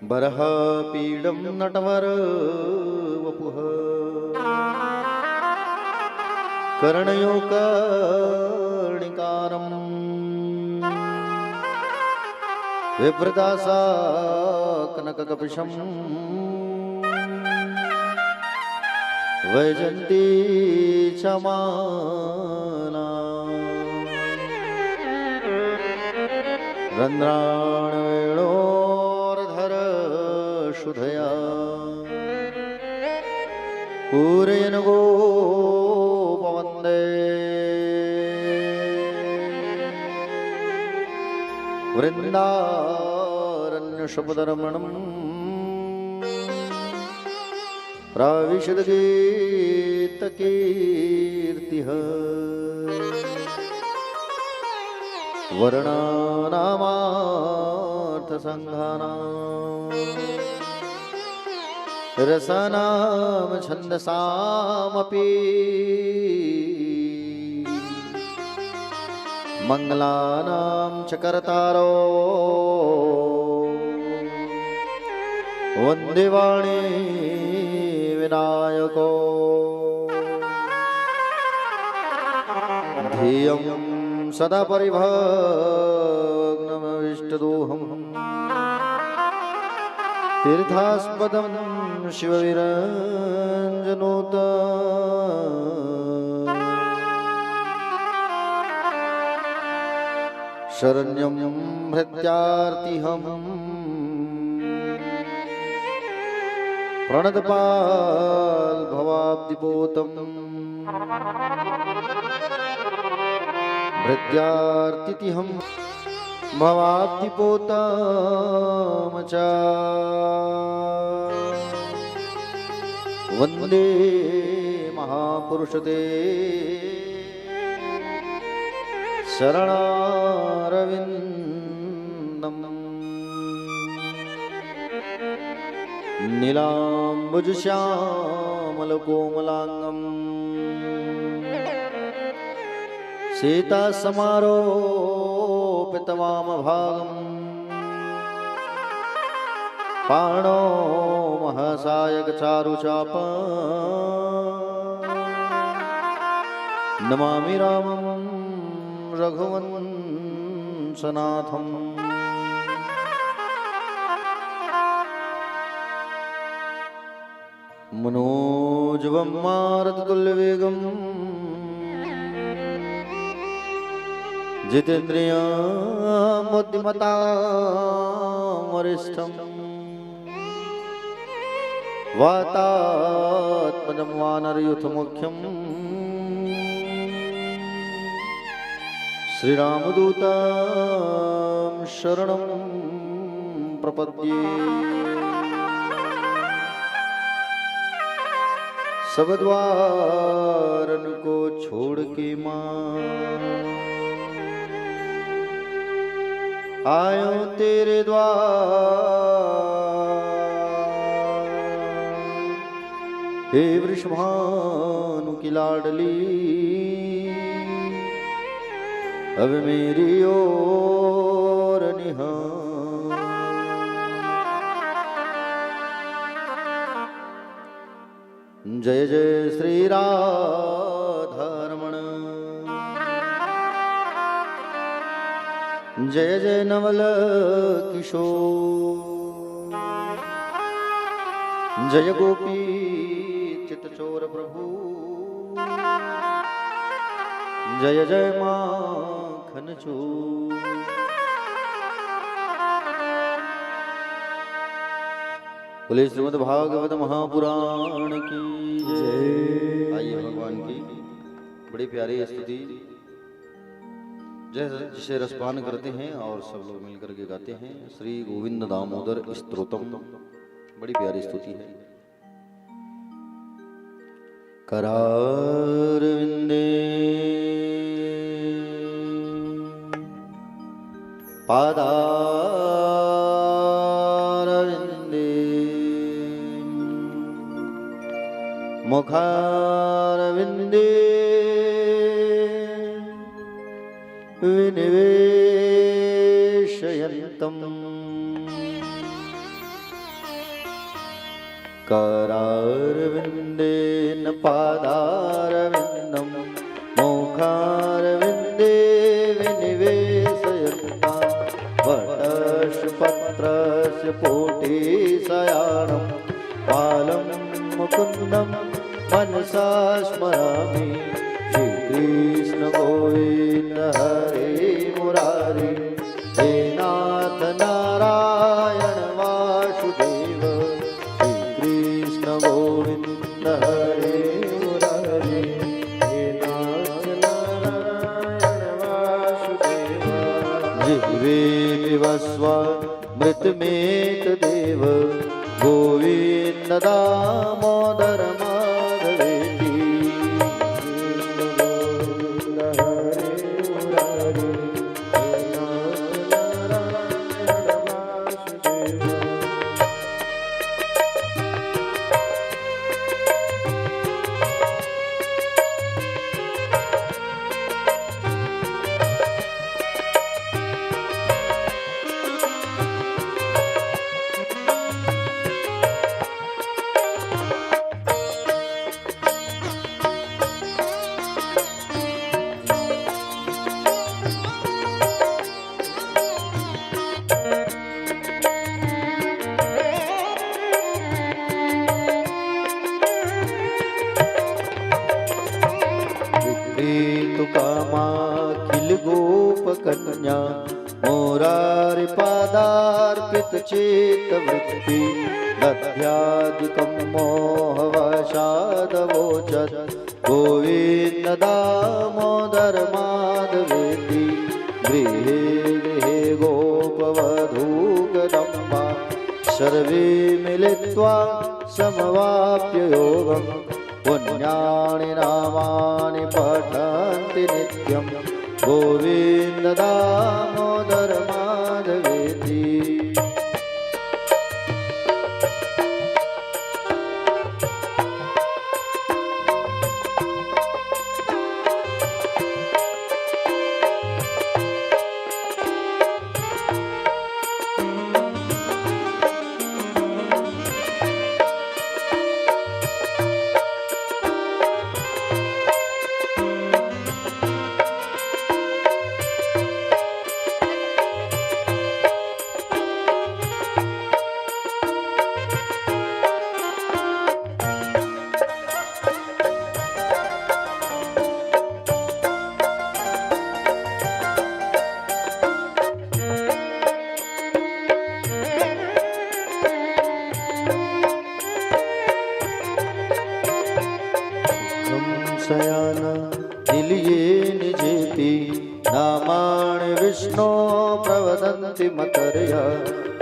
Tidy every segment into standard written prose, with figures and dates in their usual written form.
बरहपीडं नटवर वपुः कर्णयो कर्णिकारम् विभ्रदासा कनककपिशं वैजन्ती चमाला रन्ध्राणवेणोर्धर शुधया पूरयन् गोपवन्दे वृन्दारण्यशुभधर्मणं प्राविशद्गीतकीर्तिः वर्णानामार्थसङ्घानां रसानां छन्दसामपि मङ्गलानां च करतारो वन्दे वाणी विनायको ध्येयं सदा परिभग्नमविष्टदोहं तीर्थास्पदं शिवविरञ्जनोत शरण्यं भृत्यार्तिहम् प्रणतपाल भवाब्दिपोतं भृत्यार्तिहं भवाब्दिपोतं च वन्दे महापुरुषते शरणारविन्दम् नीलाम्बुजश्यामलकोमलाङ्गम् सीतासमारोपितवामभागम् पाणो महसायकचारुचाप नमामि रामं रघुवंशनाथम् मनोजवं मारुततुल्यवेगं जितेन्द्रियं बुद्धिमतां वरिष्ठं वातात्मजं वानरयूथमुख्यं श्रीरामदूतं शरणं प्रपद्ये। सब द्वारन को छोड़ के मां आयो तेरे द्वार, हे वृषभानु की लाडली अब मेरी ओर निहार। जय जय श्री राधारमण, जय जय नवल किशोर, जय गोपी चितचोर प्रभु, जय जय माखन चोर। बोले श्रीमद् भागवत महापुराण की जय। आइए भगवान की बड़ी प्यारी स्तुति जिसे रसपान करते हैं और सब लोग मिलकर के गाते हैं। श्री गोविंद दामोदर स्तोत्रम, बड़ी प्यारी स्तुति है। करारविंदे पादारविंदे मुखारविंदे विनिवेशयन्तं करारविन्देन पादारविन्दं मुखारविन्दे विनिवेशयन्ता वटस्पत्रस्य पोटेशयानं बालं मुकुन्दं मनसा स्मरामि श्रीकृष्ण गोविन्द हरे मुरारी हे नाथ नारायण वासुदेव श्रीकृष्ण गोविन्द हरे मुरारी हे नाथ नारायण वासुदेव जिह्वे विवस्व मृतमेतदेव गोविन्द दामोदर माधवेति कामाखिल गोप कन्या मोरारि पादार्पित चेतवृत्ति दध्यादिकं मोहवशादवोचत् गोविन्द दामोदर माधवेति गृहे गृहे गोपवधूकदम्बा सर्वे मिलित्वा समवाप्य योगम् पुण्यानि नामानि पठन्ति नित्यं गोविन्द दामोदर माधवेति शयाना निलये निजेति नामानि विष्णो प्रवदन्ति मतर्या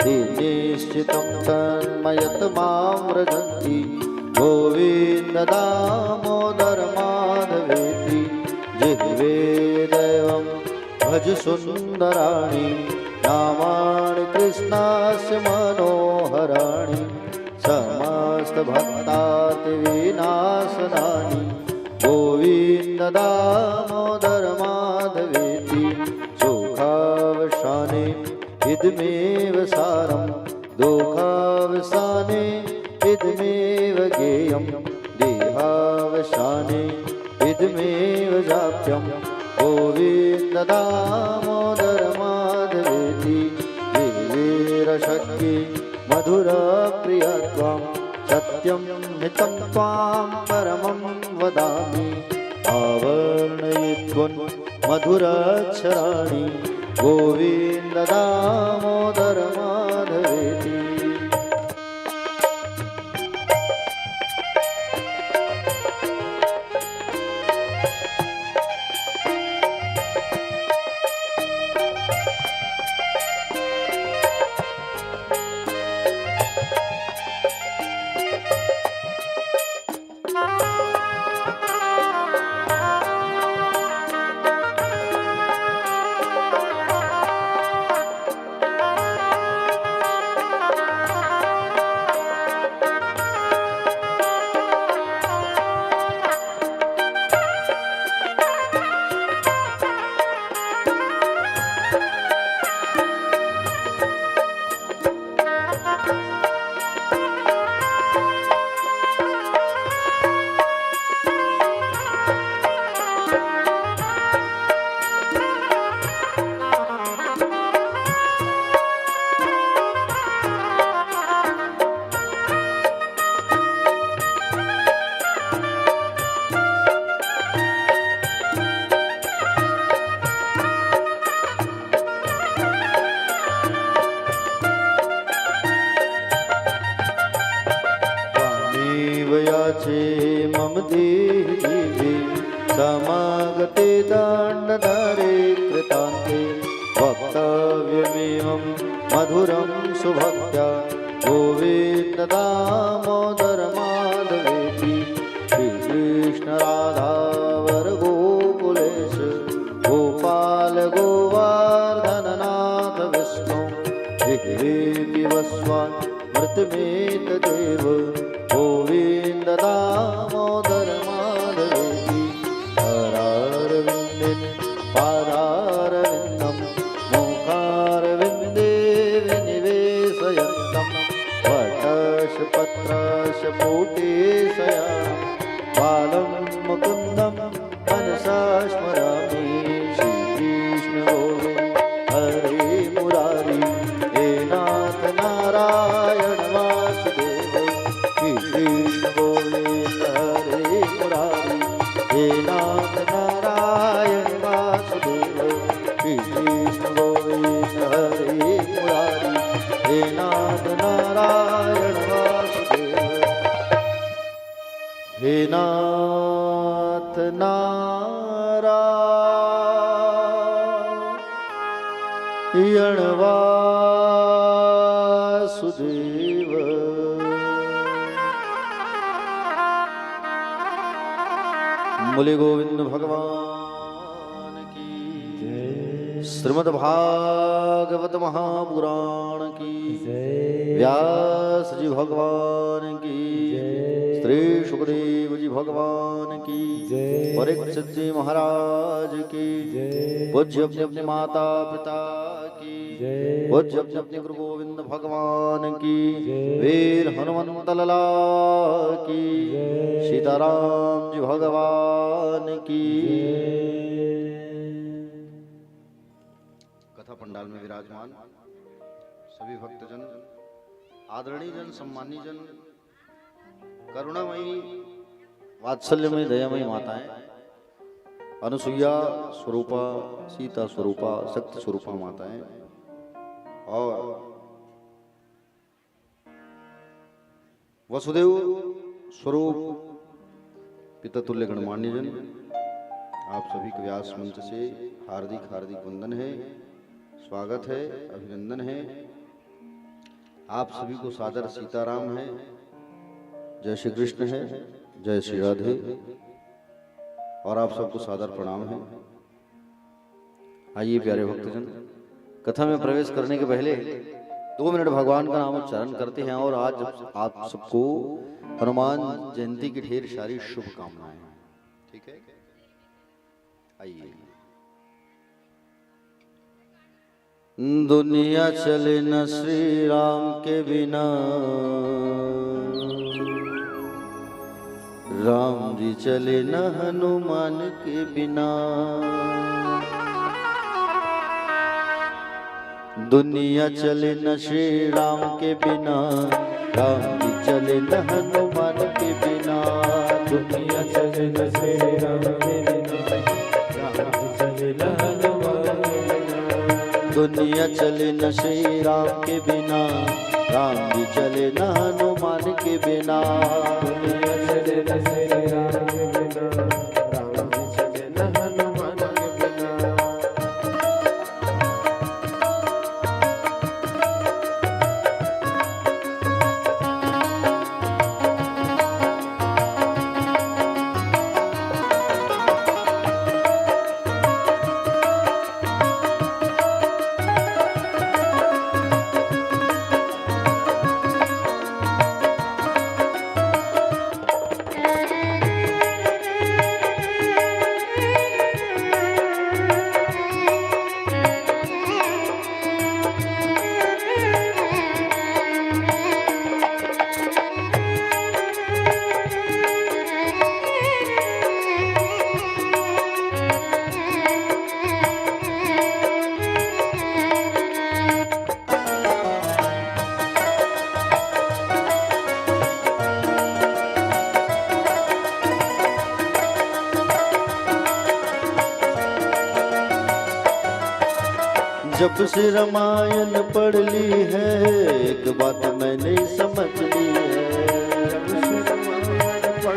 ते निश्चितं तन्मयत मां व्रजन्ति गोविन्द दामोदर माधवेति जिह्वे दैवं भज सुन्दराणि नामानि कृष्णस्य मनोहराणि समस्तभक्ताति विनाशनानि गोविन्द दामोदर माधवेति सुखावसाने इदमेव सारं दुःखावसाने इदमेव गेयं देहावसाने इदमेव जाप्यं गोविन्द दामोदर माधवेति वीरशक्ति मधुरप्रियत्वं सत्यं हितं त्वां परमं वदामि आवर्णयित्वन् मधुराक्षराणि गोविन्द दामोदर माधवेति याचे मम देहि जीवे समागते दाण्डधरे कृतान्ते वक्तव्यमेवं मधुरं सुभक्त्या गोविन्द दामोदर माधवेति श्रीकृष्ण राधावर गोकुलेश गोपाल गोवर्धननाथ विष्णु जिह्वेति वस्वान् मृतमेतदेव गोविन्द दामोदर माधवेति करारविन्देन पादारविन्दं मुखारविन्दे विनिवेशयन्तं वटशपत्रशपुटे शयानं बालं मुकुन्दं मनसा स्मरामि श्रीकृष्ण गोविन्द हरे मुरारी हे नाथ नारायण वासुदेव श्रीकृष्ण गोविन्द हरे मुरारी हे नाथ नारायण वासुदेव श्रीकृष्ण गोविन्द हरे मुरारी हे नाथ नारायण वासुदेव हे नाथ नारायण वासुदेव बोले गोविंद भगवान की जय। श्रीमद् भागवत महापुराण की जय। व्यास जी भगवान की जय। श्री सुखदेव जी भगवान की जय। परीक्षित जी महाराज की जय। पूज्य अपने अपने माता पिता की जय। पूज्य अपने अपने गुरु गोविंद भगवान की जय। वीर हनुमंत लला की जय। सीताराम जी भगवान की कथा पंडाल में विराजमान सभी भक्तजन, आदरणीय जन, सम्मानीय जन, करुणामयी वात्सल्यमयी दयामयी माताएं, अनुसुईया स्वरूपा, सीता स्वरूपा, शक्ति स्वरूपा माताएं और वसुदेव स्वरूप पितृतुल्य गणमान्य जन, आप सभी के व्यास मंच से हार्दिक हार्दिक वंदन है, स्वागत है, अभिनंदन है। आप सभी को सादर सीताराम है, जय श्री कृष्ण है, जय श्री राधे, और आप सबको सादर प्रणाम है। आइए प्यारे भक्तजन, कथा में प्रवेश करने के पहले 2 मिनट भगवान का नाम उच्चारण करते हैं। और आज आप सबको हनुमान जयंती की ढेर सारी शुभकामनाएं, ठीक है? आइए। दुनिया चले न श्री राम के बिना, राम जी चले न हनुमान के बिना। दुनिया चले न श्री राम के बिना, राम जी चले न हनुमान के बिना। दुनिया चले न श्री राम के बिना, राम जी चले न हनुमान के बिना। दुनिया चले न श्री राम के बिना, राम जी चले न हनुमान के बिना। दुनिया चले न श्री राम के बिना, राम जी चले न हनुमान के बिना। जब से रामायण पढ़ ली है, एक बात मैंने समझ ली है। जब से रामायण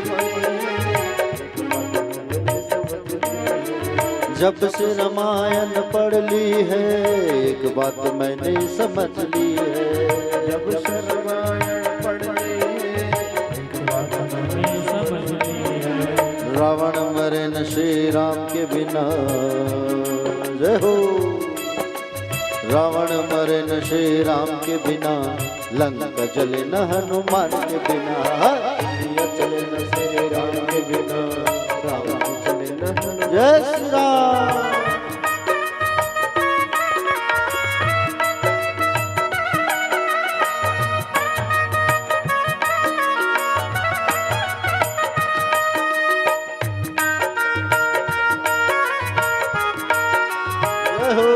जब से रामायण पढ़ ली है एक बात मैंने समझ ली है। जब से रामायण पढ़ ली है एक बात मैंने समझ ली है। रावण मरे न श्री राम के बिना, जय हो। रावण मरे न श्री राम के बिना, लंका जले न हनुमान के बिना। दुनिया चले न श्री राम के बिना, राम चले न हनुमान। जय श्री राम। जय हो।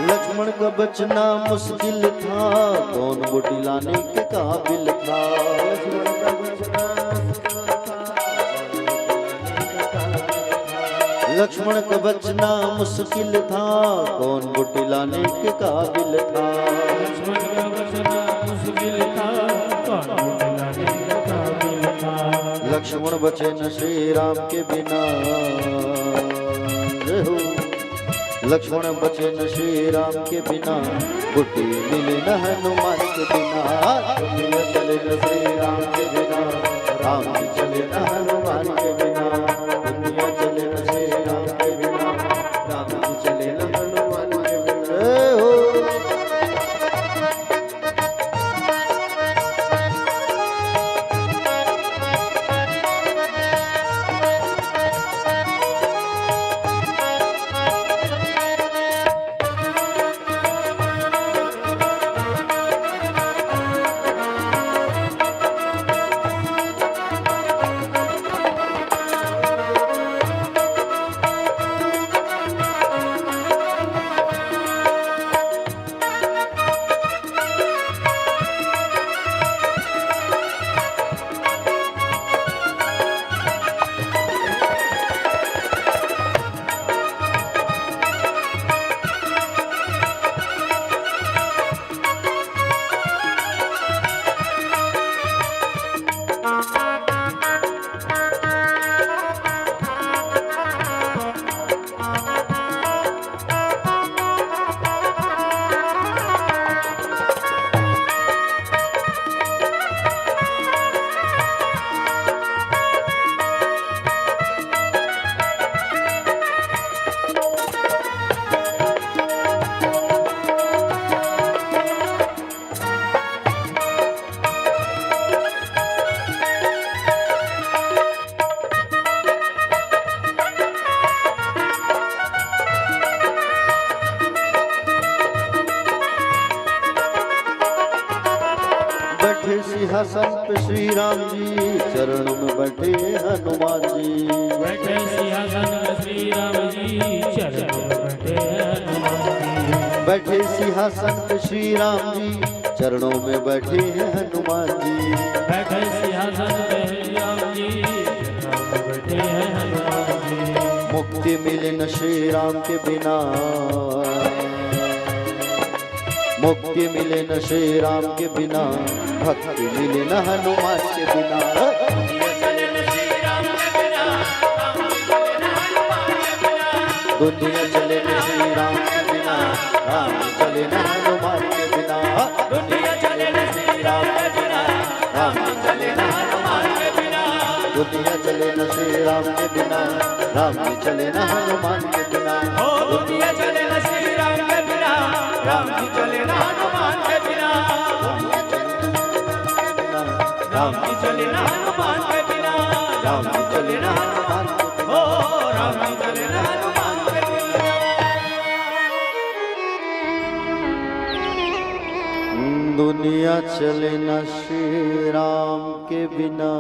लक्ष्मण का बचना मुश्किल था, कौन बूटी लाने के काबिल था। लक्ष्मण का बचना लक्ष्मण का बचना मुश्किल था, कौन बूटी लाने के काबिल था। लक्ष्मण का बचना मुश्किल था, कौन बूटी लाने के काबिल था। लक्ष्मण बचे न श्री राम के बिना, जय हो। लक्ष्मण बचे न श्री राम के बिना, बूटी मिले न हनुमान के बिना। दुनिया चले न श्री राम के बिना, राम जी चले न हनुमान के बिना। दुनिया चले न श्री राम के बिना, राम जी चले न हनुमान के बिना। जय हो। बैठे सिंहासन पे श्री राम जी, चरणों में बैठे हनुमान जी। बैठे सिंहासन में श्री राम जी, चरणों में बैठे हनुमान जी। बैठे सिंहासन पे श्री राम जी, चरणों में बैठे हैं हनुमान जी। बैठे सिंहासन में श्री राम जी, चरणों में बैठे हैं हनुमान जी। मुक्ति मिले न श्री राम के बिना, मुक्ति मिले न श्री राम के बिना, भक्ति मिले न हनुमान के बिना। दुनिया चले न श्री राम के बिना, दुनिया चले न श्री राम के बिना, राम चले न हनुमान के बिना। दुनिया चले न श्री राम के बिना, राम चले न हनुमान के बिना। दुनिया चले न श्री राम के बिना, राम जी चले न हनुमान के बिना। हो दुनिया चले न श्री राम के बिना, राम जी चले न हनुमान के बिना। राम जी चले न हनुमान के बिना, राम जी चले न हनुमान के बिना। हो राम जी चले न हनुमान के बिना। दुनिया चले न श्री राम के बिना,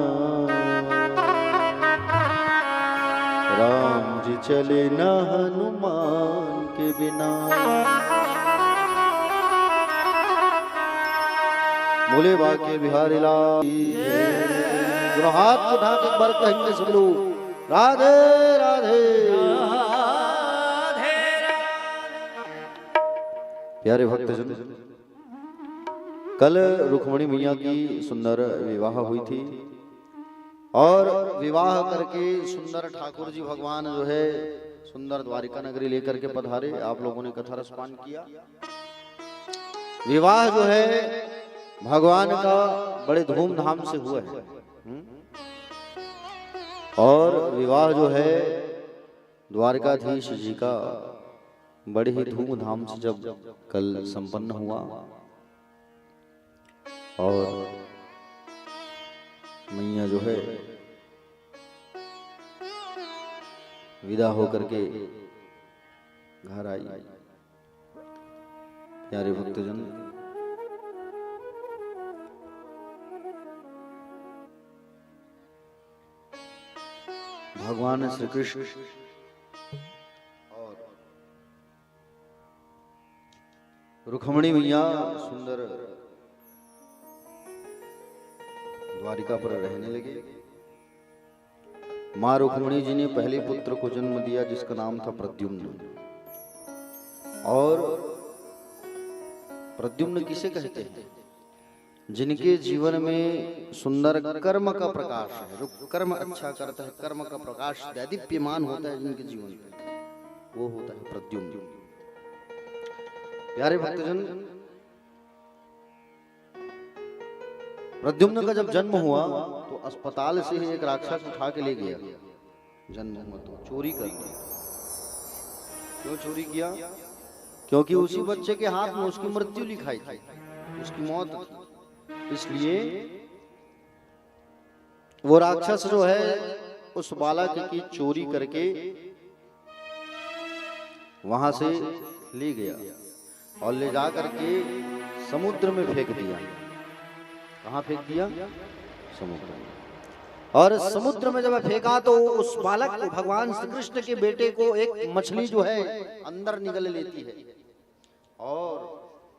राम जी चले न हनुमान के बिना। बोले बाके बिहारी लाल की जय। दोनों हाथ उठा के एक बार कहेंगे सब लोग राधे राधे। प्यारे भक्तजन, कल रुक्मणी मैया की सुंदर विवाह हुई थी और विवाह करके सुंदर ठाकुर जी भगवान जो है सुंदर द्वारिका नगरी लेकर के पधारे। आप लोगों ने कथा रसपान किया। विवाह जो है भगवान का बड़े धूमधाम से हुआ है और विवाह जो है द्वारकाधीश जी का बड़े ही धूमधाम से जब कल संपन्न हुआ और मैया जो है विदा होकर के घर आई। प्यारे भक्तजन, भगवान श्री कृष्ण और रुक्मणी मैया सुंदर द्वारिका पर रहने लगे। मां रुक्मणी जी ने पहले पुत्र को जन्म दिया जिसका नाम था प्रद्युम्न। और प्रद्युम्न किसे कहते हैं? जिनके जीवन में सुंदर कर्म का प्रकाश है, जो कर्म अच्छा करता है, कर्म का प्रकाश दैदीप्यमान होता है जिनके जीवन में, वो होता है प्रद्युम्न। प्यारे भक्तजन, प्रद्युम्न का जब जन्म हुआ तो अस्पताल से ही एक राक्षस उठा के ले गया। जन्म हुआ तो चोरी कर दिया। क्यों चोरी किया? क्योंकि उसी बच्चे के हाथ में उसकी मृत्यु लिखाई थी, उसकी मौत थी। इसलिए वो राक्षस जो है उस बालक की चोरी करके वहां से ले गया और ले जा करके समुद्र में फेंक दिया। कहाँ फेंक दिया? समुद्र में। और समुद्र में जब फेंका तो उस बालक को, भगवान श्री कृष्ण के बेटे को, एक मछली जो है अंदर निगल लेती है। और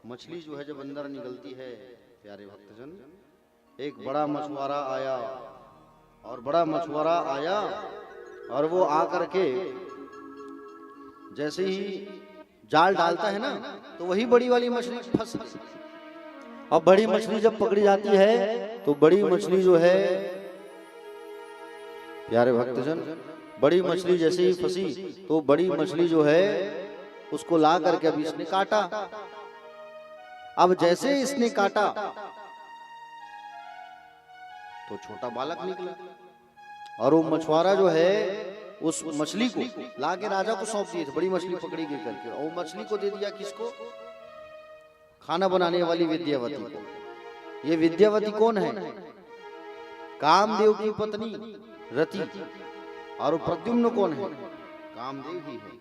मछली जो है जब अंदर निकलती है, प्यारे भक्तजन, एक बड़ा मछुआरा आया और बड़ा मछुआरा आया और वो आकर के जैसे ही जाल डालता है ना तो वही बड़ी वाली मछली फंस गई। अब बड़ी मछली जब पकड़ी जाती है तो बड़ी मछली जो है, प्यारे भक्तजन, बड़ी मछली जैसे ही फंसी तो बड़ी मछली जो है उसको ला करके अभी इसने काटा। अब जैसे इसने काटा तो छोटा बालक निकला और वो मछुआरा जो है उस मछली को ला के राजा को सौंप दिए थे। बड़ी मछली पकड़ी गई करके, और वो मछली को दे दिया किसको? खाना बनाने वाली विद्यावती को। ये विद्यावती कौन है? कामदेव की पत्नी रति। और प्रद्युम्न कौन है? कामदेव ही है।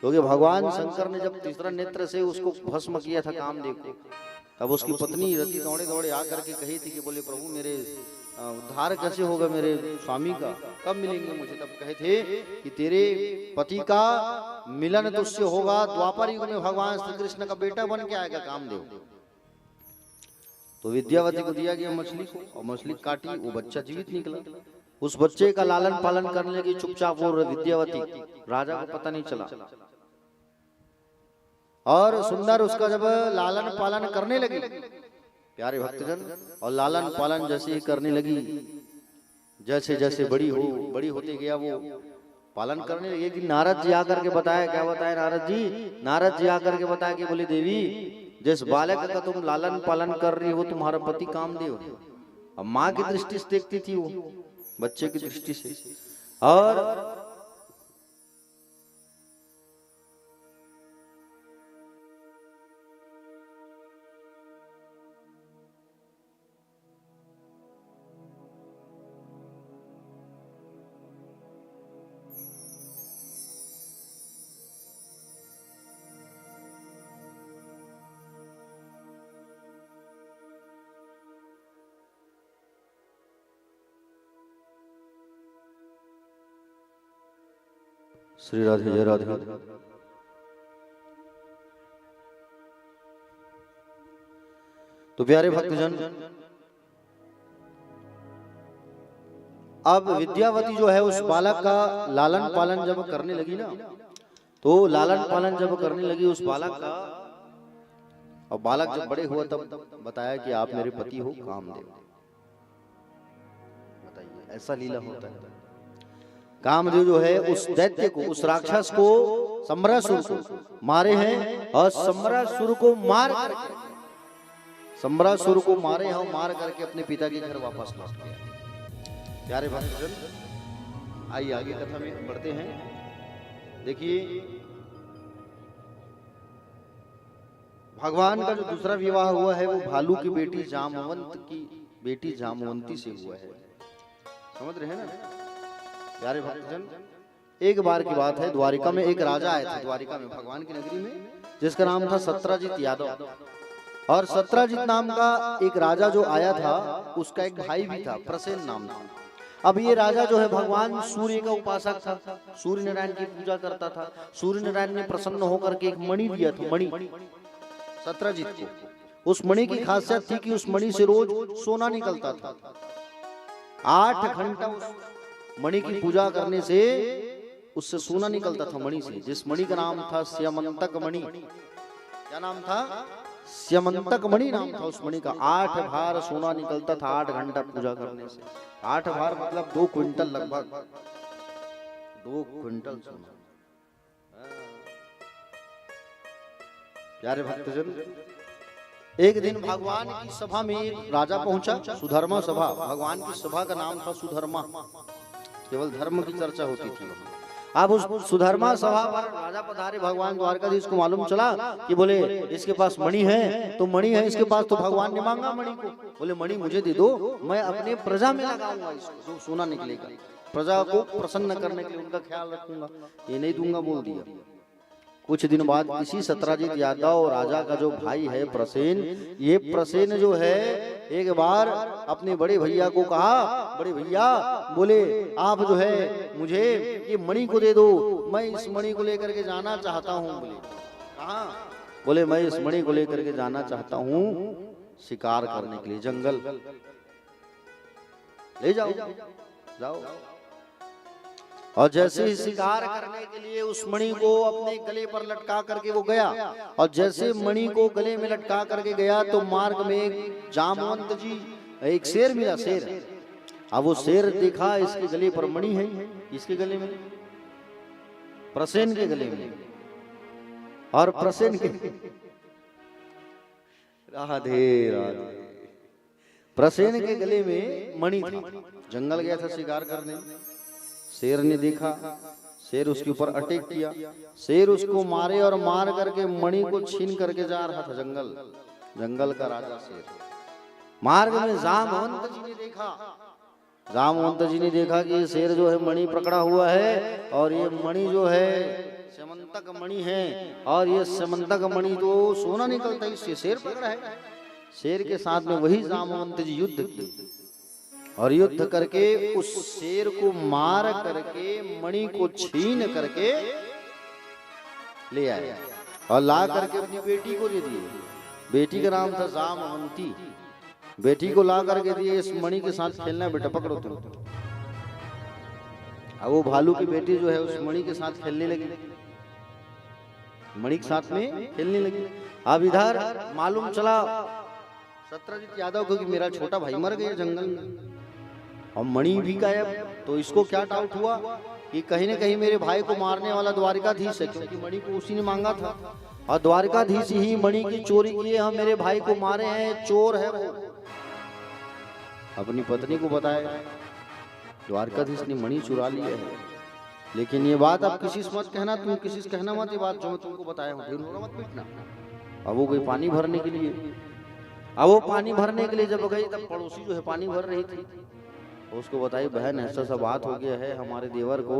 क्योंकि भगवान शंकर ने जब तीसरा नेत्र से उसको भस्म किया था कामदेव को, तब उसकी पत्नी रति दौड़े दौड़े आकर के कही थी कि बोले प्रभु मेरे उद्धार कैसे होगा मेरे स्वामी का, कब मिलेंगे मुझे? तब कहे थे कि तेरे पति का मिलन तुझसे होगा द्वापर युग में, भगवान श्री कृष्ण का बेटा बन के आएगा कामदेव। तो विद्यावती को दिया गया मछली को, और मछली काटी, वो बच्चा जीवित निकला। उस बच्चे का लालन पालन करने लगी चुपचाप वो विद्यावती, राजा को पता नहीं चला। और सुंदर उसका जब लालन पालन करने लगी, प्यारे भक्तजन, और लालन पालन जैसे ही करने लगी, जैसे जैसे बड़ी होते गया वो पालन करने लगी। एक दिन नारद जी आकर के बताया, क्या बताया नारद जी? नारद जी आकर के बताया कि बोले देवी, जिस बालक का तुम लालन पालन कर रही हो तुम्हारा पति कामदेव है। अब माँ की दृष्टि से देखती थी वो, बच्चे की दृष्टि से। और श्री राधे जय राधे। तो प्यारे भक्तजन, अब विद्यावती जो है उस बालक का लालन पालन जब करने लगी ना, तो लालन पालन जब करने लगी उस बालक का, और बालक जब बड़े हुआ तब बताया कि आप मेरे पति हो कामदेव। बताइए, ऐसा लीला होता है। कामदेव जो है उस दैत्य को, उस राक्षस को, सम्रासुर को मारे हैं, और सम्रासुर को मार करके, सम्रासुर को मारे हैं और मार करके अपने पिता के घर वापस लौट गया। प्यारे भक्तजन, आइए आगे कथा में बढ़ते हैं। देखिए, भगवान का जो दूसरा विवाह हुआ है वो भालू की बेटी जामवंत की बेटी जामवंती से हुआ है। समझ रहे हैं ना प्यारे भक्तजन। एक बार की बात है, द्वारिका में एक राजा आया था, द्वारिका में भगवान की नगरी में, जिसका नाम था सत्राजित यादव। और सत्राजित नाम का एक राजा जो आया था, उसका एक भाई भी था, प्रसेन नाम था। अब ये राजा जो है भगवान सूर्य का उपासक था, सूर्य नारायण की पूजा करता था। सूर्य नारायण ने प्रसन्न होकर के एक मणि दिया था, मणि, सत्राजित को। उस मणि की खासियत थी कि उस मणि से रोज सोना निकलता था। 8 घंटा उस मणि की पूजा करने से उससे सोना निकलता था, मणि से, जिस मणि का नाम था स्यमंतक मणि। क्या नाम था? स्यमंतक मणि नाम था उस मणि का। 8 भार सोना निकलता था 8 घंटा पूजा करने से। 8 भार मतलब 2 क्विंटल, लगभग 2 क्विंटल सोना। प्यारे भक्तजन, एक दिन भगवान की सभा में राजा पहुंचा, सुधर्मा सभा। भगवान की सभा का नाम था सुधर्मा, केवल धर्म की चर्चा होती थी। अब उस सुधर्मा सभा पर राजा पधारे, भगवान द्वारकाधीश को मालूम चला कि बोले इसके पास मणि है, तो मणि है इसके पास, तो भगवान ने मांगा मणि को। बोले मणि मुझे दे दो, मैं अपने प्रजा में लगाऊंगा इसको, जो सोना निकलेगा, प्रजा को प्रसन्न करने के लिए उनका ख्याल रखूंगा, ये नहीं दूंगा, बोल दिया। कुछ दिन बाद इसी सत्राजित यादव राजा का जो भाई है प्रसेन, ये प्रसेन जो है एक बार अपने बड़े भैया को कहा, बड़े भैया बोले आप जो है मुझे ये मणि को दे दो, मैं इस मणि को लेकर के जाना चाहता हूँ। बोले कहाँ? बोले मैं इस मणि को लेकर के जाना चाहता हूँ शिकार करने के लिए, जंगल ले जाओ, जाओ। और जैसे ही शिकार करने के लिए उस मणि को अपने गले पर लटका करके वो गया, और जैसे मणि को गले में लटका करके गया तो मार्ग में एक जामवंत जी, एक शेर मिला, शेर। अब वो शेर देखा इसके गले पर मणि है, इसके गले में, प्रसेन के गले में, और प्रसेन के राधे राधे, प्रसेन के गले में मणि था। जंगल गया था शिकार करने, शेर ने देखा, शेर उसके ऊपर अटैक किया, शेर उसको मारे और मार करके मणि को छीन करके जा रहा था। जंगल, जंगल का राजा शेर। मार्ग में जामवंत जी ने देखा, जामवंत जी ने देखा कि ये शेर जो है मणि पकड़ा हुआ है, और ये मणि जो है स्यमंतक मणि है, और ये स्यमंतक मणि तो सोना निकलता है, इससे शेर पकड़ा है। शेर के साथ में वही जामवंत जी युद्ध किए, और युद्ध करके उस शेर को मार करके मणि को छीन करके ले आए, और ला करके अपनी बेटी को दे दिए। बेटी का नाम था जामवंती। बेटी को ला करके दिए, इस मणि के साथ खेलना बेटा, पकड़ो तुम। अब वो भालू की बेटी जो है उस मणि के साथ खेलने लगी, मणि के साथ में खेलने लगी। अब इधर मालूम चला सत्राजित यादव को कि मेरा छोटा भाई मर गया जंगल में, और मणि भी गायब। तो इसको क्या डाउट हुआ कि कहीं न कहीं मेरे भाई को मारने वाला द्वारिकाधीश है, क्योंकि मणि को उसी ने मांगा था, और द्वारिकाधीश ही मणि की चोरी किए, हम मेरे भाई को मारे हैं, चोर है वो। अपनी पत्नी को बताया, द्वारकाधीश ने मणि चुरा लिया है, लेकिन ये बात आप किसी से मत कहना, तुम किसी से कहना मत, ये बात जो मैं तुमको बताया हूँ, ढेर मत पीटना। अब वो गई पानी भरने के लिए, अब वो पानी भरने के लिए जब गई तब पड़ोसी जो है पानी भर रही थी, उसको बताई बहन ऐसा सा बात हो गया है, हमारे देवर को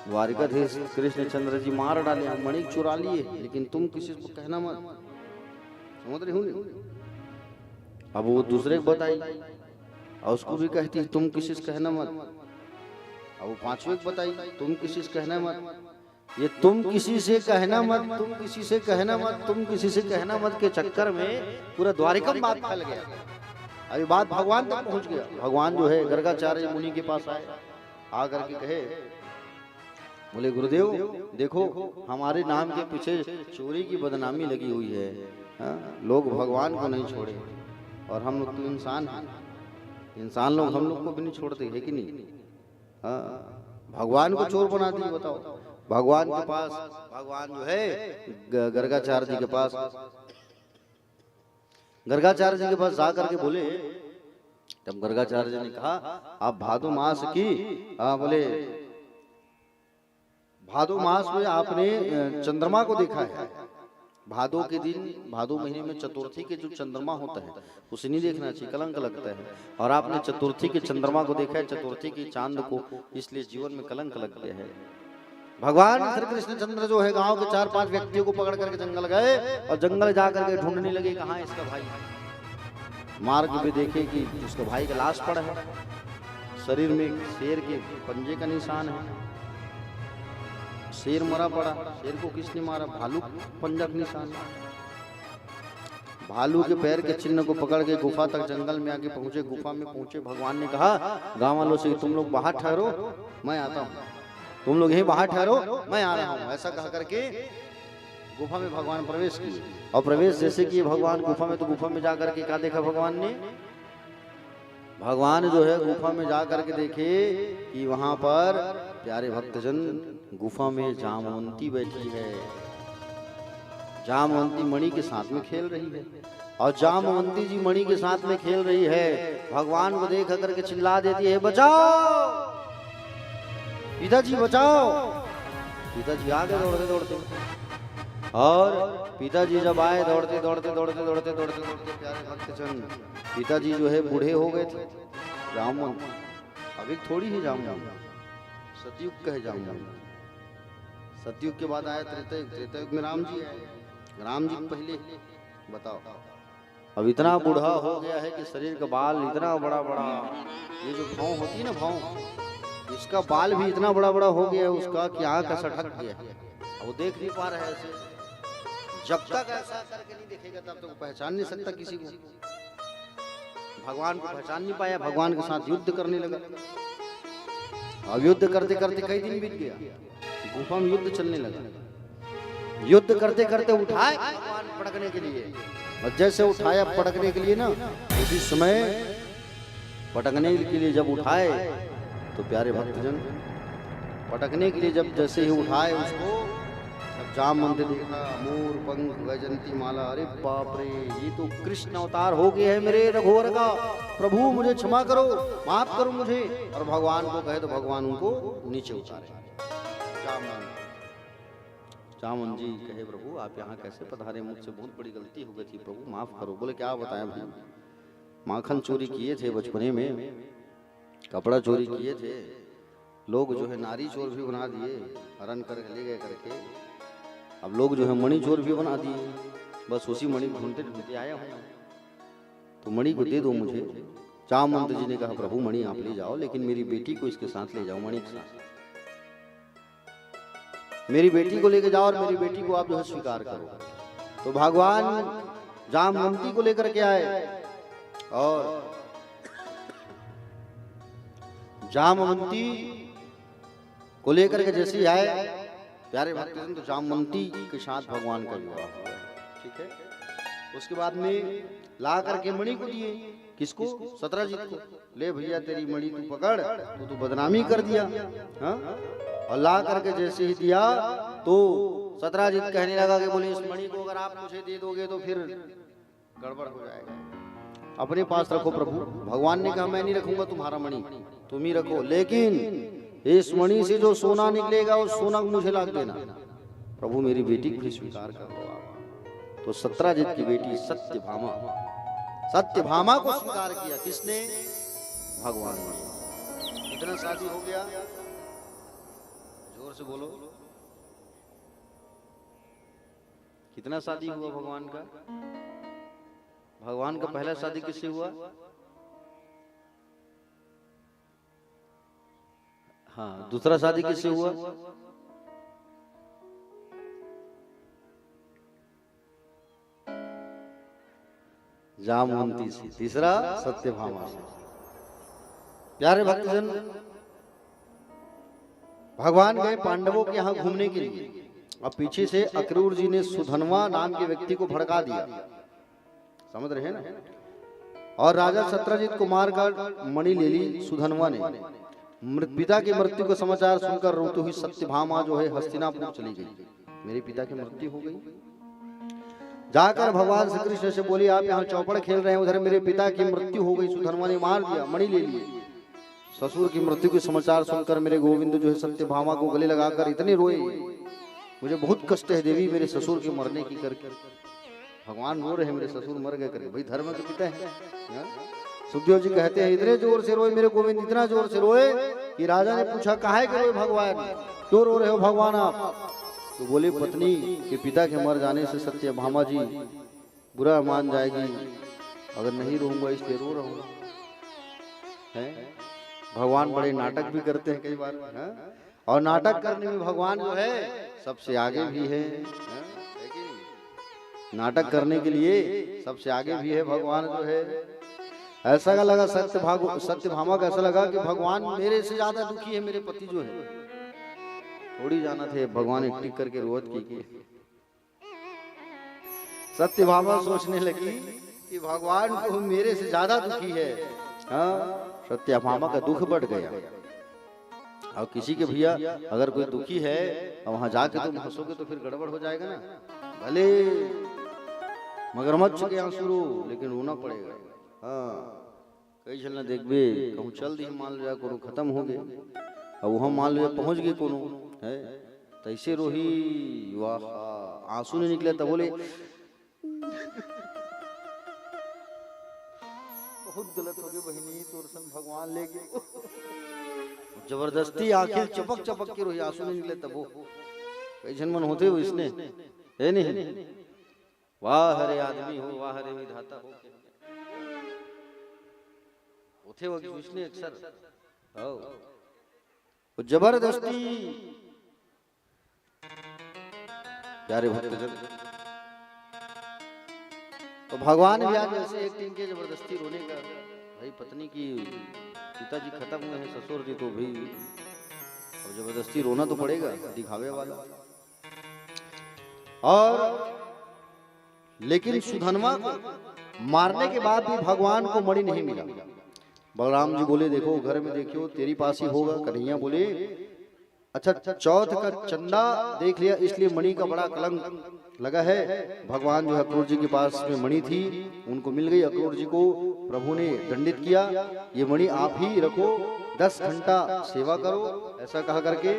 द्वारकाधीश कृष्णचंद्र जी मार डाले, हम मणि चुरा लिए, लेकिन तुम किसी को कहना मत, समझ रही हूँ। अब वो दूसरे को बताई और उसको भी कहती तुम किसी से कहना मत। अब वो पांचवे को बताई तुम किसी से कहना मत। ये तुम किसी से कहना मत, तुम किसी से कहना मत, तुम किसी से कहना मत के चक्कर में पूरा द्वारिका में बात फैल गया। अभी बात भगवान तक पहुंच गया। भगवान जो है गर्गाचार्य मुनि के पास आए, आकर के कहे बोले गुरुदेव देखो हमारे नाम के पीछे चोरी की बदनामी लगी हुई है, लोग भगवान को नहीं छोड़े और हम लोग तो इंसान हैं, इंसान लोग हम लोग को भी नहीं छोड़ते है कि नहीं। भगवान को चोर बना दिए, बताओ। भगवान के पास, भगवान जो है गर्गाचार्य जी के पास, गर्गाचार्य जी के पास जा करके बोले, तब गर्गाचार्य जी ने कहा आप भादो मास की बोले भादो मास में आपने चंद्रमा को देखा है, भादो के दिन, भादो महीने में चतुर्थी के जो चंद्रमा होता है उसे नहीं देखना चाहिए, कलंक लगता है, और आपने चतुर्थी के चंद्रमा को देखा है, चतुर्थी के चांद को, इसलिए जीवन में कलंक लग गया है। भगवान श्री कृष्णचंद्र जो है गांव के 4-5 व्यक्तियों को पकड़ करके जंगल गए और जंगल जाकर के ढूंढने लगे कहाँ इसका भाई। मार्ग में देखे कि उसका भाई का लाश पड़ा है, शरीर में शेर के पंजे का निशान है, शेर मरा पड़ा, शेर को किसने मारा, भालू पंजा का निशान है। भालू के पैर के चिन्ह को पकड़ के गुफा तक जंगल में आके पहुंचे। गुफा में पहुंचे, भगवान ने कहा गांव वालों से तुम लोग बाहर ठहरो मैं आता हूँ, तुम लोग यहीं बाहर ठहरो मैं आ रहा हूँ। ऐसा कह करके गुफा में भगवान प्रवेश किए, और प्रवेश जैसे किए भगवान गुफा में, तो गुफा में जा करके क्या देखा भगवान ने, भगवान जो है गुफा में जा करके देखे कि वहां पर प्यारे भक्तजन गुफा में जामवंती बैठी है, जामवंती मणि के साथ में खेल रही है, और जामवंती जी मणि के साथ में खेल रही है। भगवान को देख करके चिल्ला देती है बचाओ पिताजी बचाओ। पिताजी आ गए दौड़ते दौड़ते, और पिताजी जब आए दौड़ते दौड़ते दौड़ते दौड़ते दौड़ते दौड़ते प्यारे भक्तजन, पिताजी जो है बूढ़े हो गए थे, जामवंत अभी थोड़ी ही जामवंत, सतयुग कहे जामवंत। सतयुग के बाद आया त्रेतायुग, त्रेतायुग में राम जी आए, राम जी पहले बताओ। अब इतना बूढ़ा हो गया है कि शरीर का बाल इतना बड़ा बड़ा, ये जो भाव होती है ना भाव, इसका बाल भी इतना बड़ा बड़ा हो गया है उसका कि आँख ऐसा ढक गया है, वो देख नहीं पा रहा है ऐसे। जब तक ऐसा करके नहीं देखेगा तब तक पहचान नहीं सकता किसी को। भगवान को पहचान नहीं पाया, भगवान के साथ युद्ध करने लगा। अब युद्ध करते करते कई दिन बीत गया, गुफा में युद्ध चलने लगा। युद्ध करते करते उठाए भगवान पटकने के लिए, और जैसे उठाया पटकने के लिए ना, उसी समय पटकने के लिए जब उठाए तो प्यारे भक्तजन पटकने के लिए जब जैसे ही उठाए उसको, जब जामवंत देखा मोर पंख वैजंती माला, अरे बाप रे ये तो कृष्ण अवतार हो गया है मेरे रघुवर का, प्रभु मुझे क्षमा करो, माफ करो मुझे। और भगवान को कहे तो भगवान उनको नीचे उतारे। जामवंत जी कहे प्रभु आप यहाँ कैसे पधारे, मुझसे बहुत बड़ी गलती हो गई थी प्रभु माफ करो। बोले क्या बताएं भाई, माखन चोरी किए थे बचपने में, कपड़ा चोरी किए थे, लोग जो है नारी चोर भी बना दिए, हरण कर ले गए करके, अब लोग जो है मणि चोर भी बना दिए, बस उसी मणि को ढूंढते ढूंढते आया हूँ, तो मणि को दे दो मुझे। जामवंत जी ने कहा प्रभु मणि आप ले जाओ, लेकिन मेरी बेटी को इसके साथ ले जाओ, मणि के साथ मेरी बेटी को लेकर जाओ और मेरी बेटी को आप जो है स्वीकार करो। तो भगवान जामवंती को लेकर के आए, और जामवंती को लेकर के जैसे ही आए प्यारे भक्तजन, तो जामवंती के साथ भगवान का विवाह हुआ, ठीक है। उसके बाद में ला करके मणि को दिए, किसको, सतराजीत को, ले भैया तेरी मणि तू पकड़, तो तू बदनामी कर दिया, हाँ? और ला करके जैसे ही दिया तो सतराजीत कहने लगा कि बोले इस मणि को अगर आप मुझे दे दोगे तो फिर गड़बड़ हो जाएगा, अपने पास रखो प्रभु। भगवान ने कहा मैं नहीं रखूंगा तुम्हारा मणि, तुम ही रखो, लेकिन इस मणि से जो सोना निकलेगा वो सोना मुझे ला देना। प्रभु मेरी बेटी को भी स्वीकार कर लो आप। तो सत्राजित की बेटी सत्यभामा, सत्यभामा को स्वीकार किया। किसने? भगवान ने। कितना शादी हो गया? जोर से बोलो, कितना शादी हुआ भगवान का? भगवान का पहला शादी किससे हुआ? हाँ, दूसरा शादी किससे हुआ? जामवंती से। तीसरा सत्यभामा से। प्यारे भक्तजन, भगवान गए पांडवों के यहाँ घूमने के लिए। अब पीछे से अक्रूर जी ने सुधनवा नाम के व्यक्ति को भड़का दिया, समझ रहे हैं ना? और राजा सत्रजित को मारकर मणि ले ली सुधनवा ने। पिता की मृत्यु का समाचार सुनकर रोती हुई सत्यभामा जो है हस्तिनापुर चली गई। मेरे पिता की मृत्यु हो गई। जाकर भगवान श्री कृष्ण से बोली, आप यहाँ चौपड़ खेल रहे हैं, उधर मेरे पिता की मृत्यु हो गई, सुधनवा ने मार दिया, मणि ले लिए। ससुर की मृत्यु के समाचार सुनकर मेरे गोविंद जो है सत्यभामा को गले लगाकर इतने रोए, मुझे बहुत कष्ट है देवी मेरे ससुर के मरने की करके। भगवान रो रहे हैं, मेरे ससुर मर गए करके। भाई धर्म के पिता है। सुखदेव जी कहते हैं इतने जोर से रोए मेरे गोविंद, इतना जोर से रोए कि राजा ने पूछा काहे के रोए भगवान, क्यों रो रहे हो भगवान आप? तो बोले पत्नी के पिता के मर जाने से सत्यभामा जी बुरा मान जाएगी, अगर नहीं रोऊंगा इसलिए रो रहा हूँ। भगवान बड़े नाटक भी करते हैं कई बार, और नाटक करने में भगवान जो है सबसे आगे भी है। नाटक करने के लिए सबसे आगे भी है भगवान जो है। ऐसा लगा सत्यभामा को ऐसा लगा कि भगवान मेरे से ज्यादा दुखी है मेरे पति जो है। थोड़ी जाना थे भगवान एक टिक करके रोवत की। सत्यभामा सोचने लगी कि भगवान को मेरे से ज्यादा दुखी है। सत्यभामा का दुख बढ़ गया। और किसी के भैया अगर कोई दुखी है और वहां जाके तुम हंसोगे तो फिर गड़बड़ हो जाएगा ना। भले मगरमच्छ के आंसू रो, लेकिन रोना पड़ेगा। कई चलना देखबे कहूँ चल दी मान लिया कोनो खत्म हो गए, और वहां मान लिया पहुंच गए कोनो है, तैसे रोही वाह आंसू नहीं निकले तब बोले बहुत गलत हो गई बहिनी, तोरसन भगवान ले गए। जबरदस्ती आंखें चपक चपक के रोही, आंसू नहीं निकले तब वो कई जन मन होते हो इसने है नहीं। वाह हरे आदमी हो, वाह हरे विधाता हो, होते हो इसने अक्सर वो जबरदस्ती। प्यारे भक्तजन, तो भगवान भी आज ऐसे एक्टिंग के जबरदस्ती रोने का। भाई पत्नी की पिताजी खत्म हुए हैं, ससुर जी तो भी और जबरदस्ती रोना तो पड़ेगा, दिखावे वाला। और लेकिन सुधनवा को मारने के बाद भी भगवान को मणि नहीं मिला। बलराम जी बोले देखो घर में देखियो तेरी पास ही होगा। कन्हैया बोले अच्छा चौथ का चंदा देख लिया इसलिए मणि का बड़ा कलंक लगा है। भगवान जो है अक्रूर जी के पास में मणि थी, उनको मिल गई। अक्रूर जी को प्रभु ने दंडित किया, ये मणि आप ही रखो, 10 घंटा सेवा करो, ऐसा कहा करके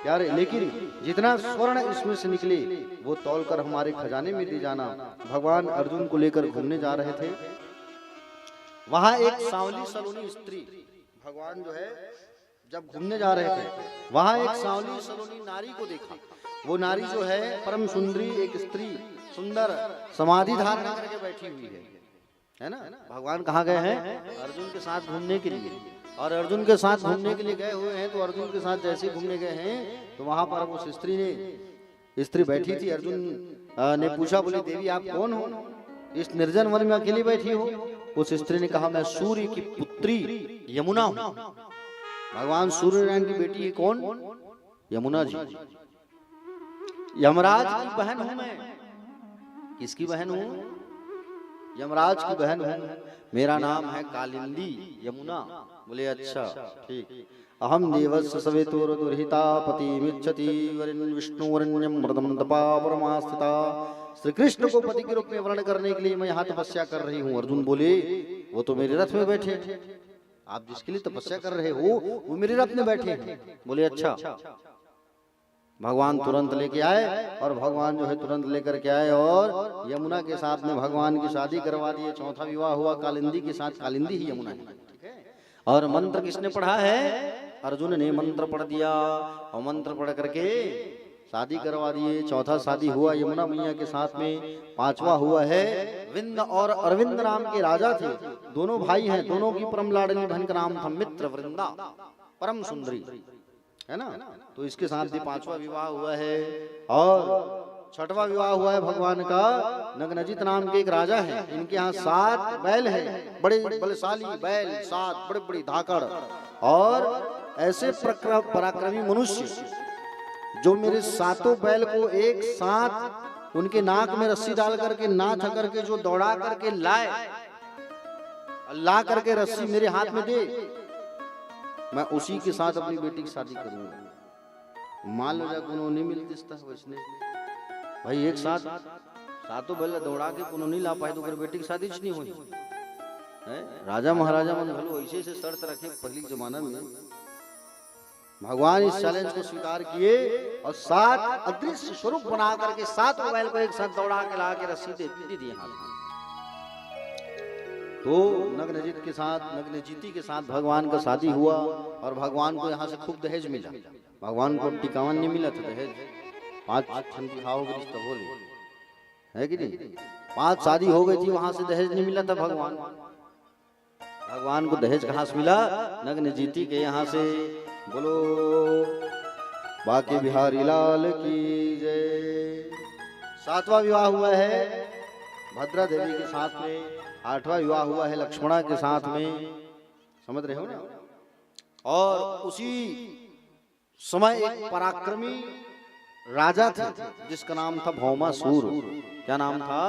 प्यारे। लेकिन जितना स्वर्ण इसमें से निकले वो तौल कर हमारे खजाने में दे जाना। भगवान अर्जुन को लेकर घूमने जा रहे थे, वहां एक सांवली सलोनी स्त्री, भगवान जो है जब घूमने जा रहे थे वहां एक सांवली सलोनी नारी को देखा। वो नारी जो है परम सुंदरी एक स्त्री, सुंदर समाधि धारण करके बैठी हुई है ना। भगवान कहाँ गए हैं? अर्जुन के साथ घूमने के लिए। और अर्जुन के साथ घूमने के लिए गए हुए हैं, तो अर्जुन के साथ जैसे घूमने गए हैं तो वहां पर उस स्त्री बैठी थी। अर्जुन ने पूछा, बोले देवी आप कौन हो, इस निर्जन वन में अकेली बैठी हो? उस स्त्री ने कहा मैं सूर्य की पुत्री यमुना हूं। भगवान सूर्य नारायण की बेटी है कौन? यमुना जी। यमराज की बहन हूं मैं। किसकी बहन हूं? यमराज की बहन हूं। मेरा नाम है कालिंदी यमुना। बोले अच्छा ठीक। अहम देवस्य सवेतोर दुर्हिता पतिमिच्छति वरिण विष्णुवरण्यम मृदम तपा परमास्थिता। श्री कृष्ण को पति के रूप में वर्ण करने के लिए मैं यहाँ तपस्या कर रही हूँ। अर्जुन बोले वो तो मेरे रथ में बैठे हैं, आप जिसके लिए तपस्या कर रहे हो वो मेरे रथ में बैठे हैं। बोले अच्छा। भगवान तुरंत लेके आए और भगवान जो है तुरंत लेकर के आए और यमुना के साथ में भगवान की शादी करवा दी। चौथा विवाह हुआ कालिंदी के साथ, कालिंदी ही यमुना है। और मंत्र किसने पढ़ा है? अर्जुन ने मंत्र पढ़ दिया और मंत्र पढ़ करके शादी करवा दिए। चौथा शादी हुआ यमुना मैया के साथ में। पांचवा हुआ है विंद और अरविंद नाम के राजा थे, दोनों भाई हैं, दोनों की परम लाडली बहन का नाम था मित्र वृंदा, परम सुंदरी है ना। तो इसके साथ भी पांचवा विवाह हुआ है। और छठवां विवाह हुआ है भगवान का नग्नजित नाम के एक राजा है, इनके यहाँ 7 बैल है, बड़े बलशाली बैल, 7 बड़े बड़ी धाकड़। और ऐसे पराक्रमी मनुष्य जो मेरे 7 बैल को एक साथ उनके नाक में रस्सी डाल करके नाथ करके जो दौड़ा करके लाए, ला करके रस्सी मेरे हाथ में दे, मैं उसी के साथ अपनी बेटी की शादी करूंगा। मान लो जाए कोनो नहीं मिलती वैसने भाई, एक साथ 7 बैल दौड़ा के कोनो नहीं ला पाए तो बेटी की शादी नहीं हुई। राजा महाराजा मन भलो ऐसे से शर्त रखे पहले जमाना में। भगवान इस चैलेंज को स्वीकार किए और 7 अदृश्य स्वरूप बना करके 7 बैल को एक साथ दौड़ा के ला के रस्सी दे दी हाथ में। तो नग्नजित के साथ, नग्नजिती के साथ भगवान का शादी हुआ और भगवान को यहाँ से खूब दहेज मिला। भगवान को 51 नहीं मिला था दहेज, 5 खाओगे रिश्ता बोले है कि नहीं। 5 शादी हो गई थी, वहां से दहेज नहीं मिला था। भगवान को दहेज कहाँ से मिला? नग्नजिती के यहाँ से। बोलो बाके बिहारी लाल की जय। 7वां विवाह हुआ है भद्रा देवी के साथ में। 8वां विवाह हुआ है लक्ष्मणा के साथ में, समझ रहे हो ना। और उसी समय एक पराक्रमी राजा थे जिसका नाम था भौमासुर। क्या नाम था?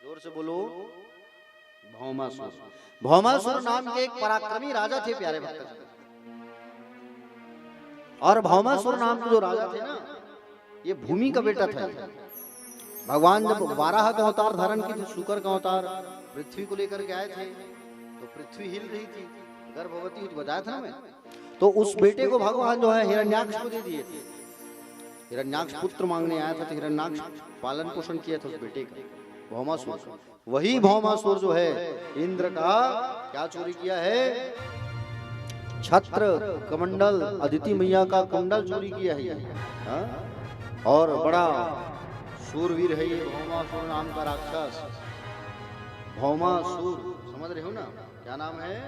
जोर से बोलो। भौमासुर। भौमासुर नाम के एक पराक्रमी राजा थे प्यारे भक्त। और भौमासुर नाम के जो राजा थे ना, ये भूमि का बेटा था। भगवान जब वाराह का अवतार धारण की थी, शुकर का अवतार पृथ्वी को लेकर के आए थे, तो पृथ्वी हिल रही थी, गर्भवती हुई, बताया था मैं। तो उस बेटे को भगवान जो है हिरण्याक्ष को दे दिए थे। हिरण्याक्ष पुत्र मांगने आया था तो हिरण्याक्ष पालन पोषण किया था उस बेटे का, भौमासुर। वही भौमासुर जो है इंद्र का क्या चोरी किया है? छत्र कमंडल, अदिति मैया का कुंडल चोरी किया है। और बड़ा सूरवीर है ये भौमासुर नाम का राक्षस। भौमासुर समझ रहे हो ना? क्या नाम है?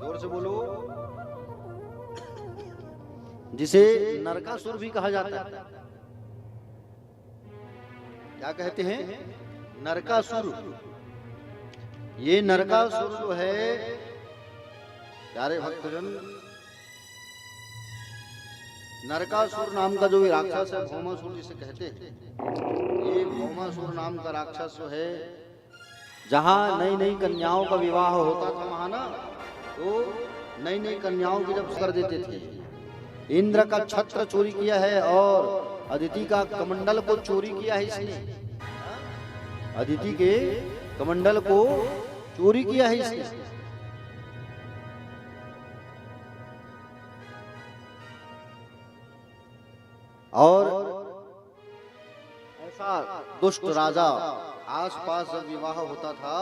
जोर से बोलो। जिसे नरकासुर भी कहा जाता है। क्या कहते हैं? नरकासुर। ये नरकासुर जो है प्यारे भक्तजन, नरकासुर नाम का जो राक्षस है, भौमासुर जिसे कहते हैं, ये भौमासुर नाम का राक्षस जो है, जहां नई नई कन्याओं का विवाह होता था वहां ना, तो नई नई कन्याओं की जब कर देते थे। इंद्र का छत्र चोरी किया है और अदिति का कमंडल को चोरी किया है इसने। अदिति के कमंडल को चोरी किया है इसने। और ऐसा दुष्ट राजा आसपास जब विवाह होता था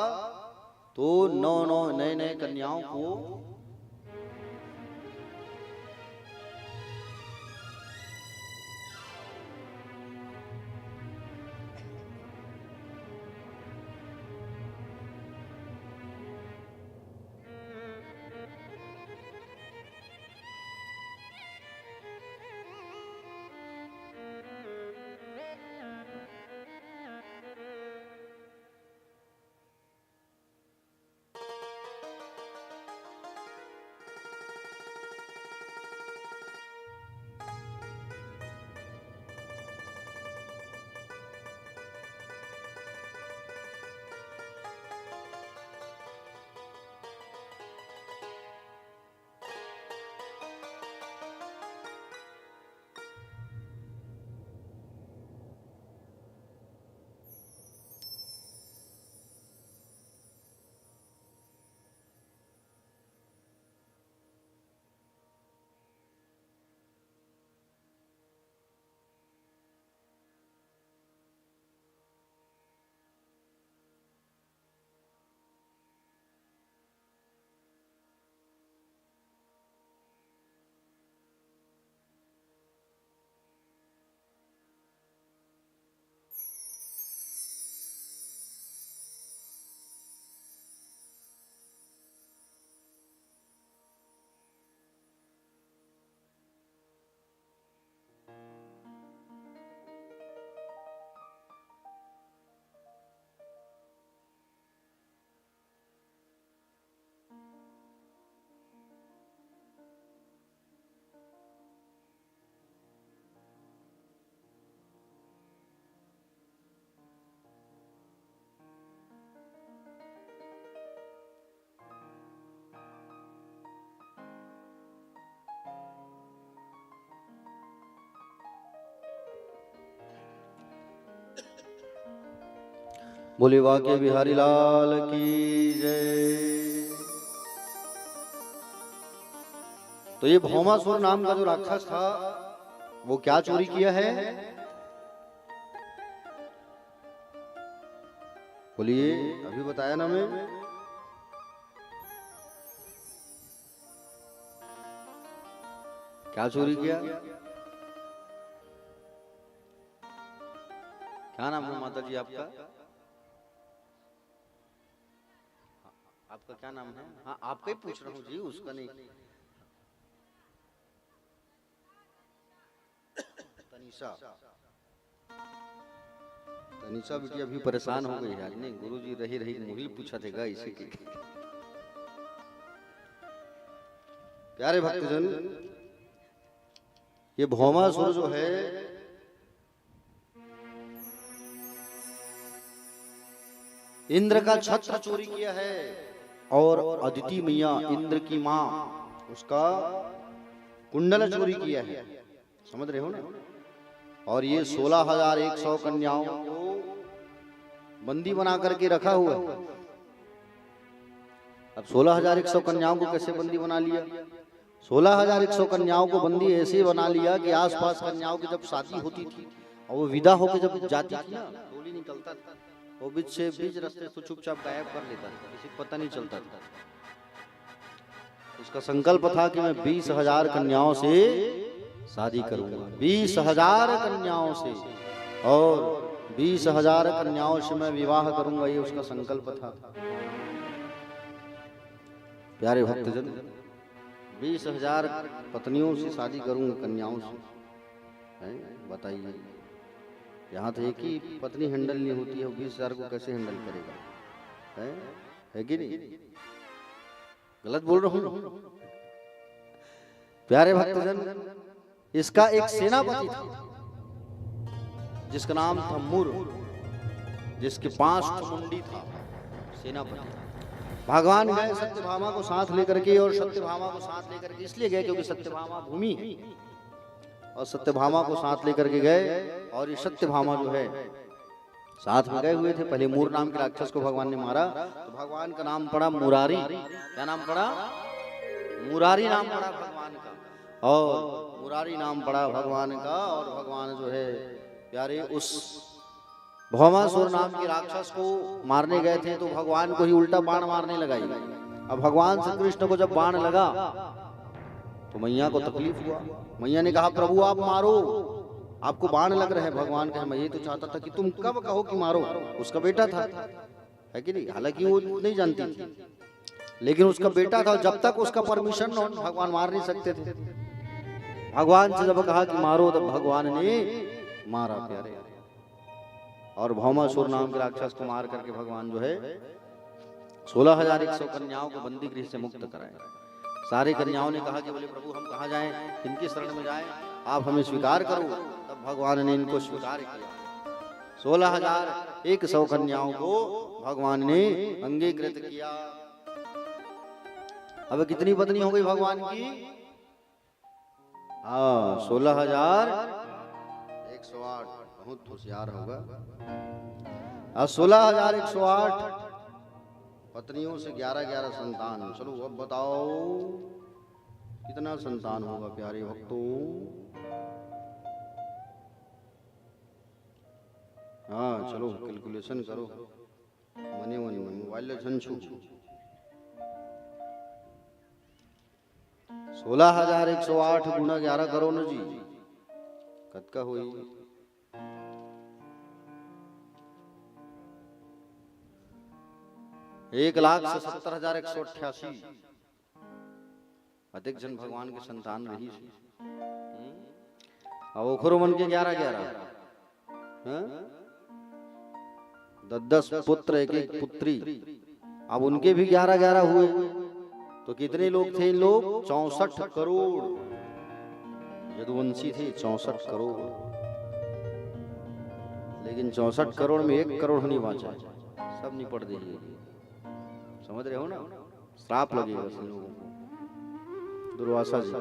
तो 9 नए नए कन्याओं को बोले वाके बिहारी लाल की जय। तो ये भौमासुर नाम का जो राक्षस था वो क्या चोरी किया है? बोलिए, अभी बताया ना मैं। क्या चोरी किया? क्या नाम है माता जी आपका? आपका क्या नाम है? हाँ, आपका ही पूछ रहा हूँ जी, उसका नहीं। तनीषा। तनीषा बेटी अभी परेशान हो गई यार। नहीं, गुरुजी रही रही मुझे पूछा देगा इसे के। प्यारे भक्तजन, ये भौमासुर जो है इंद्र का छत्र चोरी किया है और अदिति मैया इंद्र की मां उसका कुंडल चोरी किया है। समझ रहे हो ना? और ये 16,100 कन्याओं को बंदी बना करके रखा हुआ है। अब 16,100 कन्याओं को कैसे बंदी बना लिया? 16,100 कन्याओं को बंदी ऐसे बना लिया कि आसपास कन्याओं की जब शादी होती थी और वो विदा होकर जब जाती थी ना, डोली निकलता था, वो बीच रास्ते से चुपचाप गायब कर लेता था, किसी को पता नहीं चलता था। उसका संकल्प था कि मैं 20,000 कन्याओं से शादी करूंगा, 20,000 कन्याओं से, और 20,000 कन्याओं से मैं विवाह करूंगा, ये उसका संकल्प था। प्यारे भक्तजन, 20,000 पत्नियों से शादी करूंगा, कन्याओं से। बताइए, यहाँ तो एक ही पत्नी हैंडल नहीं होती है, 20,000 को कैसे हैंडल करेगा? है कि नहीं? गलत बोल रहा हूँ? प्यारे भक्तजन, इसका एक सेनापति था जिसका नाम था मुर, जिसके 5 मुंडी था। सेनापति भगवान गए सत्यभामा को साथ लेकर के, और सत्यभामा को साथ लेकर के इसलिए गए क्योंकि सत्यभामा भूमि है, और सत्यभामा को साथ लेकर के गए। और ये सत्यभामा जो है साथ में गए हुए थे। पहले मूर नाम के राक्षस को भगवान ने मारा, तो भगवान का नाम पड़ा मुरारी। क्या नाम पड़ा? मुरारी नाम पड़ा भगवान का, और मुरारी नाम पड़ा भगवान का। और भगवान जो है प्यारे उस भौमासुर नाम के राक्षस को मारने गए थे, तो भगवान को ही उल्टा बाण मारने लगा। अब भगवान श्री कृष्ण को जब बाण लगा तो मैया को तकलीफ हुआ। मैया ने कहा, प्रभु आप मारो, आपको बाण लग रहे हैं। भगवान कहे, मैं ये तो चाहता था कि तुम कब कहो कि मारो, उसका बेटा था, है कि नहीं? हालांकि वो नहीं जानती थी, लेकिन उसका बेटा था, जब तक उसका परमिशन न हो भगवान मार नहीं सकते थे। भगवान से जब कहा कि मारो, तब भगवान ने मारा प्यारे। और भौमासुर नाम के राक्षस को मार करके भगवान जो है 16,100 कन्याओं को बंदी गृह से मुक्त कराए। सारे कन्याओं ने कहा कि बोले प्रभु हम कहाँ जाएं, किनकी शरण में जाएं, आप हमें स्वीकार करो। तब भगवान ने इनको स्वीकार किया। 16,100 कन्याओं को भगवान ने अंगीकृत किया। अब कितनी पत्नी हो गई भगवान की? हाँ, 16,108। बहुत होशियार होगा। 16,108 पत्नियों से 11 संतान। चलो अब बताओ कितना संतान होगा प्यारे भक्तों? हाँ चलो कैलकुलेशन करो, मने मने मोबाइल छू 16,108 गुना 11 करो न जी, कद का हुई? 1,70,188 अधिक जन भगवान के संतान रही। अब ओखरो मन के 11 10 पुत्र, एक पुत्री। अब उनके भी 11 हुए, तो कितने लोग थे? इन लोग 64 करोड़ यदुवंशी थे। 64 करोड़, लेकिन 64 करोड़ में 1 करोड़ नहीं बचा, सब निपट देंगे। समझ रहे हो ना? श्राप लगेगा इन लोगों को, दुर्वासा जी का।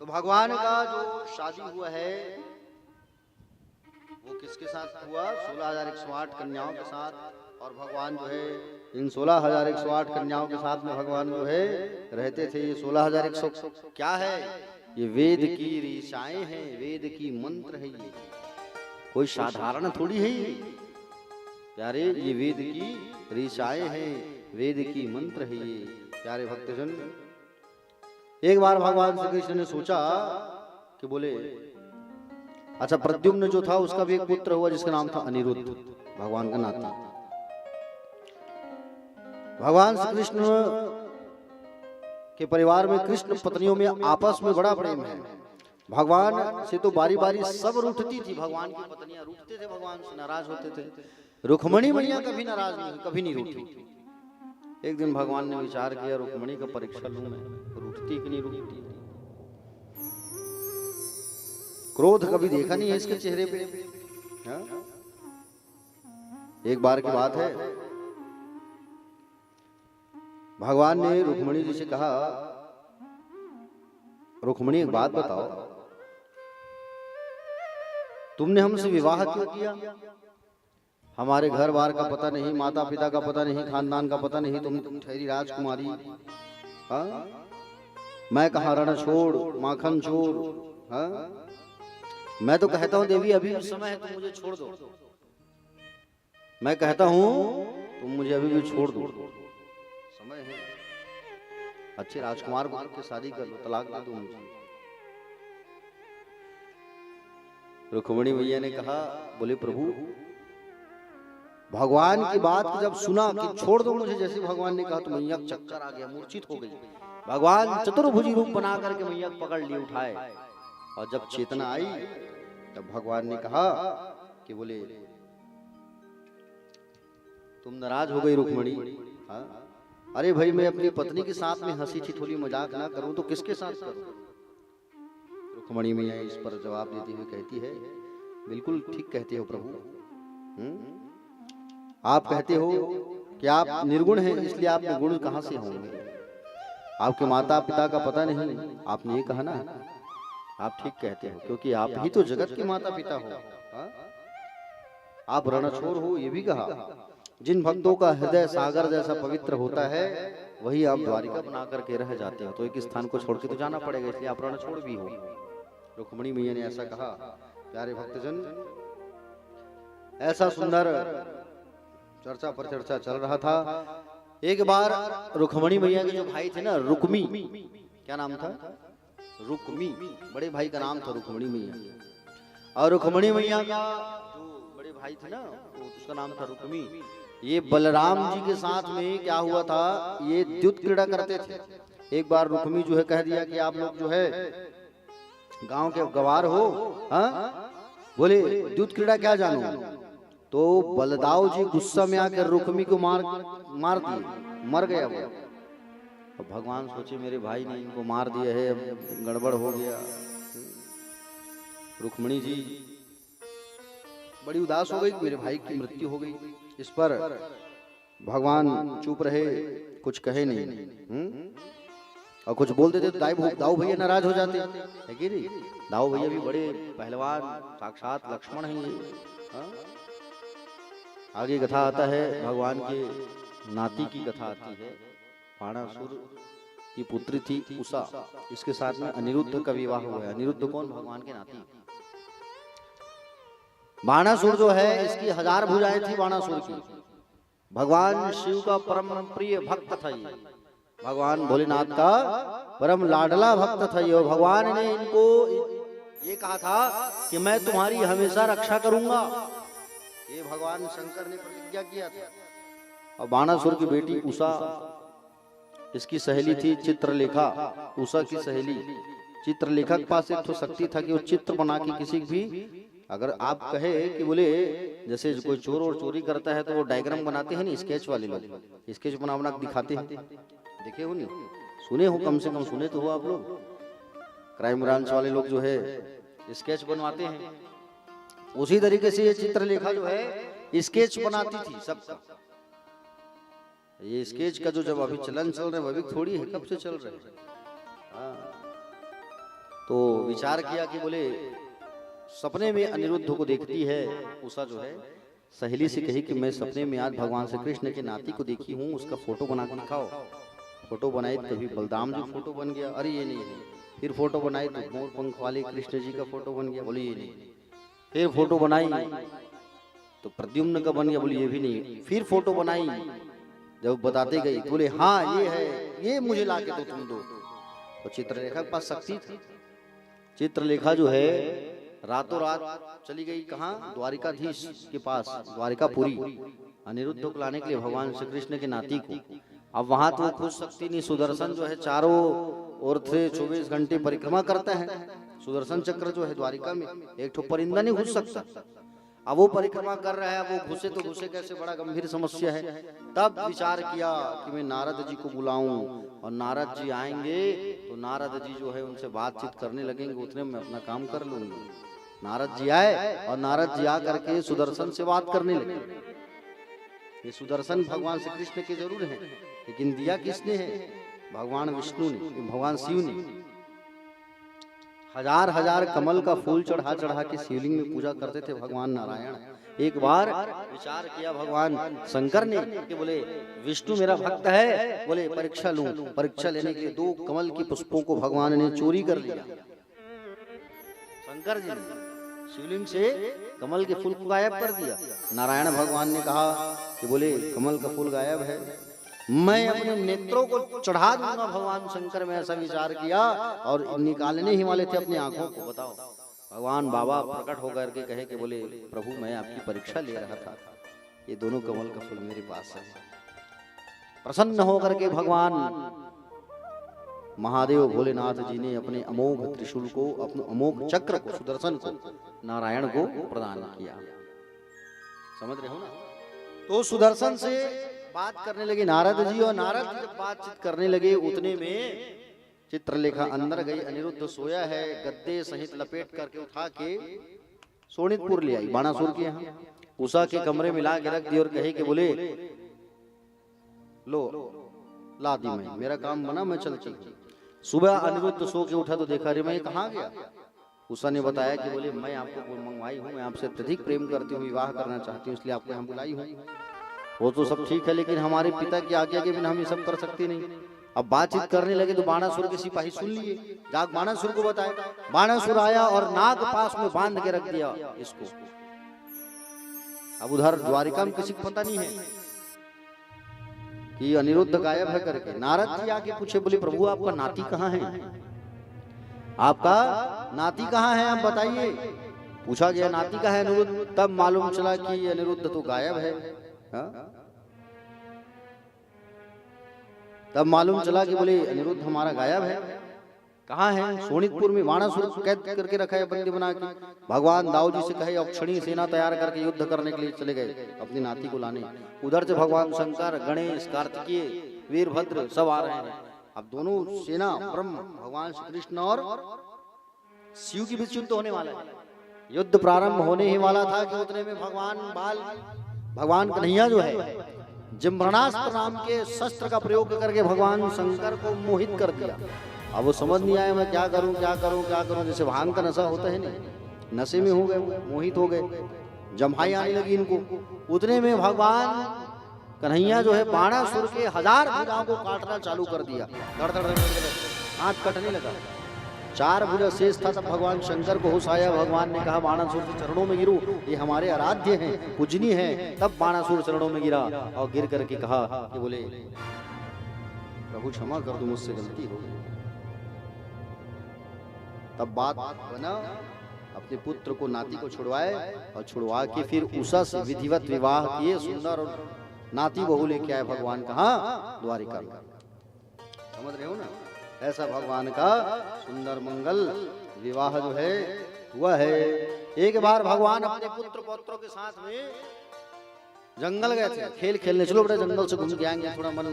तो भगवान का जो शादी हुआ है वो किसके साथ हुआ? 16,108 कन्याओं के साथ। और भगवान जो है इन 16,108 कन्याओं के साथ में भगवान जो है रहते थे। ये 16,100 क्या है? ये वेद की ऋचाएं हैं, वेद की मंत्र है। ये कोई साधारण थोड़ी है ये प्यारे, ये वेद की ऋचाएं हैं, वेद की मंत्र है ये प्यारे भक्तजन। एक बार भगवान श्री कृष्ण ने सोचा कि बोले अच्छा, प्रद्युम्न जो था उसका भी एक पुत्र हुआ जिसका नाम था अनिरुद्ध, भगवान का नाती। भगवान श्री कृष्ण के परिवार में कृष्ण पत्नियों में आपस में बड़ा प्रेम है। भगवान से तो बारी बारी सब रूठती थी, भगवान की पत्नियां रूठते थे, भगवान से नाराज होते थे। रुक्मणी मैया कभी नाराज नहीं, कभी नहीं रूठी। एक दिन भगवान ने विचार किया रुक्मणी का परीक्षा लूं मैं, रूठती कि नहीं रूठती। क्रोध कभी देखा नहीं है इसके चेहरे पे। हाँ? एक बार की बात है, भगवान ने रुक्मणी जी से कहा रुक्मणी एक बात बताओ, तुमने हमसे विवाह क्यों किया? हमारे घर बार का पता नहीं, माता पिता का पता नहीं, खानदान का पता नहीं, तुम ठहरी राजकुमारी। हाँ? मैं कहा रणछोड़ माखन चोर। हाँ? मैं तो कहता हूं देवी अभी भी समय है, तुम मुझे छोड़ दो। मैं कहता हूं तुम मुझे अभी भी छोड़ दो, समय है। अच्छे राजकुमार को के शादी कर लो, तलाक दे दो मुझे। रुक्मणी मैया ने कहा, बोले प्रभु भगवान की बात जब सुना कि छोड़ दो मुझे, जैसे भगवान ने कहा तो मैया चक्कर आ गया, मूर्छित हो गई। भगवान चतुर्भुजी रूप बना करके मैया पकड़ लिए, उठाए, और जब चेतना आई तब भगवान ने कहा कि बोले तुम नाराज हो गई रुक्मणी। हाँ? अरे भाई, मैं अपनी पत्नी के साथ में हंसी ठिठोली मजाक ना करूं तो किसके साथ करूं? रुक्मणी मैया इस पर जवाब देती हुई कहती है, बिल्कुल ठीक कहते हो प्रभु। आप कहते हो कि आप निर्गुण हैं, इसलिए आप में गुण कहां से होंगे? आपके माता पिता का पता नहीं, आपने ये कहा ना, आप ठीक कहते हो, क्योंकि आप ही तो जगत के माता पिता हो। हाँ? आप रणछोड़ हो, ये भी कहा। जिन भक्तों का हृदय सागर जैसा पवित्र होता है वही आप द्वारिका बना करके रह जाते हो, तो एक स्थान को छोड़ के तो जाना पड़ेगा, इसलिए आप रणछोड़ भी हो। रुक्मणी मैया ने ऐसा कहा। प्यारे भक्तजन, ऐसा सुंदर चर्चा पर चर्चा चल रहा था। एक बार रुक्मणी मैया के जो भाई थे ना, रुक्मी, क्या नाम था? रुक्मी, बड़े भाई का नाम था रुक्मणी मैया। और रुक्मणी मैया का जो बड़े भाई थे ना, उसका नाम था रुक्मी। ये बलराम जी के साथ में क्या हुआ था, ये द्युत क्रीड़ा करते थे। एक बार रुक्मी जो है कह दिया कि आप लोग जो है गांव के गवार हो, हाँ? बोले द्युत क्रीड़ा क्या जानो? तो बलदाव जी गुस्सा में आकर रुक्मी को मार दिए, मर गया वो। तो भगवान सोचे मेरे भाई ने इनको मार दिया है, अब गड़बड़ हो गया। रुक्मणी जी बड़ी उदास हो गई, मेरे भाई की मृत्यु हो गई। इस पर भगवान चुप रहे, कुछ कहे नहीं। और कुछ बोल देते तो दाऊ भैया नाराज हो जाते, है कि नहीं? दाऊ भैया भी बड़े पहलवान, साक्षात लक्ष्मण हैं ये। हाँ? आगे कथा आता है, भगवान के नाती की कथा आती है। बाणासुर की पुत्री थी उषा, इसके साथ में अनिरुद्ध का विवाह हुआ है। अनिरुद्ध कौन? भगवान के नाती। बाणासुर जो है इसकी 1000 भुजाएं थी बाणासुर की। भगवान शिव का परम प्रिय भक्त था ये, भगवान भोलेनाथ का परम लाडला भक्त था ये। भगवान ने इनको ये कहा था कि मैं तुम्हारी हमेशा रक्षा करूंगा, ये भगवान शंकर ने प्रतिज्ञा किया था। और बाणासुर की बेटी उषा, इसकी सहेली थी चित्रलेखा। उषा की सहेली चित्रलेखा के पास एक तो शक्ति था कि वो चित्र बना के किसी भी, अगर आप कहे कि बोले जैसे कोई चोर और चोरी करता है तो वो डायग्राम बनाते हैं ना, स्केच वाले लोग, स्केच बना बना दिखाते हैं, देखे हो नहीं? सुने हो, कम से कम सुने तो हो आप लोग। क्राइम ब्रांच वाले लोग जो है स्केच बनवाते हैं, उसी तरीके से ये चित्रलेखा जो है स्केच बनाती थी सबका। ये स्केच का जो जब अभी चलन चल रहा है, अभी थोड़ी है, कब से चल रहे हैं। तो विचार किया कि बोले सपने में अनिरुद्ध को देखती है उषा जो है, सहेली से कही कि मैं सपने में आज भगवान श्री कृष्ण के नाती को देखी हूँ, उसका फोटो बना के दिखाओ। फोटो बनाई तभी बलराम जी फोटो बन गया, अरे ये नहीं है। फिर फोटो बनाई तो मोर पंख वाले कृष्ण जी का फोटो बन गया, बोले ये नहीं। फिर फोटो बनाई तो प्रद्युम्न का बन गया, बोले ये भी नहीं। फिर फोटो बनाई, जब बताते गई बोले हाँ ये है, ये मुझे ला के दो तुम दो। तो चित्रलेखा के पास शक्ति थी। चित्रलेखा जो है रातों रात चली गई कहाँ, द्वारिकाधीश के पास, द्वारिकापुरी, अनिरुद्ध को लाने के लिए भगवान श्री कृष्ण के नाती को। अब वहां तो वो खुद शक्ति नहीं, सुदर्शन जो है चारों ओर से 24 घंटे परिक्रमा करता है। सुदर्शन चक्र जो है द्वारिका में, एक ठो परिंदा नहीं घुस सकता। अब वो परिक्रमा कर रहा है, वो घुसे तो घुसे कैसे, बड़ा गंभीर समस्या है। तब विचार किया कि मैं नारद जी को बुलाऊं, और नारद जी आएंगे तो नारद जी जो है उनसे बातचीत करने लगेंगे, उतने में अपना काम कर लूंगी। नारद जी आए और नारद जी आकर के सुदर्शन से बात करने लगे। ये सुदर्शन भगवान श्री कृष्ण के जरूर हैं, लेकिन दिया किसने है, भगवान विष्णु ने, भगवान शिव ने। हजार हजार कमल का फूल चढ़ा चढ़ा के शिवलिंग में पूजा करते थे भगवान नारायण। एक बार विचार किया भगवान शंकर ने कि बोले विष्णु मेरा भक्त है, बोले परीक्षा लूं। परीक्षा लेने के लिए 2 कमल के पुष्पों को भगवान ने चोरी कर लिया। शंकर जी ने शिवलिंग से कमल के फूल को गायब कर दिया। नारायण भगवान ने कहा कि बोले कमल का फूल गायब है, मैं अपने नेत्रों को चढ़ा दूंगा। भगवान शंकर में ऐसा विचार किया और निकालने ही वाले थे अपनी आंखों को। बताओ, भगवान बाबा प्रकट होकर के कहे कि बोले प्रभु मैं आपकी परीक्षा ले रहा था, ये दोनों कमल का फूल मेरे पास है। प्रसन्न होकर के भगवान महादेव भोलेनाथ जी ने अपने अमोघ त्रिशूल को, अपने अमोघ चक्र को, सुदर्शन को नारायण को प्रदान किया। समझ रहे हो ना? तो सुदर्शन से बात करने लगे नारद जी, और नारद जी जब बातचीत करने लगे उतने में चित्रलेखा अंदर गई। अनिरुद्ध सोया है, गद्दे सहित लपेट करके उठा के सोनितपुर ले आई, बाणासुर के यहाँ उषा के कमरे में ला के रख दी और कहे कि बोले लो ला दी, मैं मेरा काम बना, मैं चलती हूँ। सुबह अनिरुद्ध सो के उठा तो देखा रे मैं कहाँ गया। उषा ने बताया कि बोले मैं आपको मंगवाई हूँ, मैं आपसे अत्यधिक प्रेम करती हूँ, विवाह करना चाहती हूँ, इसलिए आपको यहाँ बुलाई हूँ। वो तो सब ठीक है, लेकिन हमारे पिता की आज्ञा के बिना हम ये सब कर सकते नहीं। अब बातचीत करने लगे तो बाणासुर के सिपाही सुन लिए, जाग बाणासुर को बताया। बाणासुर आया और नाग पास में बांध के रख दिया इसको। अब उधर द्वारिका में किसी को पता नहीं है कि अनिरुद्ध गायब है करके। नारद जी आके पूछे, बोले प्रभु आपका नाती कहाँ है, आपका नाती कहाँ है, आप बताइए। पूछा गया नाती का है अनिरुद्ध, तब मालूम चला कि अनिरुद्ध तो गायब है। तब मालूम चला कि बोले अनिरुद्ध हमारा गायब है। कहाँ है? सोनितपुर में बाणासुर कैद करके रखा है, बंदी बना के। भगवान दाऊ जी से कहे अक्षणी सेना तैयार करके युद्ध करने के लिए चले गए अपनी नाती को लाने। उधर से भगवान शंकर, गणेश, कार्तिकेय, वीरभद्र सब आ रहे हैं। अब दोनों सेना, ब्रह्म भगवान श्री कृष्ण और शिव की बीच युद्ध होने वाला है। युद्ध प्रारंभ होने ही वाला था कि उतने में भगवान कन्हैया जो है जम्भरणास्त्र नाम के शस्त्र का प्रयोग करके भगवान शंकर को मोहित कर दिया। अब वो समझ नहीं आया मैं क्या करूं क्या करूं क्या करूं। जैसे भांग का नशा होता है नहीं, नशे में हो गए, मोहित हो गए, जम्हाई आने लगी इनको। उतने में भगवान कन्हैया जो है बाणासुर के 1000 भुजाओं को काटना चालू कर दिया। धड़ धड़ हाथ कटने लगा, 4 भुजा शेष था। तब भगवान शंकर को होश आया, भगवान ने कहा बाणासुर के चरणों में गिरो, ये हमारे आराध्य हैं, पूजनीय हैं। तब बाणासुर चरणों में गिरा और गिर करके कहा कि बोले प्रभु क्षमा कर दो, मुझसे गलती हो गई। तब बात बना, अपने पुत्र को, नाती को छुड़वाए और छुड़वा के फिर उषा से विधिवत विवाह किए। सुंदर और नाती बहू लेके आए भगवान कहाँ? द्वारिका में। समझ रहे हो ना? ऐसा भगवान का सुंदर मंगल विवाह जो है हुआ है। एक बार भगवान अपने पुत्र पौत्रों के साथ में जंगल गए थे, खेल खेलने। चलो बेटा जंगल से घूम के आएंगे, थोड़ा मन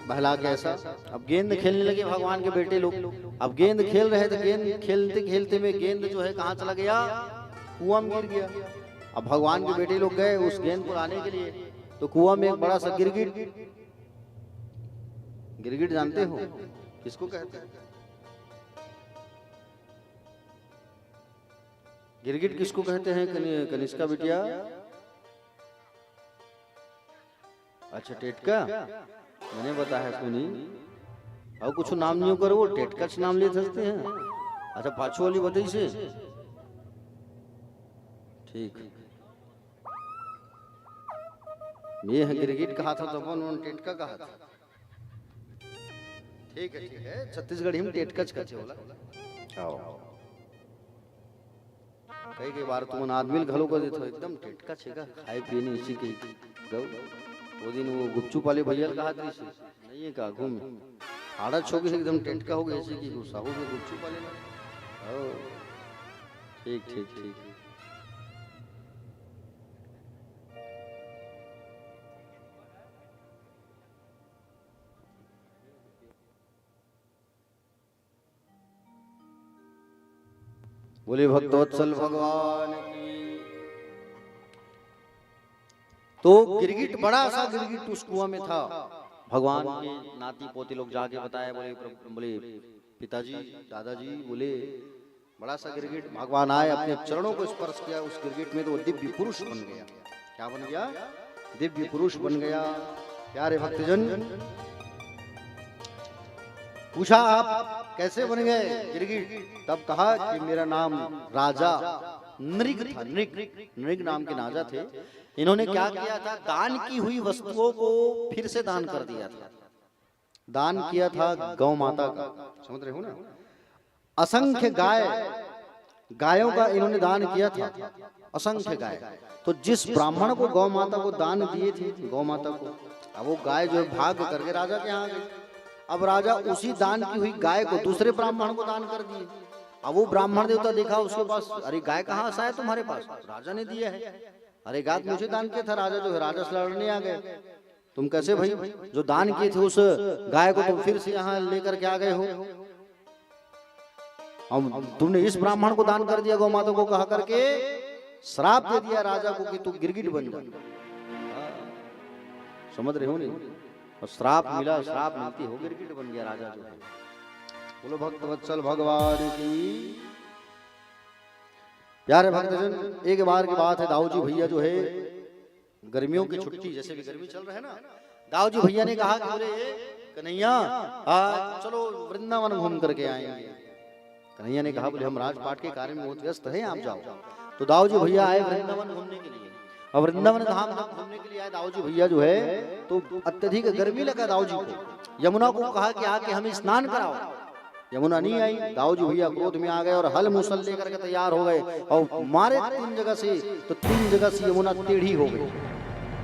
बहला के ऐसा। अब गेंद खेलने लगे भगवान के बेटे लोग। अब गेंद खेल रहे थे, गेंद खेलते खेलते में गेंद जो है कहाँ चला गया? कुआं में गिर गया। अब भगवान के बेटे लोग गए उस गेंद को लाने के लिए, तो कुआं में एक बड़ा सा गिरगिट, गिरगिट जानते हो किसको कहते हैं? गिरगिट किसको कहते हैं? कनिष्का बिटिया? अच्छा टेटका, मैंने बताया सुनी। और कुछ नाम नहीं करो, वो टेटका से नाम ले सकते हैं। अच्छा पाछू वाली बताई से ठीक। ये है गिरगिट कहा था तो अपन टेटका कहा था। ठीक है छत्तीसगढ़ी में टेटकच कचे होला। आओ कई बार तुम आदमी घलो कर देते हो एकदम टेटका छेगा खाए पिए नहीं इसी के गौ। वो दिन वो गुपचुप वाले भैया कहा था इसे नहीं है का घूम आड़ा छोके से एकदम टेटका हो गया इसी की गुस्सा हो गया गुपचुप वाले ना। ओ ठीक ठीक ठीक। बोले भक्तवत्सल भगवान की। तो गिरगिट बड़ा सा गिरगिट उस कुआं में था। भगवान के नाती पोते लोग जाके बताए, बोले पिताजी दादाजी, बोले बड़ा सा गिरगिट। भगवान आए अपने चरणों को स्पर्श किया उस गिरगिट में, तो वो दिव्य पुरुष बन गया। क्या बन गया? दिव्य पुरुष बन गया। प्यारे भक्तजन, पूछा आप कैसे बन गए गिरगिट? तब कहा कि मेरा नाम राजा नृग था। नृग नाम के राजा थे। इन्होंने क्या किया था? दान की हुई वस्तुओं को फिर से दान कर दिया था। दान किया था गौ माता का, समझ रहे हो ना? असंख्य गायों का इन्होंने दान किया था, असंख्य गाय। तो जिस ब्राह्मण को गौ माता को दान दिए थे, गौ माता को, अब वो गाय जो है भाग करके राजा के यहाँ गई। अब राजा उसी दान की हुई गाय को दूसरे ब्राह्मण को दान कर दिए। अब वो ब्राह्मण देवता देखा उसके पास, अरे गाय कहाँ से आया तुम्हारे पास? राजा ने दिया है। अरे गाय मुझे दान किया था। राजा जो है राजा से लड़ने आ गए। तुम कैसे भाई, जो दान किए थे उस गाय को तुम फिर से यहाँ लेकर के आ गए हो? अब तुमने इस ब्राह्मण को दान कर दिया गौ माता को, कहा करके श्राप दे दिया राजा को कि तू गिरगिट बन जा। समझ रहे हो नहीं? और श्राप मिला, श्राप मिलती हो गिरगिट बन गया राजा जो है। बोलो भक्तवत्सल भगवान की। प्यारे भक्तजन, एक बार की बात है, दाऊ जी भैया जो है गर्मियों की छुट्टी, जैसे भी गर्मी चल रहा है ना, दाऊ जी भैया ने कहा कि बोले कन्हैया आज चलो वृंदावन घूम करके आएंगे। कन्हैया ने कहा बोले हम राजपाट के कार्य में बहुत व्यस्त हैं, आप जाओ। तो दाऊ जी भैया आए वृंदावन घूमने के लिए। और वृंदावन धाम घूमने के लिए आए दाऊ जी भैया जो है, तो अत्यधिक गर्मी लगा दाऊ जी को। यमुना को कहा कि आके हमें स्नान कराओ। यमुना नहीं आई। दाऊ जी भैया क्रोध में आ गए और हल मुसल लेकर के तैयार हो गए और मारे 3 जगह से, तो 3 जगह से यमुना टेढ़ी हो गई।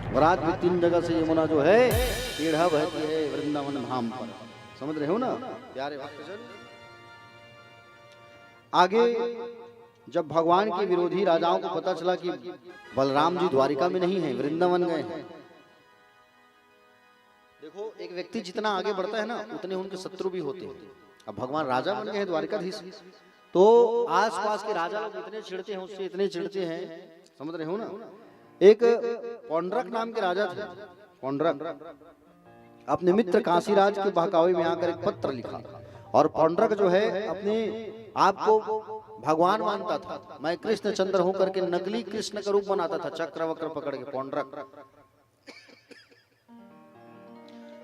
और आज भी 3 जगह से यमुना जो है टेढ़ा बहती है वृंदावन धाम पर। समझ रहे हो ना प्यारे भक्तजन? आगे जब भगवान के विरोधी राजाओं को पता चला कि बलराम जी द्वारिका में नहीं है, वृंदावन गए हैं। देखो एक व्यक्ति जितना आगे बढ़ता है ना, उतने उनके शत्रु भी होते हैं। अब भगवान राजा बन गए हैं द्वारिकाधीश, तो आसपास के राजा लोग इतने चिढ़ते हैं उससे, इतने चिढ़ते हैं। समझ रहे हो ना? एक पौंड्रक नाम के राजा थे। पौंड्रक अपने मित्र काशीराज के बहकावे में आकर एक पत्र लिखा। और पौंड्रक जो है अपने आप को भगवान मानता था। मैं कृष्ण चंद्र होकर के नकली कृष्ण का रूप बनाता था, चक्र वक्र पकड़ के पौंड्रक।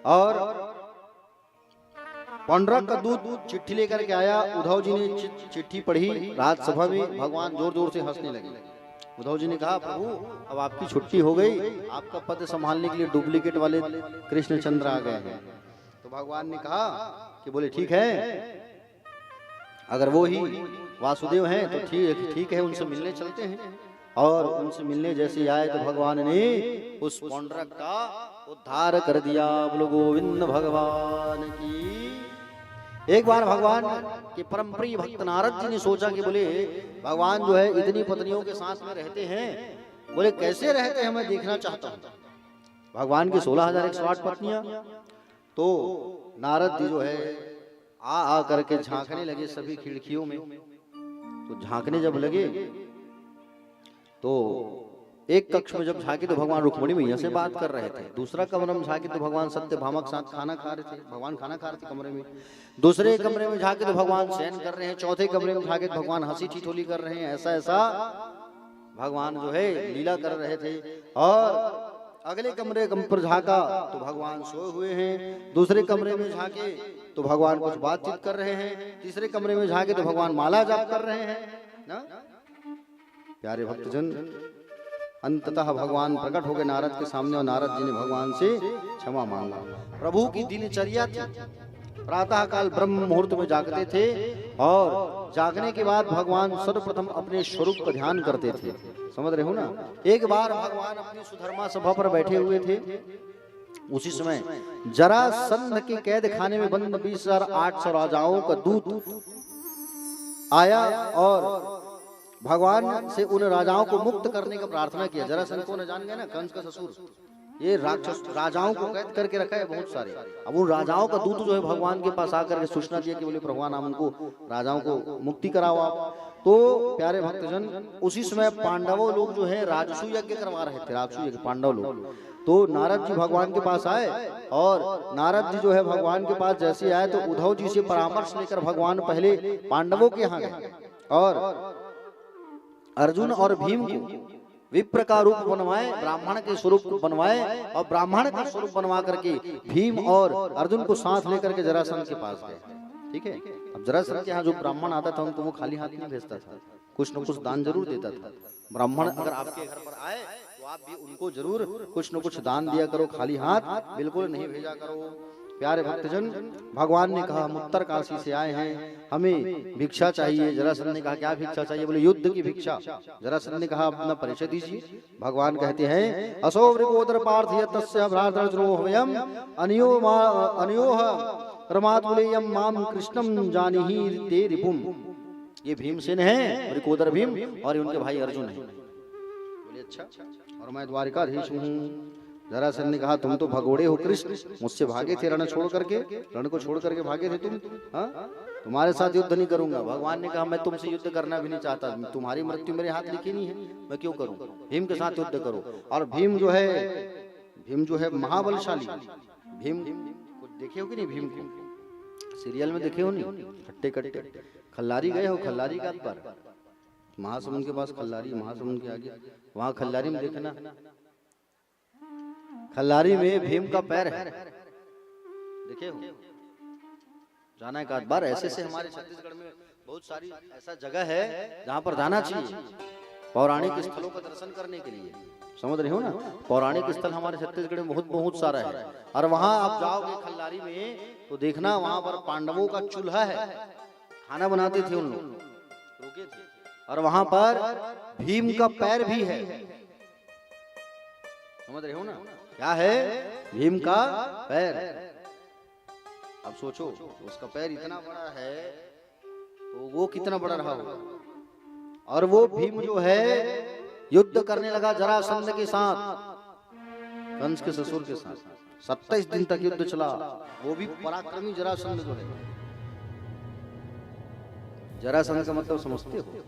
और पौंड्रक का दूत चिट्ठी लेकर के आया। उद्धव जी ने चिट्ठी पढ़ी राज्यसभा में। भगवान जोर जोर से हंसने लगे। उद्धव जी ने कहा प्रभु अब आपकी छुट्टी हो गई, आपका पद संभालने के लिए डुप्लीकेट वाले कृष्ण चंद्र आ गए हैं। तो भगवान ने कहा कि बोले ठीक है, अगर वो ही वासुदेव हैं तो ठीक है, उनसे मिलने चलते हैं। और उनसे मिलने जैसे आए तो भगवान ने उस पौंड्रक का उद्धार कर दिया। बोलो गोविंद भगवान की। एक बार भगवान के परम प्रिय भक्त नारद जी ने सोचा कि बोले भगवान जो है इतनी पत्नियों के साथ में रहते हैं, बोले कैसे रहते हैं मैं देखना चाहता हूँ। भगवान की 16,108 पत्नियां। तो नारद जी जो है आ करके झांकने लगे सभी खिड़कियों में। तो झांकने जब लगे तो एक कक्ष में जब झांके तो भगवान रुक्मिणी मैया से बात कर रहे थे, दूसरा कमरे में झांके तो भगवान सत्यभामा के साथ खाना खा रहे थे, भगवान खाना खा रहे थे कमरे में, दूसरे कमरे में झांके तो भगवान शयन कर रहे हैं, चौथे कमरे में झांके तो भगवान हंसी ठिठोली कर रहे हैं। ऐसा ऐसा भगवान जो है लीला कर रहे थे। और अगले कमरे पर झांका तो भगवान सोए हुए हैं, दूसरे कमरे में झांके तो भगवान कुछ बातचीत कर रहे हैं, तीसरे कमरे में झांके तो भगवान माला जाप कर रहे हैं ना। प्यारे भक्तजन, अंततः भगवान प्रकट हो गए नारद के सामने और नारद जी ने भगवान से क्षमा मांगा। प्रभु की दिनचर्या थी, प्रातः काल ब्रह्म मुहूर्त में जागते थे और जागने के बाद भगवान सर्वप्रथम अपने स्वरूप का ध्यान करते थे। समझ रहे हो ना। एक बार भगवान अपनी सुधर्मा सभा पर बैठे हुए थे, उसी समय जरासंध के कैद खाने में बंद 20,800 राजाओं का दूत आया और भगवान से उन राजाओं को मुक्त करने का प्रार्थना किया। जरासंध को न जान गए ना, कंस का ससुर, ये राक्षस राजाओं को कैद करके रखा है बहुत सारे। अब उन राजाओं का दूत जो है भगवान के पास आकर के सूचना दिया कि बोले भगवान आप उनको राजाओं को मुक्ति कराओ आप। तो प्यारे भक्तजन, उसी समय पांडवों लोग जो है राजसू यज्ञ करवा रहे थे, राजसू यज्ञ पांडव लोग। तो नारद जी भगवान के पास आए और नारद जी जो है भगवान के पास जैसे आए तो उद्धव जी से परामर्श लेकर भगवान पहले पांडवों के यहाँ गए और अर्जुन और भीम को विप्र का रूप बनवाए, ब्राह्मण के स्वरूप बनवाए और ब्राह्मण का स्वरूप बनवा करके भीम और अर्जुन को साथ लेकर के जरासंध के पास गए। ठीक है। अब जरासंध के यहाँ जो ब्राह्मण आता था उनको वो खाली हाथ नहीं भेजता था, कुछ न कुछ दान जरूर देता था। ब्राह्मण अगर आपके घर पर आए तो आप भी उनको जरूर कुछ न कुछ दान दिया करो, खाली हाथ बिल्कुल नहीं भेजा करो। प्यारे भक्तजन, भगवान ने कहा हम उत्तर काशी से आए हैं, हमें भिक्षा चाहिए। जरासंध ने कहा क्या भिक्षा चाहिए? बोले युद्ध की भिक्षा। जरासंध ने कहा अपना परिचय दीजिए। भगवान कहते हैं असो वृकोदर पार्थ तस्य भ्रातृद्रोहवयम् अनयोह रमातुलेयम् माम कृष्णम जानिहि ते रिपुम। ये भीमसेन है, वृकोदर भीम, और उनके भाई अर्जुन है। बोले अच्छा, और मैं द्वारिकाधीश हूँ। जरासंध ने कहा तुम तो भगोड़े हो कृष्ण, मुझसे भागे थे रण छोड़ करके, रण को छोड़ करके भागे थे तुम। हाँ, तुम्हारे साथ युद्ध नहीं करूंगा। भगवान ने कहा मैं तुमसे युद्ध करना भी नहीं चाहता, तुम्हारी मृत्यु मेरे हाथ लिखी नहीं है, मैं क्यों करूं? भीम के साथ युद्ध करो। और भीम जो है महाबलशाली। भीम कुछ देखे हो कि नहीं? भीम को सीरियल में देखे हो नहीं? हट्टे कट्टे खल्लारी गए हो? खल्लारी घाट पर, महासमुंद के पास खल्लारी, महासमुंद के आगे वहां खल्लारी में देखना, खल्लारी में भीम का पैर है, देखे हो? जाना एक आध बार। ऐसे से हमारे छत्तीसगढ़ में बहुत सारी ऐसा जगह है जहाँ पर जाना चाहिए पौराणिक स्थलों का दर्शन करने के लिए। समझ रहे हो ना। पौराणिक स्थल हमारे छत्तीसगढ़ में बहुत सारा है। और वहाँ आप जाओगे खल्लारी में तो देखना वहाँ पर पांडवों का चूल्हा है, खाना बनाते थे उन लोग, रुके थे। और वहाँ पर भीम का पैर भी है। समझ रहे हो ना। क्या है? भीम का पैर। अब सोचो उसका पैर इतना बड़ा है तो वो कितना बड़ा रहा होगा। और वो भीम जो है युद्ध करने लगा जरासंध के साथ, कंस के ससुर के साथ। 27 दिन तक युद्ध चला। वो भी पराक्रमी जरासंध जो है। जरासंध का मतलब समझते हो?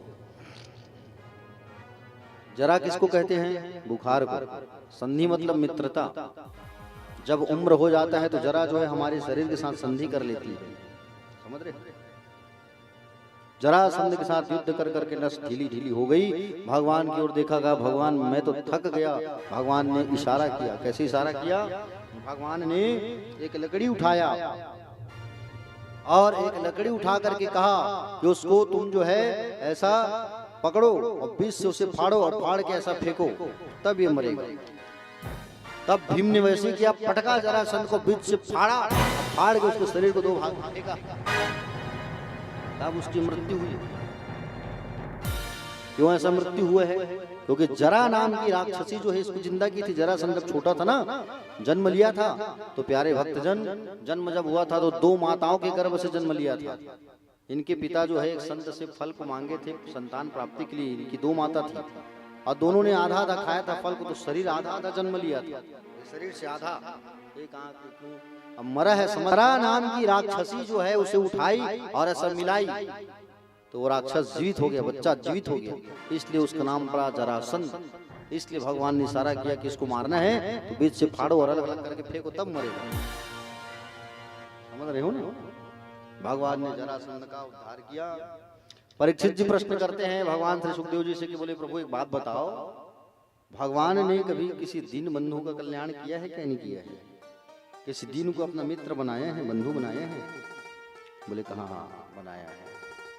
जरा किसको कहते हैं? बुखार को। संधि मतलब मित्रता। जब उम्र हो जाता है तो जरा जो है हमारे शरीर के साथ संधि कर लेती है। समझ रहे? जरासंध के साथ युद्ध कर करके नस ढीली ढीली हो गई। भगवान की ओर देखा गया, भगवान मैं तो थक गया। भगवान ने इशारा किया। कैसे इशारा किया? भगवान ने एक लकड़ी उठाया और एक लकड़ी उठा करके कहा कि उसको तुम जो है ऐसा पकड़ो और बीच से उसे फाड़ो और फाड़ के ऐसा फेंको, तब ये मरेगा। तब भीम ने वैसे किया, पटका जरासंध को बीच से फाड़ा, फाड़ के उसके शरीर को 2 भाग में फेंका, तब उसकी मृत्यु हुई। क्यों ऐसा मृत्यु हुआ है? क्योंकि जरा नाम की राक्षसी जो है इसको जिंदा की थी। जरासंध जब छोटा था ना, जन्म लिया था, तो प्यारे भक्तजन जन्म जब हुआ था तो 2 माताओं के गर्भ से जन्म लिया था। इनके पिता जो है एक संत से फल को मांगे थे संतान प्राप्ति के लिए। इनकी 2 माता थी और दोनों ने आधा आधा खाया था फल को, तो शरीर आधा आधा जन्म लिया था। शरीर से आधा, एक आंख मरा है। समरा नाम की राक्षसी जो है उसे उठाई और ऐसा मिलाई तो वो राक्षस जीवित हो गया, बच्चा जीवित हो गया। इसलिए उसका नाम पड़ा जरासंध। इसलिए भगवान ने इशारा किया कि इसको मारना है तो बीच से फाड़ो और अलग अलग करके फेंको, तब मरेगा। समझ रहे हो ना? भगवान ने जरासंध का उद्धार किया। परीक्षित जी प्रश्न करते हैं भगवान श्री सुखदेव जी से कि बोले प्रभु एक बात बताओ, भगवान ने कभी किसी दीन बंधु का कल्याण किया है क्या नहीं किया है? किसी दीन को अपना मित्र बनाया है, बंधु बनाया है? बोले कहाँ बनाया है।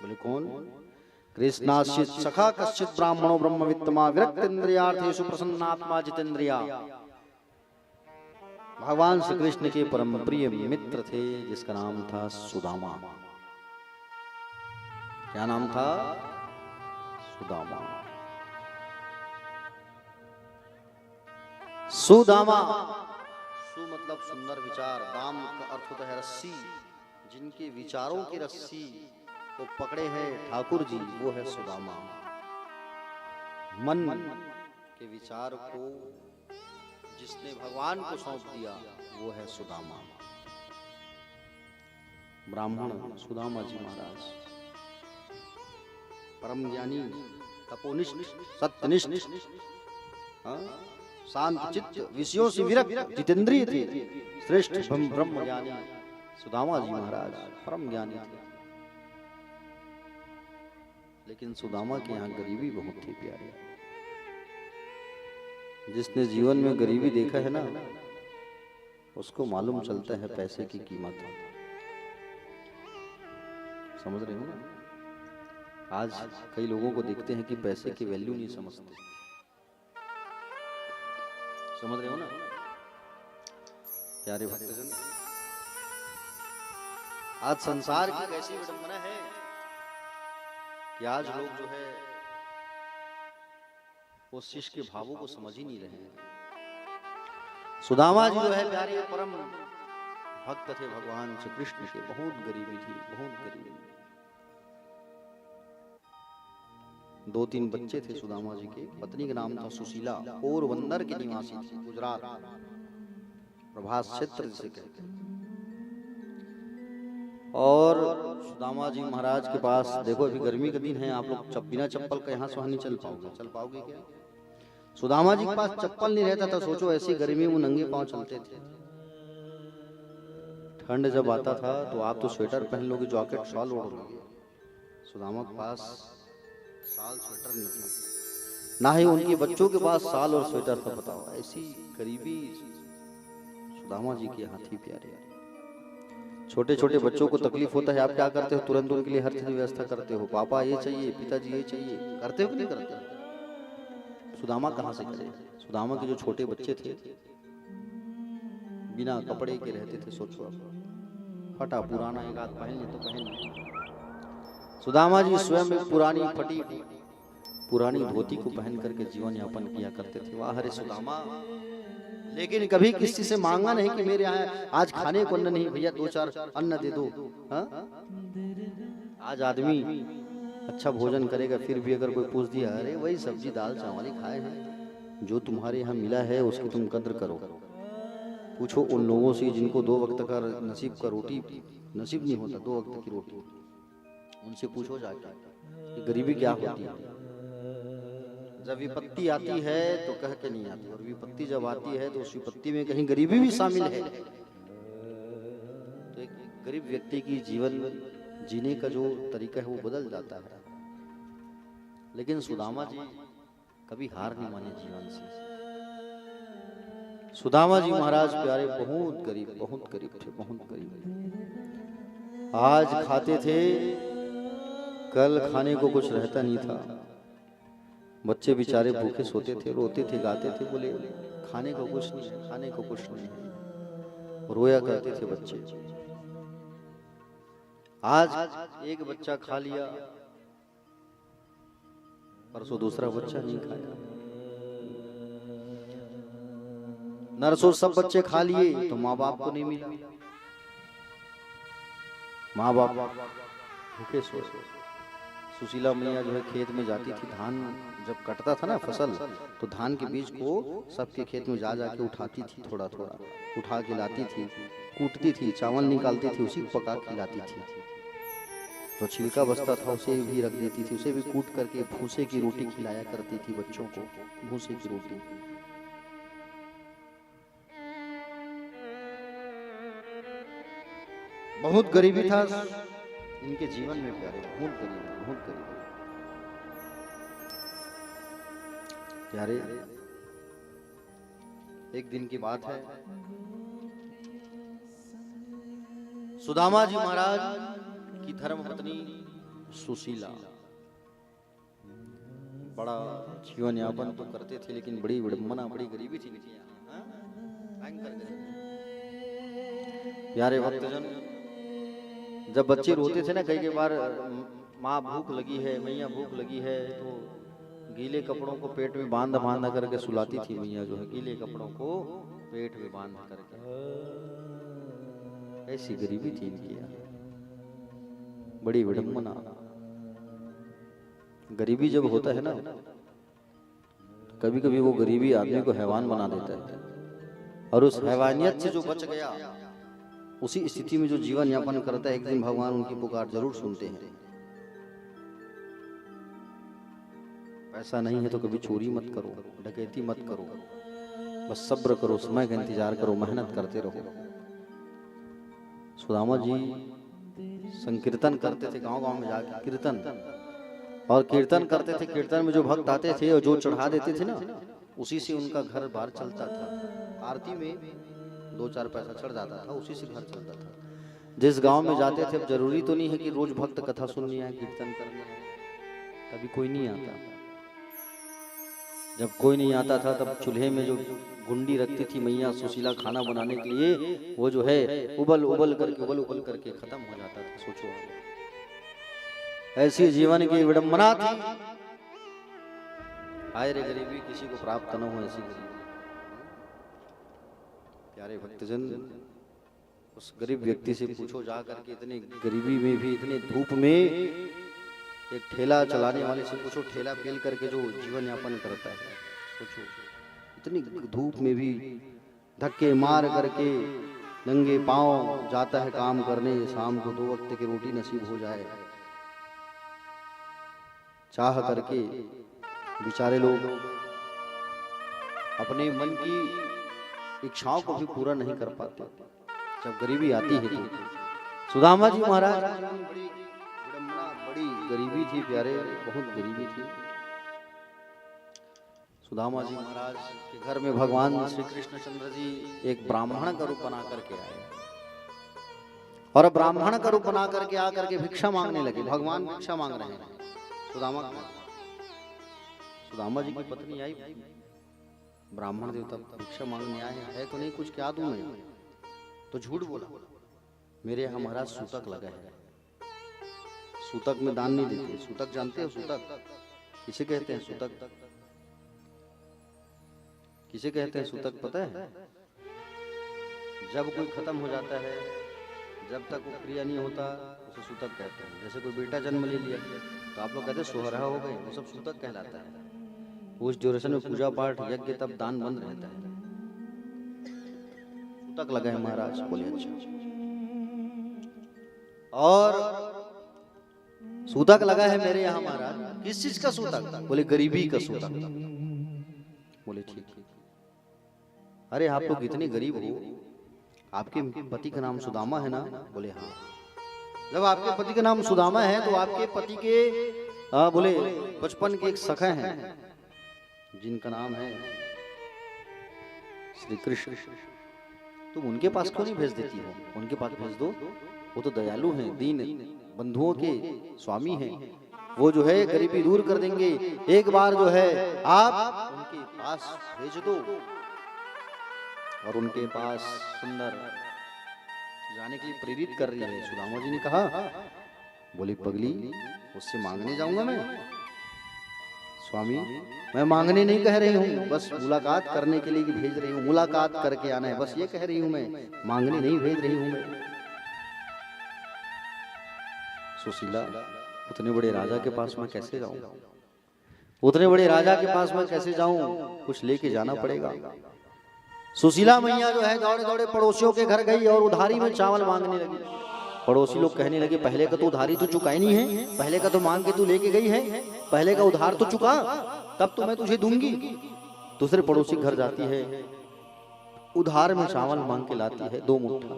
बोले कौन? कृष्णाश्चित सखा कश्चित ब्राह्मणो ब्रह्मवित्तमा विरक्त इंद्रियार्थेषु प्रसन्नात्मा जितेंद्रिया। भगवान श्री कृष्ण के परम प्रिय मित्र थे जिसका नाम था सुदामा। क्या नाम था? सुदामा। सुदामा, सु मतलब सुंदर विचार, दाम का अर्थ होता है रस्सी। जिनके विचारों की रस्सी को पकड़े हैं ठाकुर जी, वो है सुदामा। मन के विचार को जिसने भगवान को सौंप दिया वो है सुदामा। ब्राह्मण सुदामा जी महाराज परम ज्ञानी, तपोनिष्ठ, सत्यनिष्ठ, शांत चित्त, विषयों से विरक्त, जितेंद्रिय थे, श्रेष्ठ ब्रह्म ज्ञानी सुदामा जी महाराज परम ज्ञानी थे। लेकिन सुदामा के यहाँ गरीबी बहुत थी प्यारे। जिसने जीवन में गरीबी देखा है ना, उसको मालूम चलता है पैसे की कीमत। समझ रहे हो ना? आज कई लोगों को देखते हैं कि पैसे की वैल्यू नहीं समझते। समझ रहे हो ना प्यारे भक्तजन? आज संसार की कैसी विडंबना है कि आज लोग जो है वो शिष्य के भावों को समझ ही नहीं रहे हैं। सुदामा जी जो है प्यारे परम भक्त थे भगवान श्री कृष्ण के। बहुत गरीबी थी, बहुत गरीबी। 2-3 बच्चे थे सुदामा जी के। पत्नी का नाम था सुशीला, पोरबंदर के निवासी थी, गुजरात प्रभास क्षेत्र जिसे कहते हैं। और सुदामा जी महाराज के पास देखो, अभी गर्मी का दिन है, आप लोग बिना चप्पल का यहाँ से वहां नहीं चल पाओगे। चल पाओगे क्या? सुदामा जी के पास चप्पल नहीं रहता था। सोचो ऐसी गर्मी में नंगे पांव चलते थे। ठंड जब आता था तो आप तो स्वेटर पहन लोगे, जैकेट शॉल ओढ़ लोगे। सुदामा के पास साल स्वेटर नहीं था, ना ही उनके बच्चों के पास साल और स्वेटर था। बताओ ऐसी गरीबी सुदामा जी के यहाँ थी प्यारे। छोटे छोटे बच्चों को तकलीफ होता है, आप क्या करते हो? तुरंत उनके लिए हर चीज व्यवस्था करते हो। पापा ये चाहिए, पिताजी ये चाहिए, करते हो कि नहीं करते? सुदामा कहाँ से करे? सुदामा के जो छोटे बच्चे थे बिना कपड़े के रहते थे। सोचो आप, फटा पुराना एक आध पहन ले तो पहन ले। सुदामा जी स्वयं एक पुरानी फटी पुरानी धोती को पहन करके जीवन यापन किया करते थे। वाह हरे सुदामा! लेकिन कभी किसी से मांगा नहीं कि मेरे यहाँ आज खाने को अन्न नहीं, भैया 2-4 अन्न दे दो। हा? आज आदमी अच्छा भोजन करेगा, फिर भी अगर कोई पूछ दिया, अरे वही सब्जी दाल चावल ही खाए हैं, जो तुम्हारे यहाँ मिला है उसकी तुम कद्र करो। पूछो उन लोगों से जिनको 2 वक्त का नसीब का रोटी नसीब नहीं होता, 2 वक्त की रोटी, उनसे पूछो जाके कि गरीबी क्या होती है। जब विपत्ति आती है तो कह के नहीं आती, और विपत्ति जब आती है तो उस विपत्ति में कहीं गरीबी भी शामिल है। तो एक गरीब व्यक्ति की जीवन जीने का जो तरीका है वो बदल जाता है। लेकिन सुदामा जी कभी हार नहीं माने जीवन से। सुदामा जी महाराज प्यारे बहुत गरीब थे, बहुत गरीब। आज खाते थे, कल खाने को कुछ रहता नहीं था। बच्चे बेचारे भूखे सोते थे, रोते थे, गाते थे, बोले खाने को कुछ नहीं है, खाने को कुछ नहीं है, रोया करते थे बच्चे। आज एक बच्चा खा लिया, परसों दूसरा बच्चा नहीं खाया। नरसों सब बच्चे खा लिए तो माँ बाप को नहीं मिला। माँ बाप भूखे सो। सुशीला मैया जो है खेत में जाती थी, धान जब कटता था ना फसल, तो धान के बीज को सबके खेत में जा जाके उठाती थी, थोड़ा थोड़ा उठा के लाती थी, कूटती थी, चावल निकालती थी, उसी को पका के लाती थी। जो छिलका बचता था उसे भी रख देती थी, उसे भी कूट करके भूसे की रोटी खिलाया करती थी बच्चों को, भूसे की रोटी। बहुत गरीबी था इनके जीवन में प्यारे, बहुत गरीबी, बहुत गरीबी प्यारे। एक दिन की बात है, सुदामा जी महाराज की धर्मपत्नी सुशीला बड़ा जीवन यापन तो करते थे, लेकिन बड़ी विडंबना, बड़ी गरीबी थी इनकी यहाँ, भयंकर गरीबी। प्यारे भक्तजन, जब बच्चे रोते थे ना, कई बार माँ भूख लगी है, मैया भूख लगी है, तो गीले कपड़ों को पेट में बांध बांध करके सुलाती थी मैया, जो है गीले कपड़ों को पेट में बांध करके। ऐसी गरीबी थी इनकी यहाँ, बड़ी विडंबना। गरीबी जब होता है ना, कभी कभी वो गरीबी आदमी को हैवान बना देता है, और उस हैवानियत से जो बच गया, उसी स्थिति में जो जीवन यापन करता है, एक दिन भगवान उनकी पुकार जरूर सुनते हैं। पैसा नहीं है तो कभी चोरी मत करो, डकैती मत करो, बस सब्र करो, समय का इंतजार करो, मेहनत करते रहो। सुदामा जी संकीर्तन करते थे, गांव गांव में जाके कीर्तन, और कीर्तन करते थे। कीर्तन में जो भक्त आते थे और जो चढ़ा देते थे ना, उसी से उनका घर बार चलता था। आरती में 2-4 पैसा चढ़ जाता था, उसी से घर चलता था। जिस गांव में जाते थे, अब जरूरी तो नहीं है कि रोज भक्त कथा सुननी है, कीर्तन करना है, कभी कोई नहीं आता। जब कोई नहीं आता था, तब चूल्हे में जो गुंडी रखती थी मैया सुशीला खाना बनाने के लिए, वो जो है उबल उबल करके खत्म हो जाता था। सोचो, ऐसी जीवन की विडंबना थी। आए रे गरीबी, किसी को प्राप्त न हो ऐसी गरीबी। प्यारे भक्तजन, उस गरीब व्यक्ति से पूछो जा करके, इतने गरीबी में भी, इतने धूप में, एक ठेला चलाने वाले से पूछो, ठेला पेल करके जो जीवन यापन करता है, सोचो इतनी धूप में भी धक्के मार करके नंगे पांव जाता है काम करने। शाम को 2 वक्त की रोटी नसीब हो जाए, चाह करके बेचारे लोग अपने मन की इच्छाओं को भी पूरा नहीं कर पाते जब गरीबी आती है। तो सुदामा जी महाराज बड़ी गरीबी थी प्यारे, बहुत गरीबी थी। सुदामा जी महाराज के घर में भगवान श्री कृष्णचंद्र जी एक ब्राह्मण का रूप बना करके आए, और ब्राह्मण का रूप बना करके आकर के भिक्षा मांगने लगे। भगवान भिक्षा मांग रहे हैं, सुदामा जी की पत्नी आई, ब्राह्मण देवता भिक्षा मांगने आए है तो नहीं, कुछ क्या दूं मैं? तो झूठ बोला, मेरे यहाँ महाराज सूतक लगा है, सूतक में दान नहीं देते। सूतक जानते हो? सूतक किसे कहते हैं? सूतक किसे कहते हैं? सूतक पता है? जब कोई खत्म हो जाता है, जब तक वो क्रिया नहीं होता, उसे सूतक कहते हैं। जैसे कोई बेटा जन्म ले लिया तो आप लोग कहते हैं सोहरा हो गए, वो सब सूतक कहलाता है। उस ड्यूरेशन में पूजा पाठ यज्ञ तब दान बंद रहता है। सूतक लगा है महाराज, बोले अच्छा। और सूतक लगा है मेरे यहाँ महाराज, किस चीज का सूतक? बोले गरीबी का सूतक। बोले ठीक है। अरे आप लोग इतने गरीब हो, आपके पति का नाम सुदामा है ना? बोले हाँ। जब आपके पति का नाम सुदामा है तो आपके पति के बोले बचपन के एक सखा हैं जिनका नाम है श्री कृष्ण, तुम उनके पास क्यों नहीं भेज देती हो? उनके पास भेज दो, वो तो दयालु हैं, दीन बंधुओं के स्वामी हैं, वो जो है गरीबी दूर कर देंगे। एक बार जो है आप उनके पास भेज दो। और उनके पास सुंदर जाने के लिए प्रेरित कर रही है। सुदामा जी ने कहा, बोली पगली, उससे मांगने जाऊंगा मैं? स्वामी, मैं मांगने नहीं कह रही हूँ, बस मुलाकात करने के लिए भेज रही हूँ, मुलाकात करके आना है, बस ये कह रही हूँ मैं, मांगने नहीं भेज रही हूँ मैं। सुशीला, उतने बड़े राजा के पास मैं कैसे जाऊं? उतने बड़े राजा के पास मैं कैसे जाऊं? कुछ लेके जाना पड़ेगा। सुशीला मैया जो है दौड़े दौड़े पड़ोसियों के घर गई और उधारी में चावल मांगने लगी। पड़ोसी लोग कहने लगे पहले का तो उधारी तो चुकाई नहीं है, पहले का तो मांग के तू लेके गई है, पहले का उधार तो चुका, तब तो मैं तुझे दूंगी। दूसरे पड़ोसी घर जाती है, उधार में चावल मांग के लाती है 2 मुट्ठी,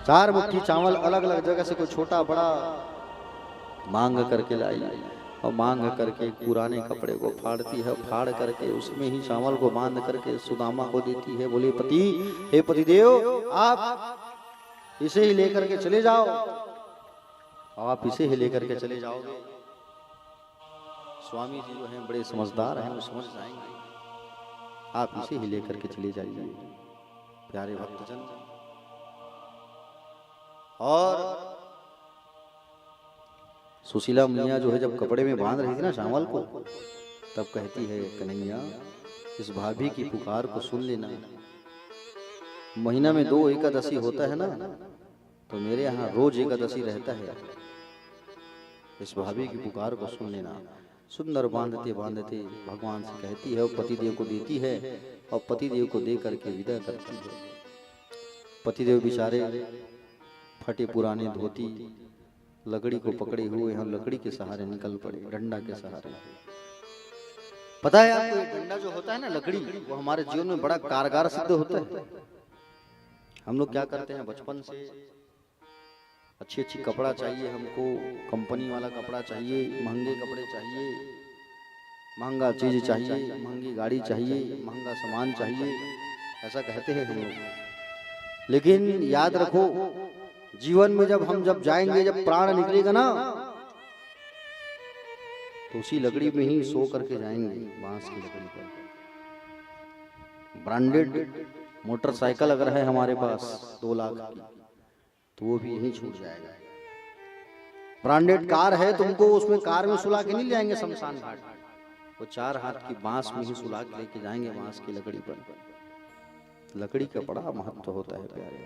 4 मुट्ठी चावल अलग अलग जगह से, कोई छोटा बड़ा मांग करके लाई, और मांग करके पुराने कपड़े को फाड़ती है, फाड़ करके उसमें ही चावल को बांध करके सुदामा को देती है। बोले पति, हे पतिदेव, आप इसे ही लेकर के चले जाओ, आप इसे ही लेकर के चले जाओगे। स्वामी जी जो हैं बड़े समझदार हैं, वो समझ जाएंगे, आप इसे ही लेकर के चले जाइए। प्यारे भक्तजन, और सुशीला मैया जो है जब कपड़े में बांध रही थी ना चावल को, तब कहती है कन्हैया, इस भाभी की पुकार को सुन लेना। महीना में 2 एकादशी होता है ना, तो मेरे यहाँ रोज एकादशी रहता है, इस भाभी की पुकार को सुन लेना। सुंदर बांधते बांधते भगवान से कहती है, और पतिदेव को देती है, और पतिदेव को दे करके विदा करती है। पतिदेव बेचारे फटे पुराने धोती लकड़ी को पकड़े हुए हम लकड़ी के सहारे निकल पड़े, डंडा के सहारे। पता है आपको, ये डंडा जो होता है ना, लकड़ी, वो हमारे जीवन में बड़ा कारगर सिद्ध होता है। हम लोग क्या करते हैं, बचपन से अच्छी अच्छी कपड़ा चाहिए हमको, कंपनी वाला कपड़ा चाहिए, महंगे कपड़े चाहिए, महंगा चीज चाहिए, महंगी गाड़ी चाहिए, महंगा सामान चाहिए, ऐसा कहते हैं हम लोग। लेकिन याद रखो, जीवन में जब जाएंगे, जब प्राण निकलेगा ना, तो उसी लकड़ी में ही सो करके जाएंगे, बांस की लकड़ी पर। ब्रांडेड मोटरसाइकिल अगर है हमारे पास 2 लाख की, तो वो भी यहीं छूट जाएगा। ब्रांडेड कार है, तुमको उसमें कार में सुला के नहीं जाएंगे शमशान घाट, वो 4 हाथ की बांस में ही सुला के लेके जाएंगे, बांस की लकड़ी पर। लकड़ी का बड़ा महत्व होता है प्यारे।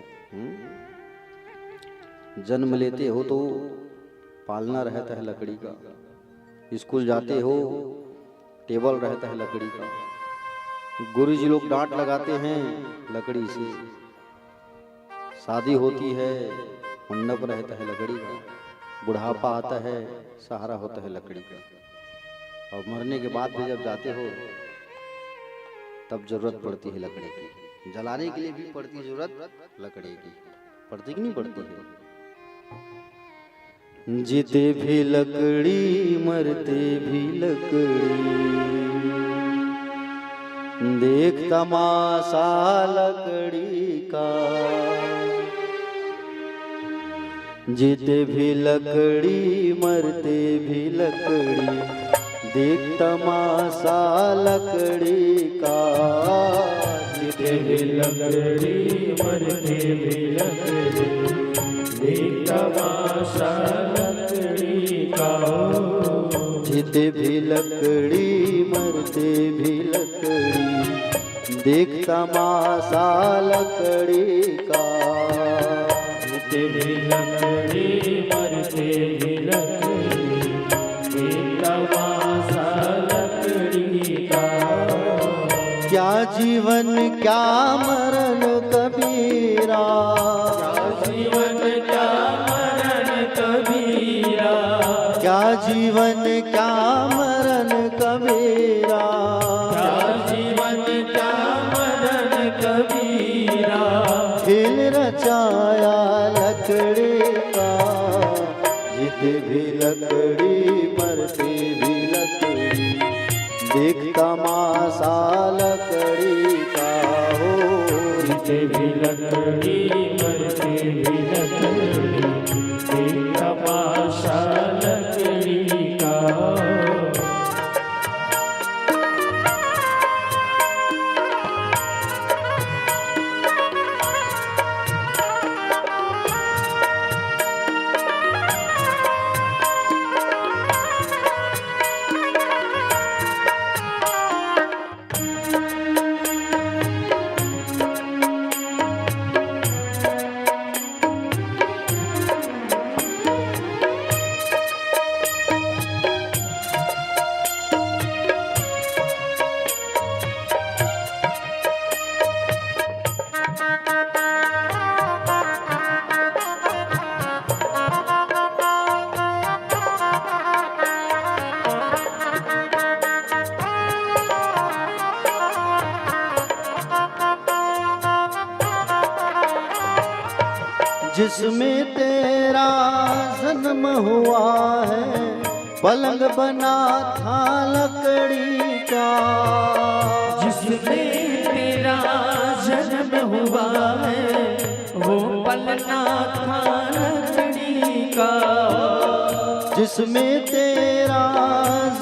जन्म लेते हो तो पालना रहता है लकड़ी का, स्कूल जाते हो टेबल रहता है लकड़ी का, गुरुजी लोग डांट लगाते हैं लकड़ी से, शादी होती है मंडप रहता है लकड़ी का, बुढ़ापा आता है सहारा होता है लकड़ी का, और मरने के बाद भी जब जाते हो तब जरूरत पड़ती है लकड़ी की, जलाने के लिए भी पड़ती है जरूरत लकड़ी की, पड़ती कि नहीं पड़ती है। जीते भी लकड़ी मरते भी लकड़ी, देख तमाशा लकड़ी का। जीते भी लकड़ी मरते भी लकड़ी, देख तमाशा लकड़ी का। जीते भी लकड़ी मरते भी लकड़ी, देख तमाशा लकड़ी का। जीते भी लकड़ी मरते भी लकड़ी, देख तमाशा लकड़ी का। जीते भी लकड़ी मरते भी लकड़ी, देख तमाशा लकड़ी का। क्या जीवन क्या मरण कबीरा, क्या जीवन क्या मरण कबीरा, क्या जीवन क्या मरण कबीरा। खेल रचाया लकड़ी का, जीते भी लकड़ी मरते भी लकड़ी, देख तमाशा लकड़ी का। हो जीते भी लकड़ी मरते भी लकड़ी, देख तमाशा लकड़ी का। जिसमें तेरा जन्म हुआ है, पलंग बना था लकड़ी का। जिसमें तेरा जन्म हुआ है, वो पलना था लकड़ी का। जिसमें तेरा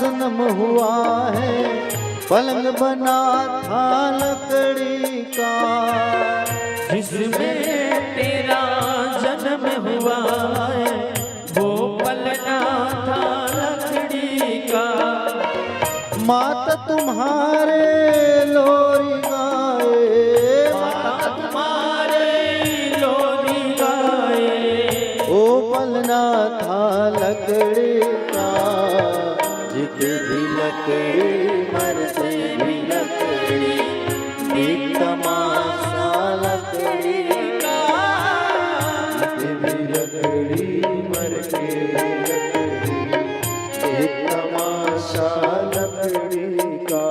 जन्म हुआ है, पलंग बना था लकड़ी का। जिसमें तेरा जन्म हुआ है, वो पलना था लकड़ी का। माता तुम्हारे लोरी गाए, माता तुम्हारे लोरी गाए, ओ पलना था लकड़ी का। जीते भी लकड़ी मरते भी लकड़ी, एक तमाशा लकड़ी का। जीते भी लकड़ी मरते भी लकड़ी, एक तमाशा लकड़ी का।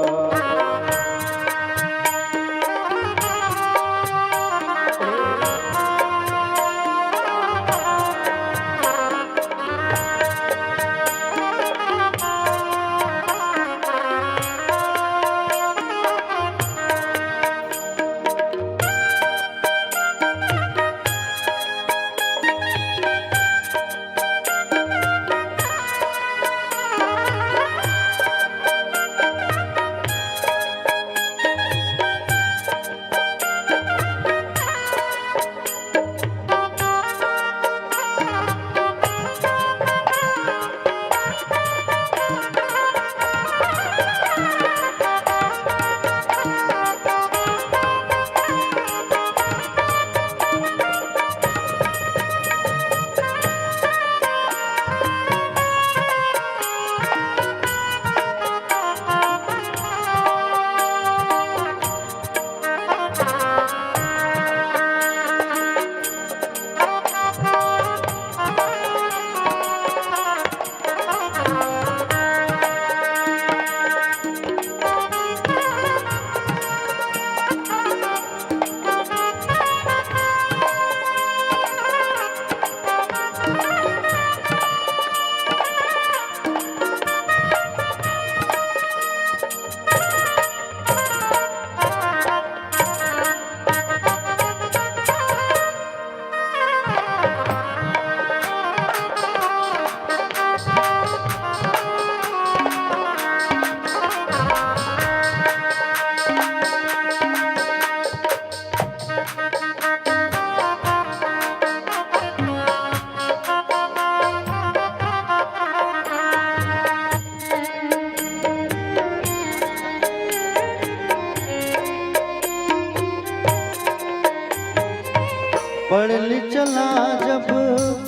पढ़ने चला जब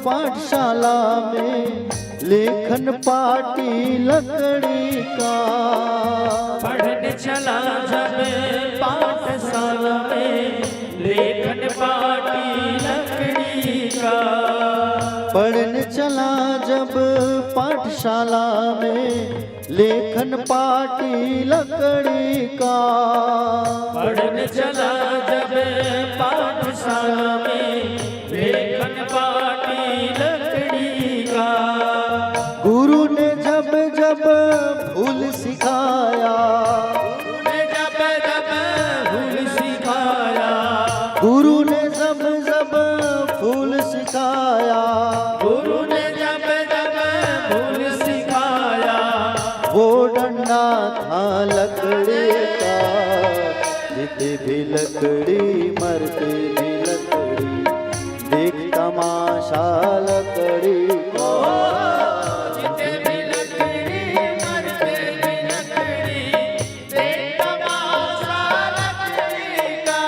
पाठशाला में, लेखन पाटी लकड़ी का। पढ़ने चला जब पाठशाला में, लेखन पाटी लकड़ी का। पढ़ने चला जब पाठशाला में, लेखन पाटी लकड़ी का। पढ़ने चला जब पाठशाला में, लेखन पाटी लकड़ी का। गुरु ने जब जब फूल सिखाया, जब जब फूल सिखाया, गुरु ने जब जब फूल सिखाया, गुरु ने जब जब फूल सिखाया। वो डंडा था लकड़ी का। जीते भी लकड़ी मरते भी लकड़ी, देख तमाशा लकड़ी का। जीते भी लकड़ी, मरते भी लकड़ी, देख तमाशा लकड़ी का।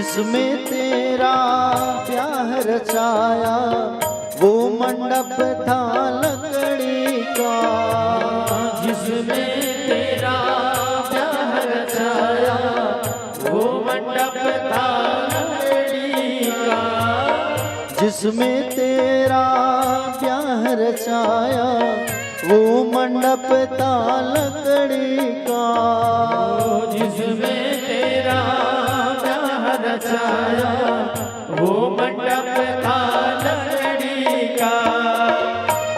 जिसमें तेरा ब्याह रचाया वो मंडप था लकड़ी का। जिसमें तेरा ब्याह रचाया वो मंडप था लकड़ी का। जिसमें तेरा ब्याह रचाया वो मंडप था लकड़ी का। जिसमें तेरा ब्याह रचाया वो मंडप था लकड़ी का।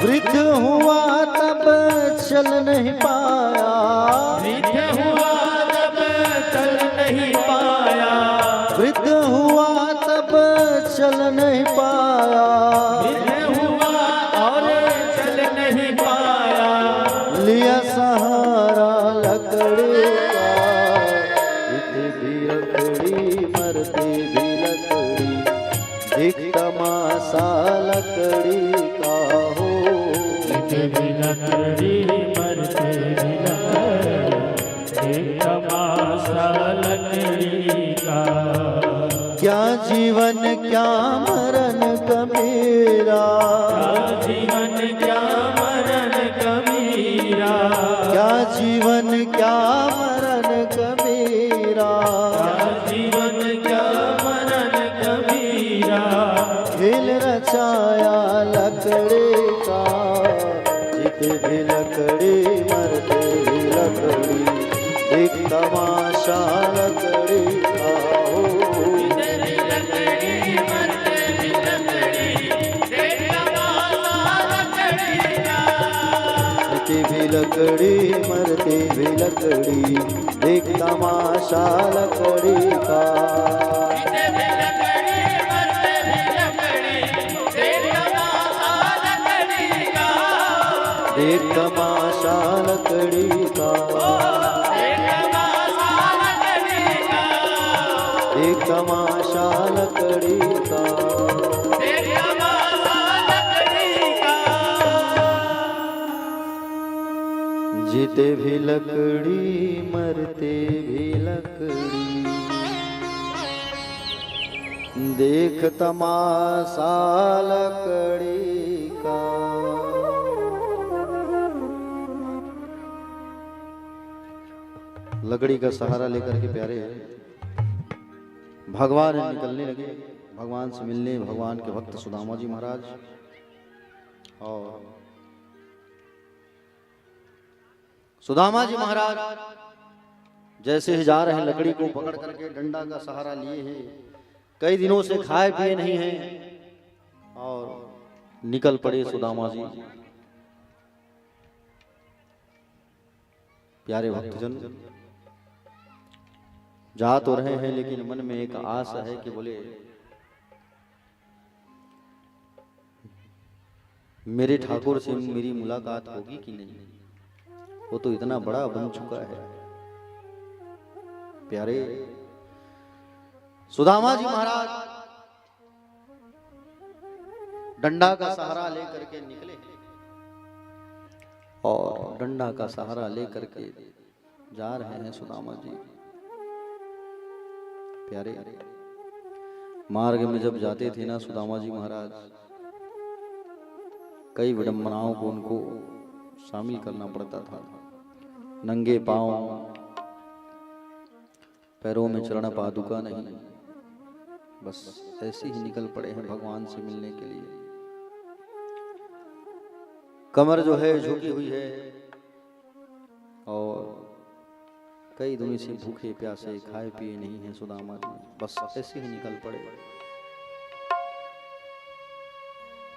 वृद्ध हुआ तब चल नहीं पाया। वृद्ध हुआ तब चल नहीं पाया। वृद्ध हुआ तब चल नहीं पाया। वृद्ध हुआ और चल नहीं पाया। लिया सहारा लकड़ी का। जीते भी लकड़ी मरते भी लकड़ी। एक तमाशा लकड़ी का हो। जीते भी लकड़ी मरते भी लकड़ी। एक तमाशा लकड़ी का। क्या जीवन क्या मरण का मेरा। क्या जीवन क्या मरण कबीरा। क्या जीवन क्या मरण का मेरा। क्या जीवन क्या मरण कबीरा। खेल रचाया लकड़ी का। जीते भी लकड़ी मरते भी लकड़ी। एक तमाशा लकड़ी का हो। जीते भी लकड़ी मरते भी लकड़ी। एक तमाशा लकड़ी का। एक तमाशा लकड़ी का। एक तमाशा लकड़ी का। जीते भी लकड़ी मरते भी लकड़ी। देख तमाशा लकड़ी का। लकड़ी का सहारा लेकर के प्यारे भगवान निकलने लगे। भगवान से मिलने भगवान के भक्त सुदामा जी महाराज। और सुदामा जी महाराज जैसे ही जा रहे हैं लकड़ी को पकड़ करके डंडा का सहारा लिए हैं। कई दिनों से खाए पिए नहीं हैं और निकल पड़े सुदामा जी। प्यारे भक्तजन जा तो रहे हैं लेकिन मन में एक आस है कि बोले मेरे ठाकुर से मेरी मुलाकात होगी कि नहीं। वो तो इतना बड़ा बन चुका है। प्यारे सुदामा जी महाराज डंडा का सहारा लेकर के निकले और डंडा का सहारा लेकर के जा रहे हैं सुदामा जी। प्यारे मार्ग में जब जाते थे ना सुदामा जी महाराज कई विडंबनाओं को उनको शामिल करना पड़ता था। नंगे पांव, पैरों में चरण पादुका नहीं, बस ऐसे ही निकल पड़े हैं भगवान से मिलने के लिए। कमर जो है झुकी हुई है और कई दिनों से भूखे प्यासे खाए पिए नहीं है सुदामा जी, बस ऐसे ही निकल पड़े।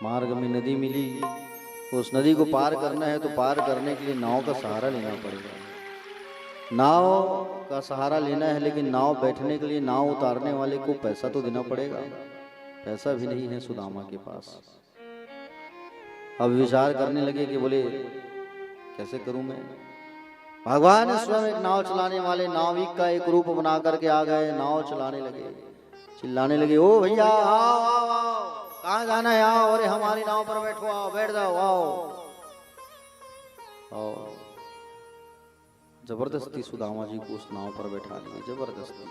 मार्ग में नदी मिली, उस नदी को पार करना है तो पार करने के लिए नाव का सहारा लेना पड़ेगा। नाव का सहारा लेना है लेकिन नाव बैठने के लिए नाव उतारने वाले को पैसा तो देना पड़ेगा। पैसा भी नहीं है सुदामा के पास। अब विचार करने लगे कि बोले कैसे करूं मैं। भगवान स्वयं एक नाव चलाने वाले नाविक का एक रूप बना करके आ गए। नाव चलाने लगे, चिल्लाने लगे, ओ भैया आओ आओ आओ, कहाँ जाना है आओ, अरे हमारी नाव पर बैठो, आओ बैठ जाओ आओ। और जबरदस्ती सुदामा जी को उस नाव पर बैठा लिए, जबरदस्ती।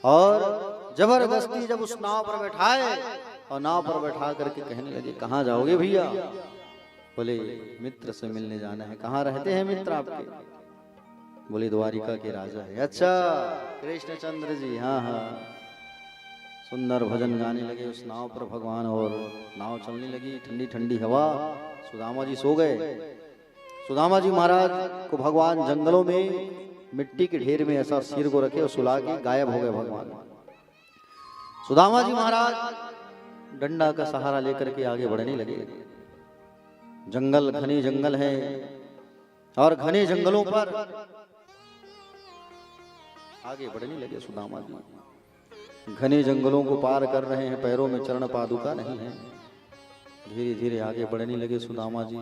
और जबरदस्ती जब उस नाव पर बैठाए और नाव पर बैठा करके कहने लगे कहाँ जाओगे भैया? बोले मित्र से मिलने जाना है। कहाँ रहते हैं मित्र आपके? बोले द्वारिका के राजा है। अच्छा कृष्णचंद्र जी, हाँ हाँ। सुंदर भजन गाने लगे उस नाव पर भगवान और नाव चलने लगी, ठंडी ठंडी हवा। सुदामा जी सो गए। सुदामा जी महाराज को भगवान जंगलों में मिट्टी के ढेर में ऐसा सिर को रखे और सुला के गायब हो गए भगवान। सुदामा जी महाराज डंडा का सहारा लेकर के आगे बढ़ने लगे। जंगल, घने जंगल है और घने जंगलों पर आगे बढ़ने लगे सुदामा जी। घने जंगलों को पार कर रहे हैं, पैरों में चरण पादुका नहीं है। धीरे धीरे आगे बढ़ने लगे सुदामा जी।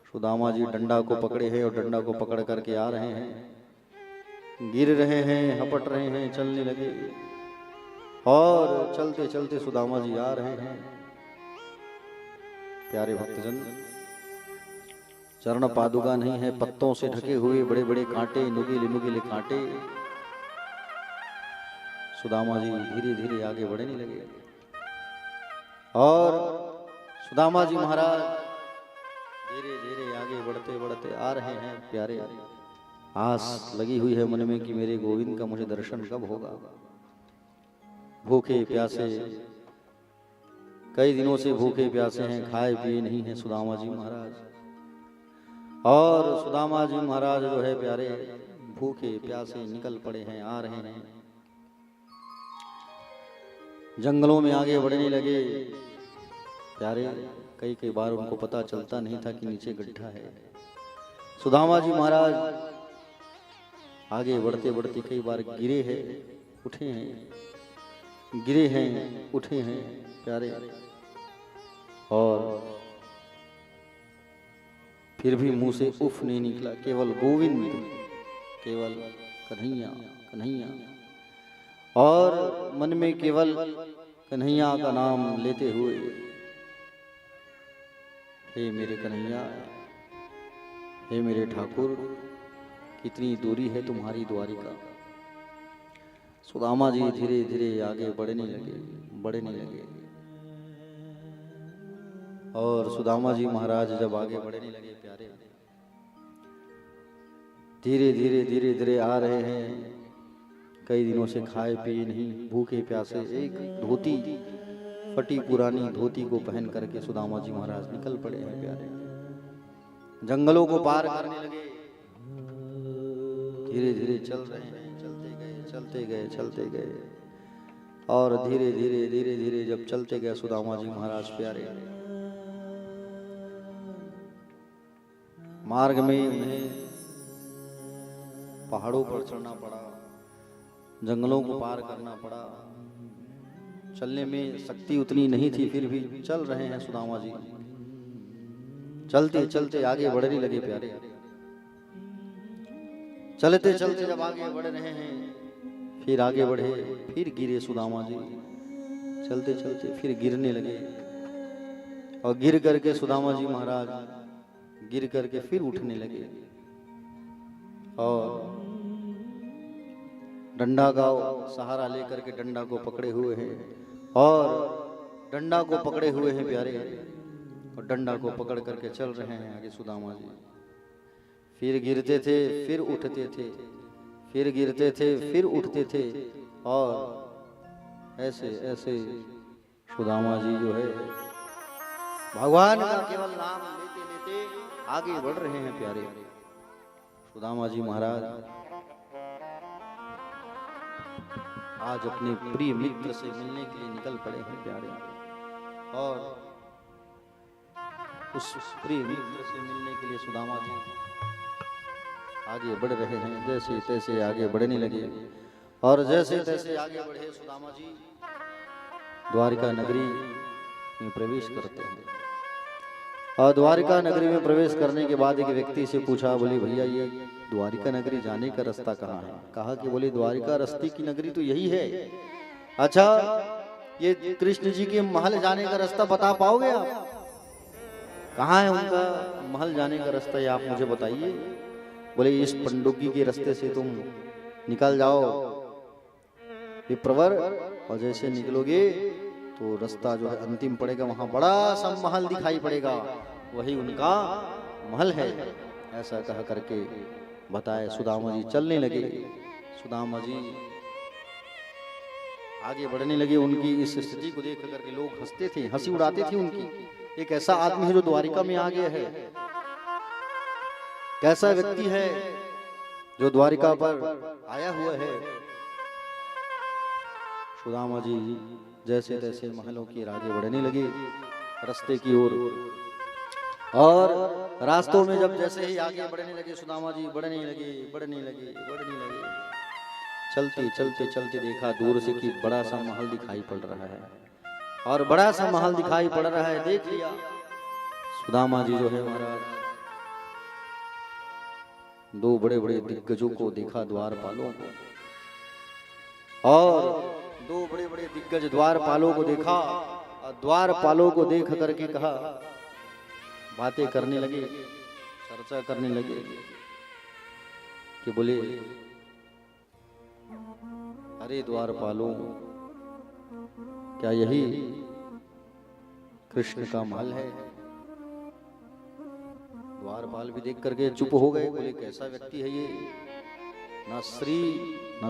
सुदामा जी डंडा को पकड़े हैं और डंडा को पकड़ करके आ रहे हैं। गिर रहे हैं, हपट रहे हैं, चलने लगे और चलते चलते सुदामा जी आ रहे हैं। प्यारे भक्तजन, चरण पादुका नहीं है, पत्तों से ढके हुए बड़े बड़े कांटे, नुकीले नुकीले कांटे। सुदामा जी धीरे धीरे आगे बढ़ने लगे और सुदामा जी महाराज धीरे धीरे आगे बढ़ते बढ़ते आ रहे हैं। प्यारे, आस लगी हुई है मन में कि मेरे गोविंद का मुझे दर्शन कब होगा। भूखे प्यासे, कई दिनों से भूखे प्यासे हैं, खाए पिए नहीं है सुदामा जी महाराज। और सुदामा जी महाराज जो है प्यारे भूखे प्यासे निकल पड़े हैं, आ रहे हैं। जंगलों में आगे बढ़ने लगे। प्यारे, कई कई बार उनको पता चलता नहीं था कि नीचे गड्ढा है। सुदामा जी महाराज आगे बढ़ते बढ़ते कई बार गिरे हैं, उठे हैं, गिरे हैं, उठे हैं प्यारे। और फिर भी मुंह से उफ नहीं निकला, केवल गोविंद, केवल कन्हैया कन्हैया। और मन में केवल कन्हैया का नाम लेते हुए, हे मेरे कन्हैया, हे मेरे ठाकुर, कितनी दूरी है तुम्हारी द्वारिका। सुदामा जी धीरे धीरे आगे बढ़ने लगे, बढ़ने लगे। और सुदामा जी महाराज जब आगे बढ़ने लगे प्यारे, धीरे धीरे धीरे धीरे आ रहे हैं। कई दिनों से खाए पिए नहीं, भूखे प्यासे, एक धोती, फटी पुरानी धोती को पहन करके सुदामा जी महाराज निकल पड़े हैं प्यारे। जंगलों को पार करने लगे, धीरे धीरे चल रहे हैं, चलते गए चलते गए चलते गए। और धीरे धीरे धीरे धीरे जब चलते गए सुदामा जी महाराज प्यारे, मार्ग में उन्हें पहाड़ों पर चढ़ना पड़ा, जंगलों को पार करना पड़ा। चलने में शक्ति उतनी नहीं थी, फिर भी चल रहे हैं सुदामा जी। चलते चलते आगे बढ़ने लगे प्यारे। चलते चलते जब आगे बढ़ रहे हैं, फिर आगे बढ़े, फिर गिरे सुदामा जी। चलते चलते फिर गिरने लगे और गिर करके सुदामा जी महाराज गिर करके फिर उठने लगे। और डंडा का सहारा लेकर के डंडा को पकड़े हुए हैं और डंडा को पकड़े हुए हैं प्यारे। और डंडा को पकड़ करके चल रहे हैं आगे सुदामा जी। फिर गिरते थे, फिर उठते थे, फिर गिरते थे, फिर उठते थे। और ऐसे ऐसे सुदामा जी जो है भगवान का केवल नाम लेते लेते आगे बढ़ रहे हैं प्यारे। सुदामा जी महाराज आज अपने प्रिय मित्र से मिलने के लिए निकल पड़े हैं प्यारे। और उस प्रिय मित्र से मिलने के लिए सुदामा जी आगे बढ़ रहे हैं। जैसे तैसे आगे बढ़ने लगे और जैसे तैसे आगे बढ़े सुदामा जी द्वारिका नगरी में प्रवेश करते हैं। और द्वारिका नगरी में प्रवेश करने के बाद एक व्यक्ति से पूछा, बोले भैया ये द्वारिका नगरी जाने का रास्ता कहाँ है? कहा कि बोले द्वारिका रास्ते की नगरी तो यही है। अच्छा, ये कृष्ण जी के महल जाने का रास्ता बता पाओगे आप? कहाँ है उनका महल जाने का रास्ता, ये आप मुझे बताइए। बोले इस पंडुकी के रास्ते से तुम निकल जाओ ये प्रवर, और जैसे निकलोगे तो रास्ता जो है अंतिम पड़ेगा, वहां बड़ा सा महल दिखाई पड़ेगा, वही उनका महल है। ऐसा कह करके बताए। सुदामा जी चलने लगे। सुदामा जी आगे बढ़ने लगे। उनकी इस स्थिति को देख करके लोग हंसते थे, हंसी उड़ाते थे उनकी। एक ऐसा आदमी है जो द्वारिका में आ गया है, कैसा व्यक्ति है जो द्वारिका पर आया हुआ है। सुदामा जी जैसे तैसे महलों की आगे बढ़ने लगे रास्ते की ओर। और रास्तों में जब जैसे ही आगे बढ़ने लगे सुदामा जी बढ़ने लगे। चलते चलते चलते देखा दूर से कि बड़ा सा महल दिखाई पड़ रहा है, और बड़ा सा महल दिखाई पड़ रहा है। देख लिया सुदामा जी जो है महाराज, दो बड़े बड़े दिग्गजों को देखा, द्वारपालों को, और दो बड़े बड़े दिग्गज द्वारपालों को देखा। और द्वारपालों को देख करके कहा, बातें करने लगे, चर्चा करने लगे कि बोले, अरे द्वारपालों, क्या यही कृष्ण का महल है? द्वारपाल भी देख करके चुप हो गए। बोले, कैसा व्यक्ति है ये? ना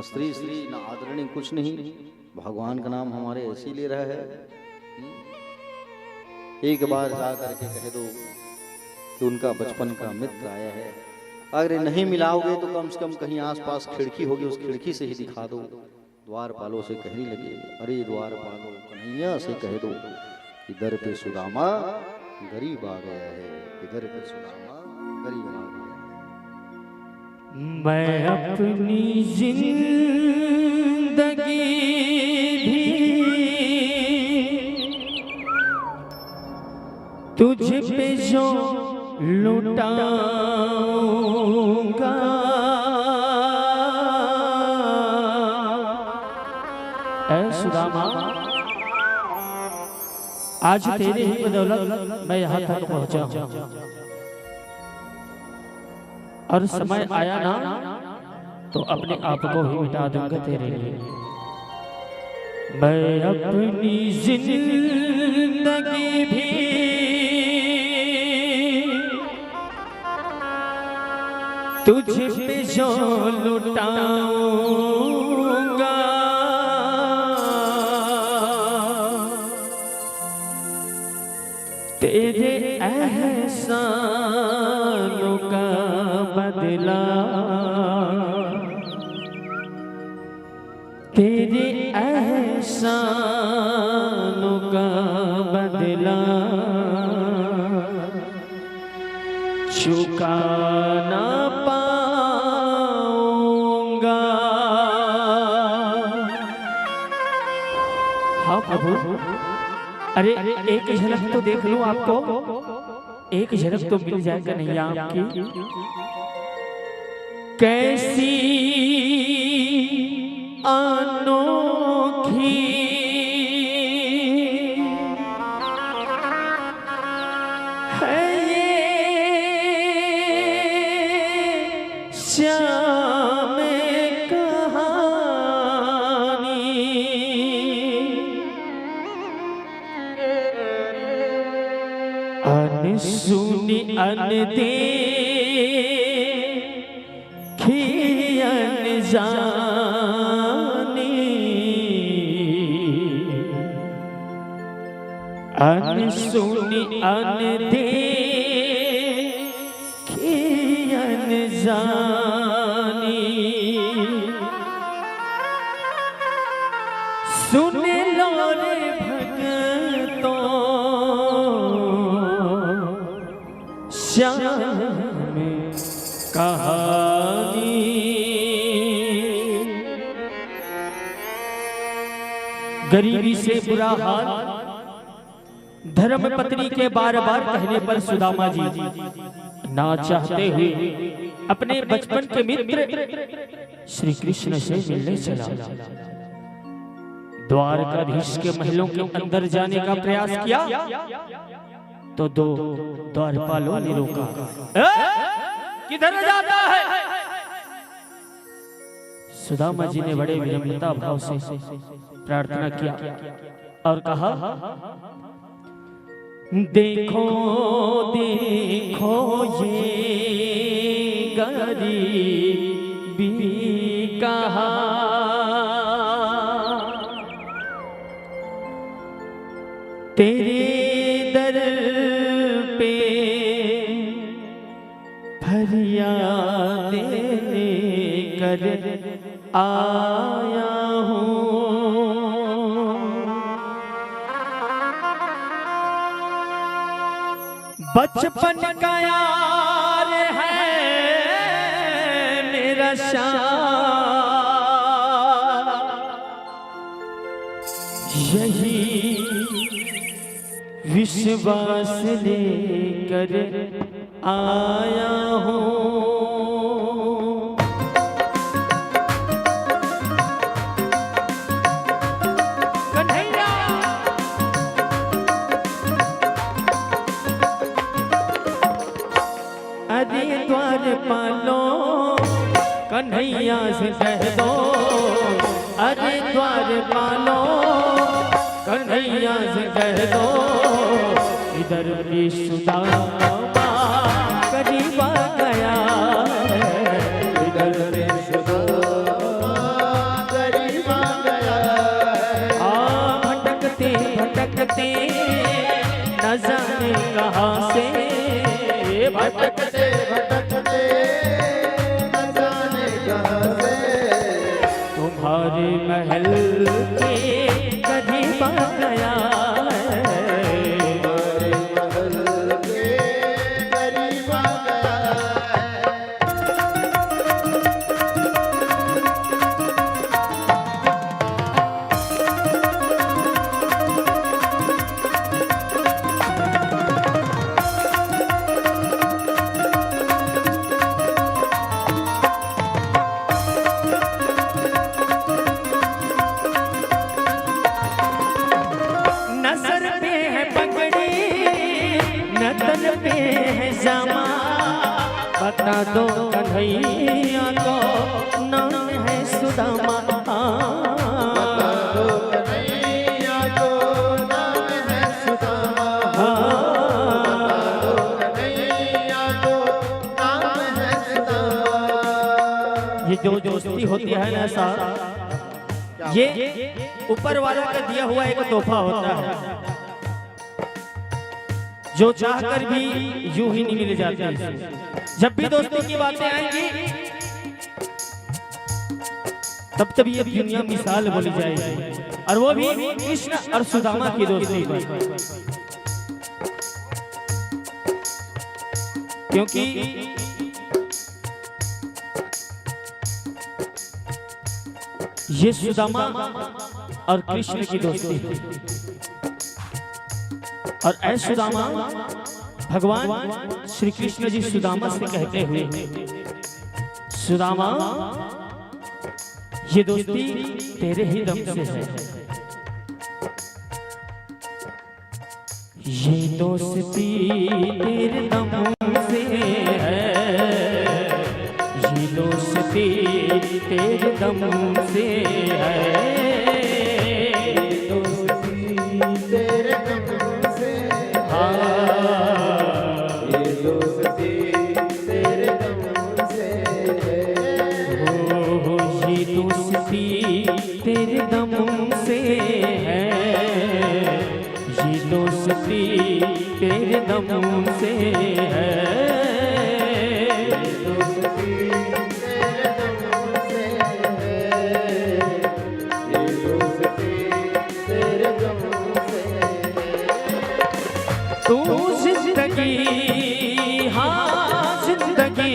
स्त्री श्री ना आदरणीय, कुछ नहीं, भगवान का नाम हमारे ऐसे ले रहा है। एक बार जा करके कह दो कि उनका बचपन का मित्र आया है। अगर नहीं मिलाओगे तो कम से कम कहीं आसपास खिड़की होगी, उस खिड़की से ही दिखा दो। द्वारपालों से कहने लगे, अरे द्वारपालों, कन्हैया से कह दो इधर पे सुदामा गरीब आ गया है, इधर पे सुदामा गरीब आ गया है। मैं अपनी जिंदगी तुझ पे जो लुटाऊंगा, ऐ सुदामा, आज तेरे ही बदौलत मैं यहाँ तक पहुँचा हूँ, और समय आया ना तो अपने आप को ही मिटा दूंगा तेरे लिए। मैं अपनी जिंदगी भी तुझ पे जो लुटाऊंगा, तेरे एहसानों का बदला, तेरे एहसानों का बदला चुका ना पाऊंगा। हाँ प्रभु, अरे एक झलक तो देख लूं आपको, एक झलक तो मिल जाएगा नहीं आपकी। कैसी अनोखी है ये श्याम कहानी, अनसुनी अनदेखी अनजानी, अनसुनी अनदेखी अनजानी, सुन लो रे भक्तों श्याम कहानी। गरीबी से बुरा हाल धर्म पत्नी के बार बार कहने पर सुदामा जी ना चाहते हुए अपने बचपन के मित्र श्री कृष्ण से मिलने चला। द्वारकाधीश के महलों के अंदर जाने का प्रयास किया तो दो द्वारपालों ने रोका। किधर जाता है? सुदामा जी ने बड़े विनम्रता भाव से प्रार्थना किया और कहा, देखो देखो ये गरीबी कहा, तेरे दर पे फरियाद लेकर आया हूँ। बचपन का यार है मेरा शान, यही विश्वास लेकर आया हूँ। कन्हैया अरे द्वार पालो कन्हैया से कह दो, अरे द्वार पालो कन्हैया से कह दो, इधर भी सुदामा करीब आ गया है, इधर भी सुदामा करीब आ गया है। भटकते भटकते न जाने कहाँ से, भटकते भटकते न जाने कहाँ से, तुम्हारे महल के करीब आ गया है, तुम्हारे महल के करीब आ गया बता दो कन्हैया को नाम है सुदामा, बता दो कन्हैया को नाम है सुदामा, बता दो कन्हैया को नाम है सुदामा। ये जो दोस्ती होती है ना साहब, ये ऊपर वाला का दिया हुआ एक तोहफा होता है, जो चाहकर भी यूं ही नहीं मिल जाती। जब भी दोस्तों की बातें आएंगी तब तब ये दुनिया मिसाल बोली जाएगी, और वो भी कृष्ण और सुदामा की दोस्ती पर, क्योंकि ये सुदामा और कृष्ण की दोस्ती है। और ऐ सुदामा, भगवान श्री कृष्ण जी सुदामा से कहते हुए, सुदामा ये दोस्ती तेरे ही दम से है, ये दोस्ती तेरे दम से है, ये दोस्ती तेरे दम से है, ये दोस्ती तेरे दम से है, ये दोस्ती तेरे दम से है, ये दोस्ती तेरे दम से है, ये दोस्ती तेरे दम से है, ये दोस्ती तेरे दम से है, ये दोस्ती तेरे दम से है। तू जिंदगी, हाँ जिंदगी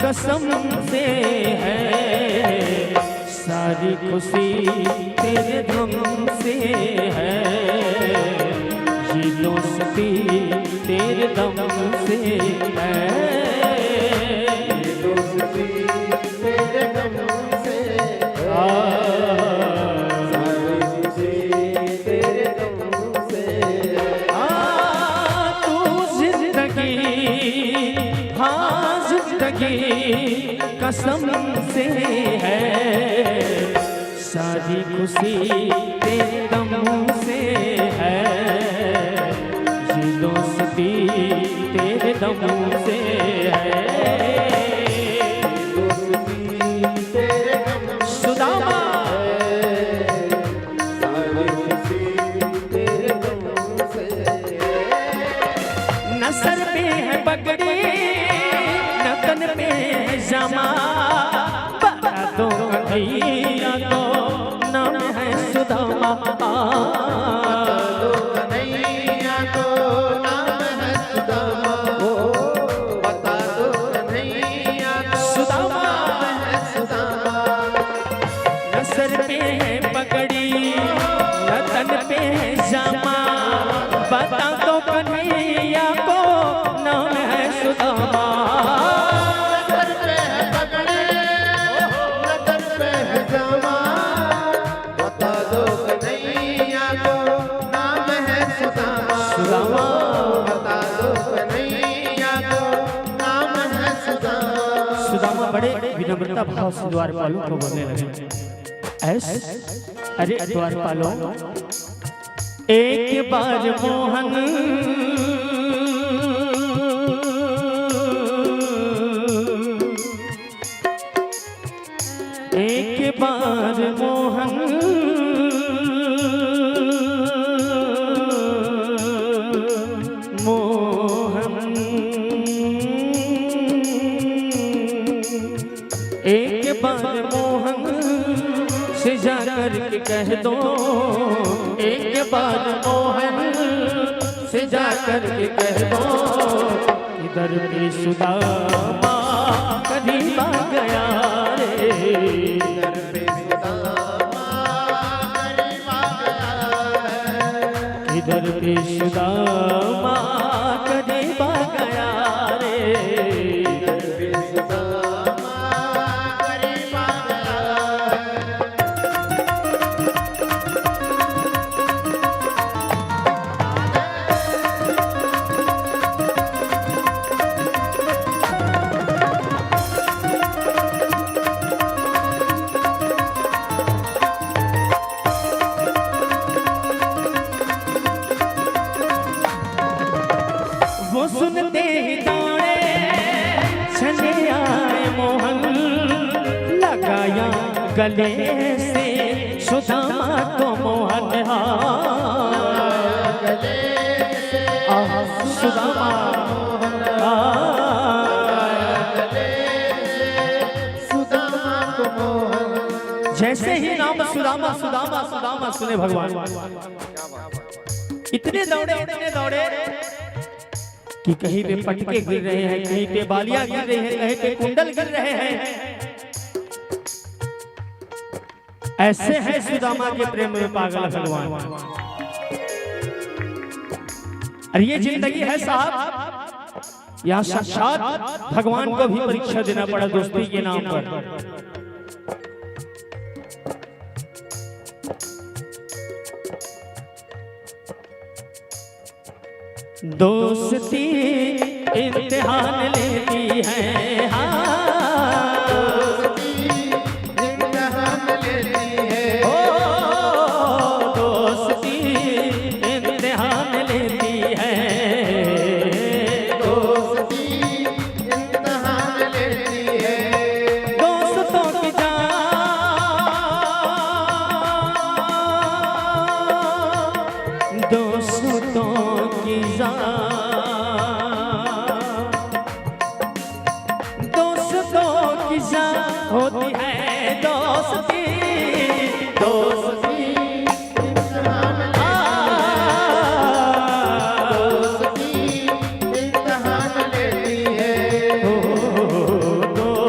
कसम से है, सारी खुशी तेरे दम से है, ये दोस्ती तेरे दम से है, ये दोस्ती तेरे दम से है, सारी खुशी तेरे दम से है। तू जिंदगी, हाँ जिंदगी जिंदगी कसम से है, सारी खुशी तेरे दम से है, ये दोस्ती तेरे दम से है। सुदामा न सर पे है पगड़ी न तन पे है जमा, बता दो कन्हैया तो नाम है सुदामा। सर पे है पगड़ी न तन पे है जामा, बता दो कन्हैया को नाम है सुदामा। सर पे है पगड़ी न तन पे है जामा, बता दो कन्हैया को नाम है सुदामा। सुदामा बता दो कन्हैया को नाम है सुदामा। सुदामा बड़े विनम्रता भाव से द्वारपालों को बोलने लगे, अरे द्वारपालों, एक बार मोहन एक बार मोहन मोहन एक बार मोहन से जाकर के कह दो, एक बार मोहन से जाकर के कह दो, इधर पे सुदामा करीब आ गया रे, इधर पे सुदामा करीब आ गया है। इधर पे सुदामा करीब आ गया रे। इधर पे सुदामा करीब आ गया है। वो सुनते ही दौड़े चले आए मोहन, लगाया गले से सुदामा को मोहन। सुदामा सुदामा को मोहन। जैसे ही नाम सुदामा सुदामा सुदामा सुने भगवान, इतने दौड़े कि कहीं पे पटके गिर रहे हैं, कहीं पे बालियां गिर रही हैं, कहीं पे कुंडल गिर रहे हैं। ऐसे है सुदामा के प्रेम में पागल भगवान। और ये जिंदगी है साहब, यहाँ साक्षात भगवान को भी परीक्षा देना पड़ा दोस्ती के नाम पर। दोस्ती इम्तिहान लेती है, हाँ इम्तिहान लेती है। ओ दोस्ती इम्तिहान लेती है, दोस्ती इम्तिहान लेती है। दोस्तों की जान, दोस्तों की जान, दोस्तों की जान होती है दोस्ती, दोस्ती इम्तिहान दोस्ती इम्तिहान लेती है।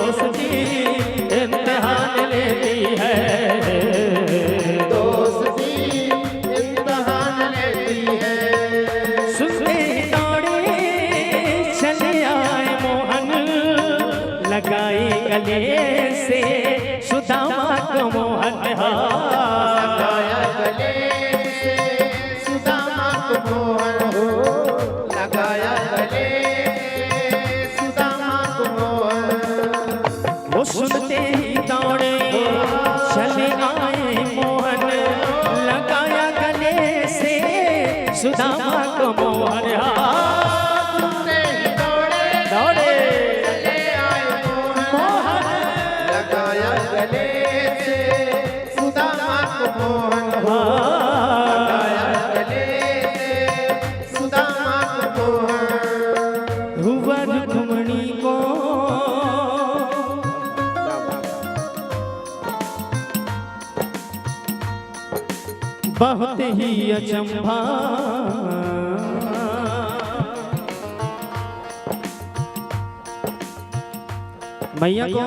दोस्ती इम्तिहान लेती है, दोस्ती इम्तिहान लेती है। सुनते ही दौड़े चले आए मोहन, लगाए गले से सुदामा को मोहन। लगाया गले से सुदामा को मोहन हो, लगाया गले से सुदामा को मोहन। वो सुनते ही दौड़े चले आए मोहन, लगाया गले से सुदामा को मोहन। सुनते ही दौड़े दौड़े चले आए मोहन, लगाया गले से सुदामा को मोहन, लगाया गले से सुदामा को मोहन। हुआ रुक्मणी को बहुत ही अचंभा, मैया को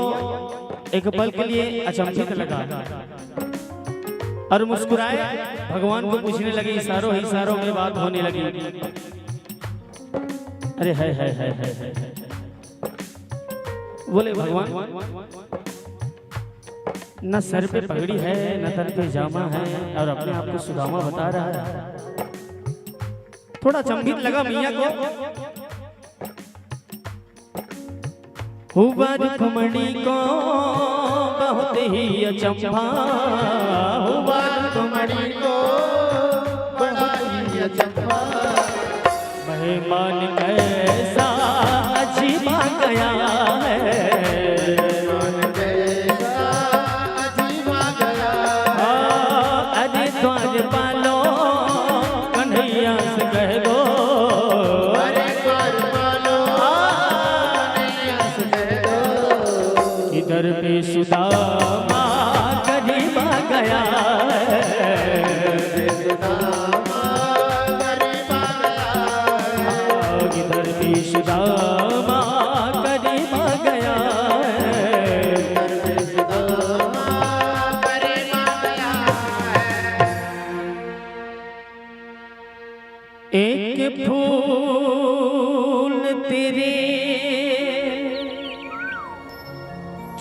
एक पल के लिए अचंभित लगा और मुस्कुराए, भगवान को पूछने लगे, इशारों इशारों में बात होने लगी। अरे है बोले भगवान, न सर पे पगड़ी है न तन पे जामा है और अपने आप को सुदामा बता रहा है। थोड़ा चंभित लगा मैया को। हुआ रुक्मणी को बहुत ही अचंभा, हुआ रुक्मणी को बड़ा ही अचंभा, मेहमान कैसा अजीबा गया है, पालो कन्हैया से कह दो, अरे द्वार पालो कन्हैया से कह दो, इधर पे सुदामा करीब आ गया है, सुदामा करीब आ गया, इधर पे सुदामा करीब आ गया है, सुदामा करीब आ गया। एक फूल तेरे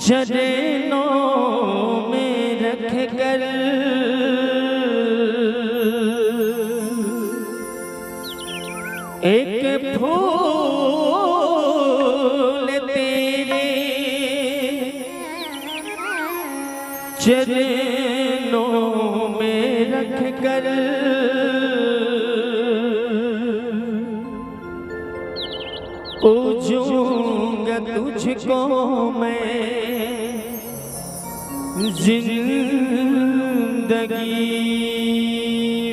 चरणों में रख कर, एक फूल तेरे चरणों में रख कर, पूजूंगा तुझको मैं जिंदगी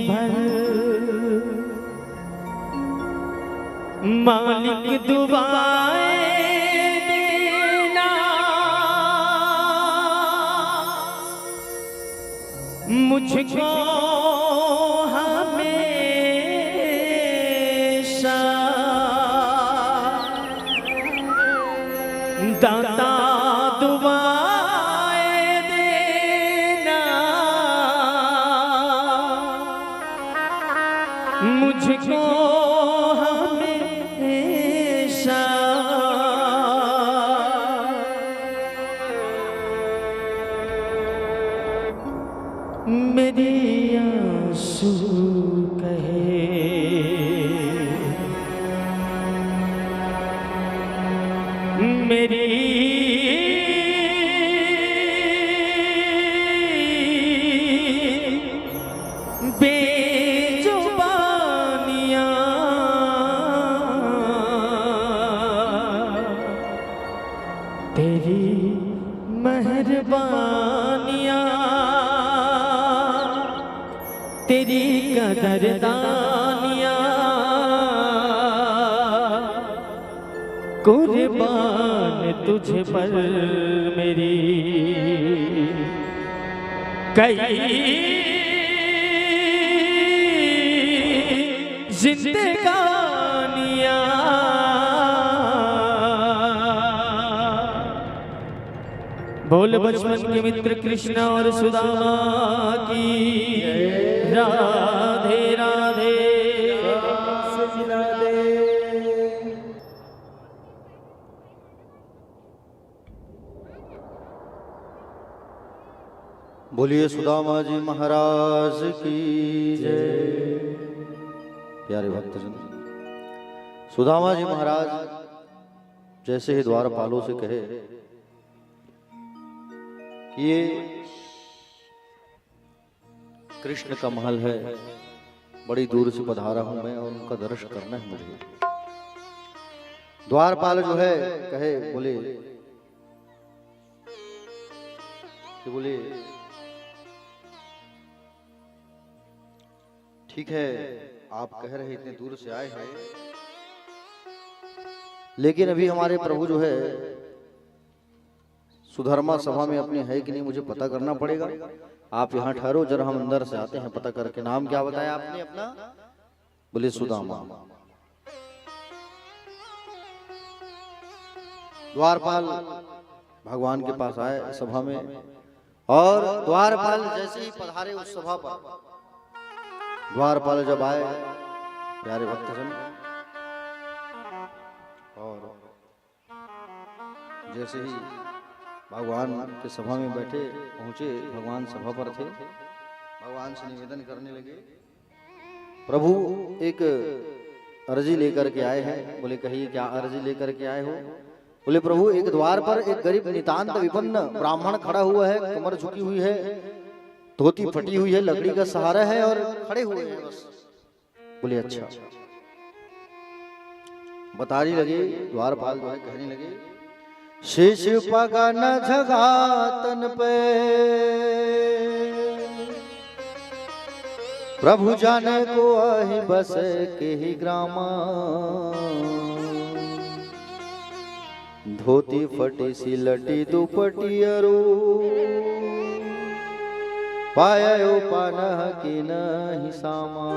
भर, मालिक दुआएं देना मुझको हमेशा, दाता दुआएं देना मुझको हमेशा, मेरे आंसू कहे मेरी बेजुबानियां, तेरी मेहरबानियां, तेरी कदरदानियां, कुर्बान तुझे पर मेरी कई जिंदगानियां, बोल बचपन के मित्र कृष्ण और सुदामा की राधे राधे। बोलिए सुदामा जी महाराज की जय। प्यारे भक्तजन, सुदामा जी महाराज जैसे ही द्वारपालों से कहे कि ये कृष्ण का महल है, बड़ी दूर से पधारा हूं मैं और उनका दर्शन करना है मुझे। द्वारपाल जो है कहे बोले कि बोले ठीक है, आप कह रहे इतने दूर से आए हैं, लेकिन अभी हमारे प्रभु जो है सुधर्मा सभा में अपने है कि नहीं मुझे पता करना पड़ेगा। आप यहाँ ठहरो, जरा हम अंदर से आते हैं पता करके। नाम क्या बताया आपने अपना? बोले सुदामा। द्वारपाल भगवान के पास आए सभा में, और द्वारपाल जैसे ही पधारे उस सभा पर, द्वारपाल जब आए प्यारे भक्तजन, और जैसे ही भगवान के सभा में बैठे पहुंचे, भगवान सभा पर थे, भगवान से निवेदन करने लगे। प्रभु एक अर्जी लेकर के आए हैं। बोले कहिए क्या अर्जी लेकर के आए हो? बोले प्रभु एक द्वार पर एक गरीब नितांत विपन्न ब्राह्मण खड़ा हुआ है, कमर झुकी हुई है, धोती फटी हुई है, लकड़ी का सहारा है और खड़े हुए हैं बस। बोले अच्छा। बताने लगे द्वारपाल जो है, कहने लगे शीश पगा न झगातन पे प्रभु जाने को आही बस के ही ग्रामा, धोती फटी सी लटी दुपटी अरू पायो पानह की नहीं सामा,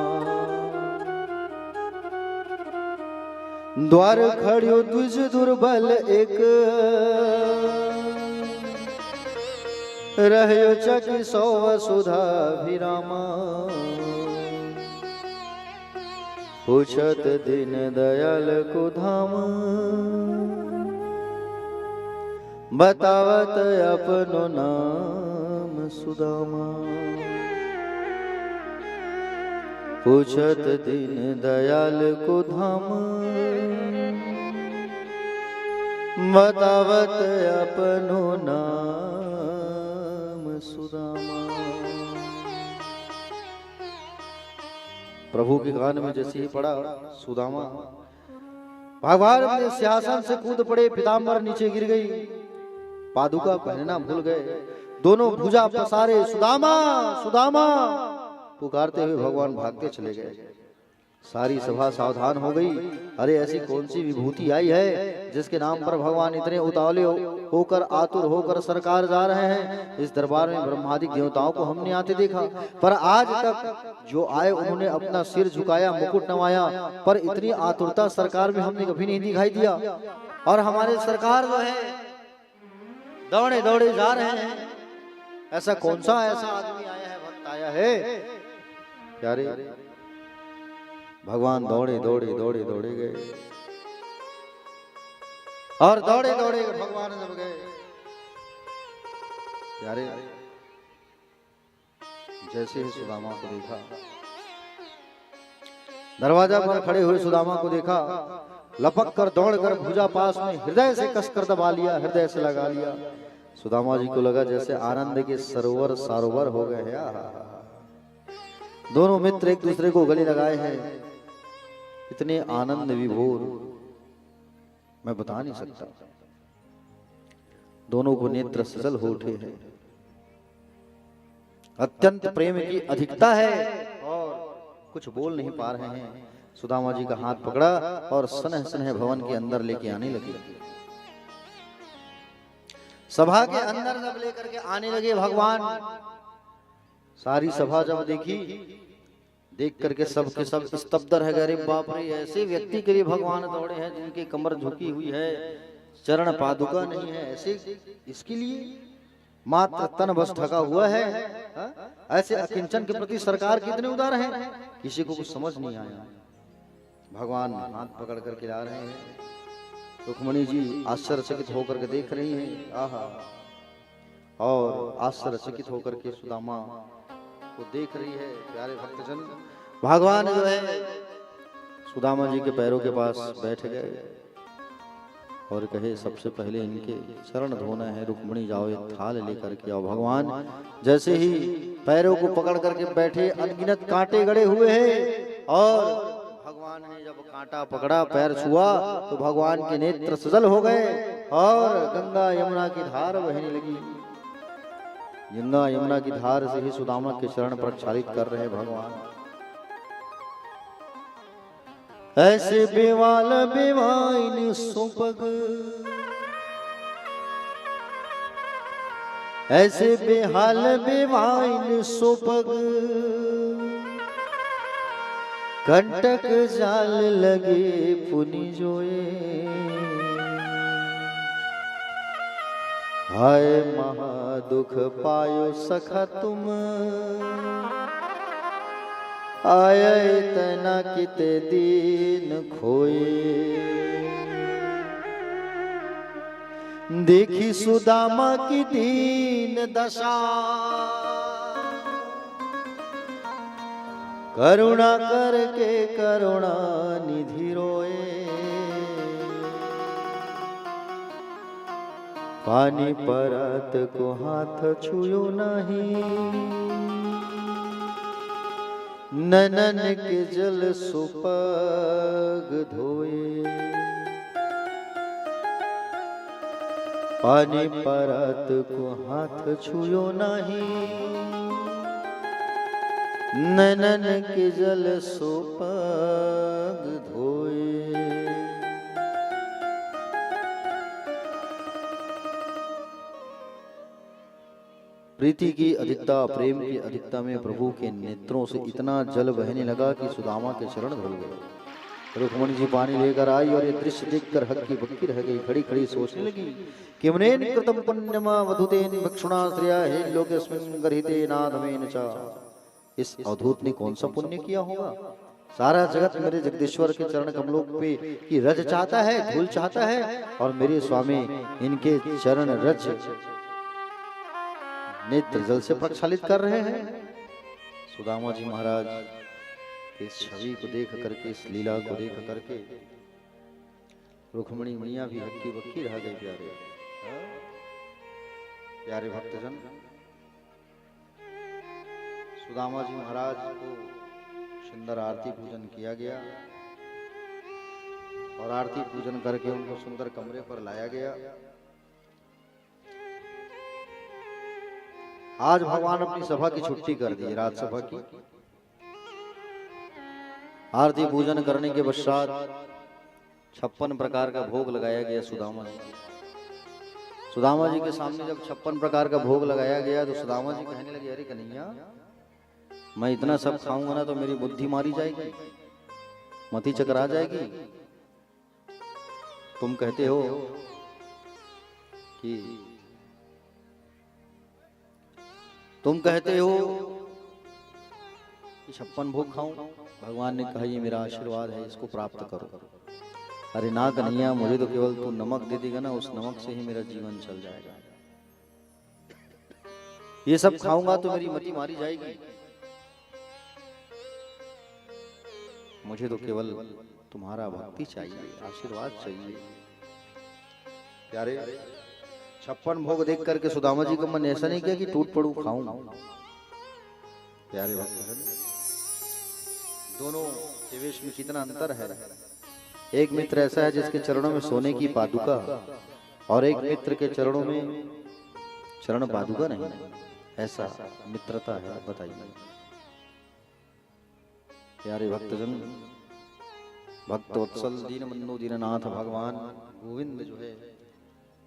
द्वार खड़ियो द्विज दुर्बल एक रहयो चकी सौ वसुधा विरामा, पूछत दिन दयाल को धाम बतावत अपनो नाम सुदामा, पूछत दिन दयाल को धाम बतावत अपनो नाम सुदामा। प्रभु के कान में जैसे ही पड़ा सुदामा, भगवान अपने सिंहासन से कूद पड़े, पीताम्बर नीचे गिर गई, पादुका पहनना भूल गए, दोनों भुजा पसारे सुदामा सुदामा पुकारते हुए भगवान भागते चले गए। सारी सभा सावधान हो गई। अरे ऐसी कौन सी विभूति आई है जिसके नाम पर भगवान इतने उतावले होकर आतुर होकर सरकार जा रहे हैं? इस दरबार में ब्रह्मादि देवताओं को हमने आते देखा, पर आज तक जो आए उन्होंने अपना सिर झुकाया, मुकुट नवाया, पर इतनी आतुरता सरकार में हमने कभी नहीं दिखाई दिया। और हमारे सरकार जो है दौड़े दौड़े जा रहे हैं। ऐसा कौन सा ऐसा आदमी आया है, भक्त आया है प्यारे? भगवान दौड़े दौड़े दौड़े दौड़े गए, और दौड़े दौड़े भगवान जब गए प्यारे, जैसे ही सुदामा को देखा, दरवाजा पर खड़े हुए सुदामा को देखा, लपक कर दौड़ कर भुजा पास में हृदय से कसकर दबा लिया, हृदय से लगा लिया। सुदामा जी को लगा जैसे आनंद के सरोवर सारोवर हो गए हैं। दोनों मित्र एक दूसरे को गले लगाए हैं, इतने आनंद विभोर मैं बता नहीं सकता। दोनों को नेत्र सजल हो उठे हैं, अत्यंत प्रेम की अधिकता है और कुछ बोल नहीं पा रहे हैं। सुदामा जी का हाथ पकड़ा और सनह सनह भवन के अंदर लेके आने लगे। सभा के अंदर जब लेकर के आने लगे भगवान, सारी सभा जब देखी, देख करके सब के सब स्तब्ध रह गए। बाप रे, ऐसे व्यक्ति के लिए भगवान दौड़े हैं जिनकी कमर झुकी हुई है, चरण पादुका नहीं है, ऐसे इसके लिए मात्र तन बस ढका हुआ है। ऐसे अकिंचन के प्रति सरकार कितने उदार हैं, किसी को कुछ समझ नहीं आया। भगवान हाथ पकड़ कर के ला रहे हैं। रुक्मणी जी आश्चर्यचकित होकर के देख रही हैं, आहा, और आश्चर्यचकित होकर के सुदामा को देख रही है। प्यारे भक्तजन, भगवान जो है सुदामा जी के पैरों के पास बैठ गए और कहे सबसे पहले इनके चरण धोना है। रुक्मिणी जाओ ये थाल लेकर के आओ। भगवान जैसे ही पैरों को पकड़ करके बैठे, अनगिनत कांटे गड़े हुए हैं और भगवान ने जब कांटा पकड़ा, पैर छुआ तो भगवान के नेत्र सजल हो गए और गंगा यमुना की धार बहने लगी। गंगा यमुना की धार से ही सुदामा के चरण प्रक्षालित कर रहे भगवान। ऐसे बेवाल बेवाइन सुपग, ऐसे बेहाल बेवाइन सुपग, कंटक जाल लगे पुनि जोए। हाय महादुख पायो सखा तुम, आये तना किते दीन खोए। देखी सुदामा की दीन दशा, करुणा करके करुणा निधि रोए। पानी परत को हाथ छुयो नहीं, ननन के जल सुपग धोए। पानी परत को हाथ छुयो नहीं, ननन के जल सुपग धोए। प्रीति की अधिकता, प्रेम की अधिकता में प्रभु के नेत्रों से इतना जल बहने लगा कि सुदामा के चरण धुल गए। रुक्मिणी जी पानी लेकर आई और ये दृश्य देखकर हक्की बक्की रह गई। खड़ी खड़ी सोचने लगी, किमनेन कृतम पुण्यमा वधुतेन भक्षुणा श्रिया हे लोकेस्मिन् गर्हिते नाधमेन च। इस अवधूत ने कौन सा पुण्य किया होगा? सारा जगत मेरे जगदीश्वर के चरण कमलों पे की रज चाहता है, धूल चाहता है और मेरे स्वामी इनके चरण रज नेत्र जल से प्रक्षालित कर रहे हैं। सुदामा जी महाराज इस छवि को देख करके, इस लीला को देख करके रुक्मिणी मैया भी हक्की बक्की रह गई। प्यारे प्यारे भक्तजन, सुदामा जी महाराज को सुंदर आरती पूजन किया गया और आरती पूजन करके उनको सुंदर कमरे पर लाया गया। आज भगवान अपनी सभा की छुट्टी कर दी, राजसभा की। आरती पूजन करने के पश्चात 56 प्रकार का भोग लगाया गया सुदामा जी। सुदामा जी के सामने जब 56 प्रकार का भोग लगाया गया तो सुदामा जी कहने लगे, अरे कन्हैया, मैं इतना सब खाऊंगा ना तो मेरी बुद्धि मारी जाएगी, मति चकरा जाएगी। तुम कहते हो कि तुम कहते हो कि 56 भोग खाऊं। भगवान ने कहा, ये मेरा आशीर्वाद है, इसको प्राप्त करो। अरे ना कन्हैया, मुझे तो केवल तू नमक दे देगा ना, उस नमक से ही मेरा जीवन चल जाएगा। ये सब खाऊंगा तो मेरी मति मारी जाएगी। मुझे तो केवल तुम्हारा भक्ति चाहिए, आशीर्वाद चाहिए। प्यारे 56 भोग देख करके सुदामा जी का मन ऐसा नहीं किया कि टूट पड़ू खाऊं। प्यारे भक्तजन, दोनों के वेश में कितना अंतर है। एक मित्र ऐसा है जिसके चरणों में सोने की पादुका और एक मित्र के चरणों में चरण पादुका नहीं, ऐसा मित्रता है। बताइए प्यारे भक्तजन, भक्त वत्सल दीन बंधु दीननाथ भगवान गोविंद जो है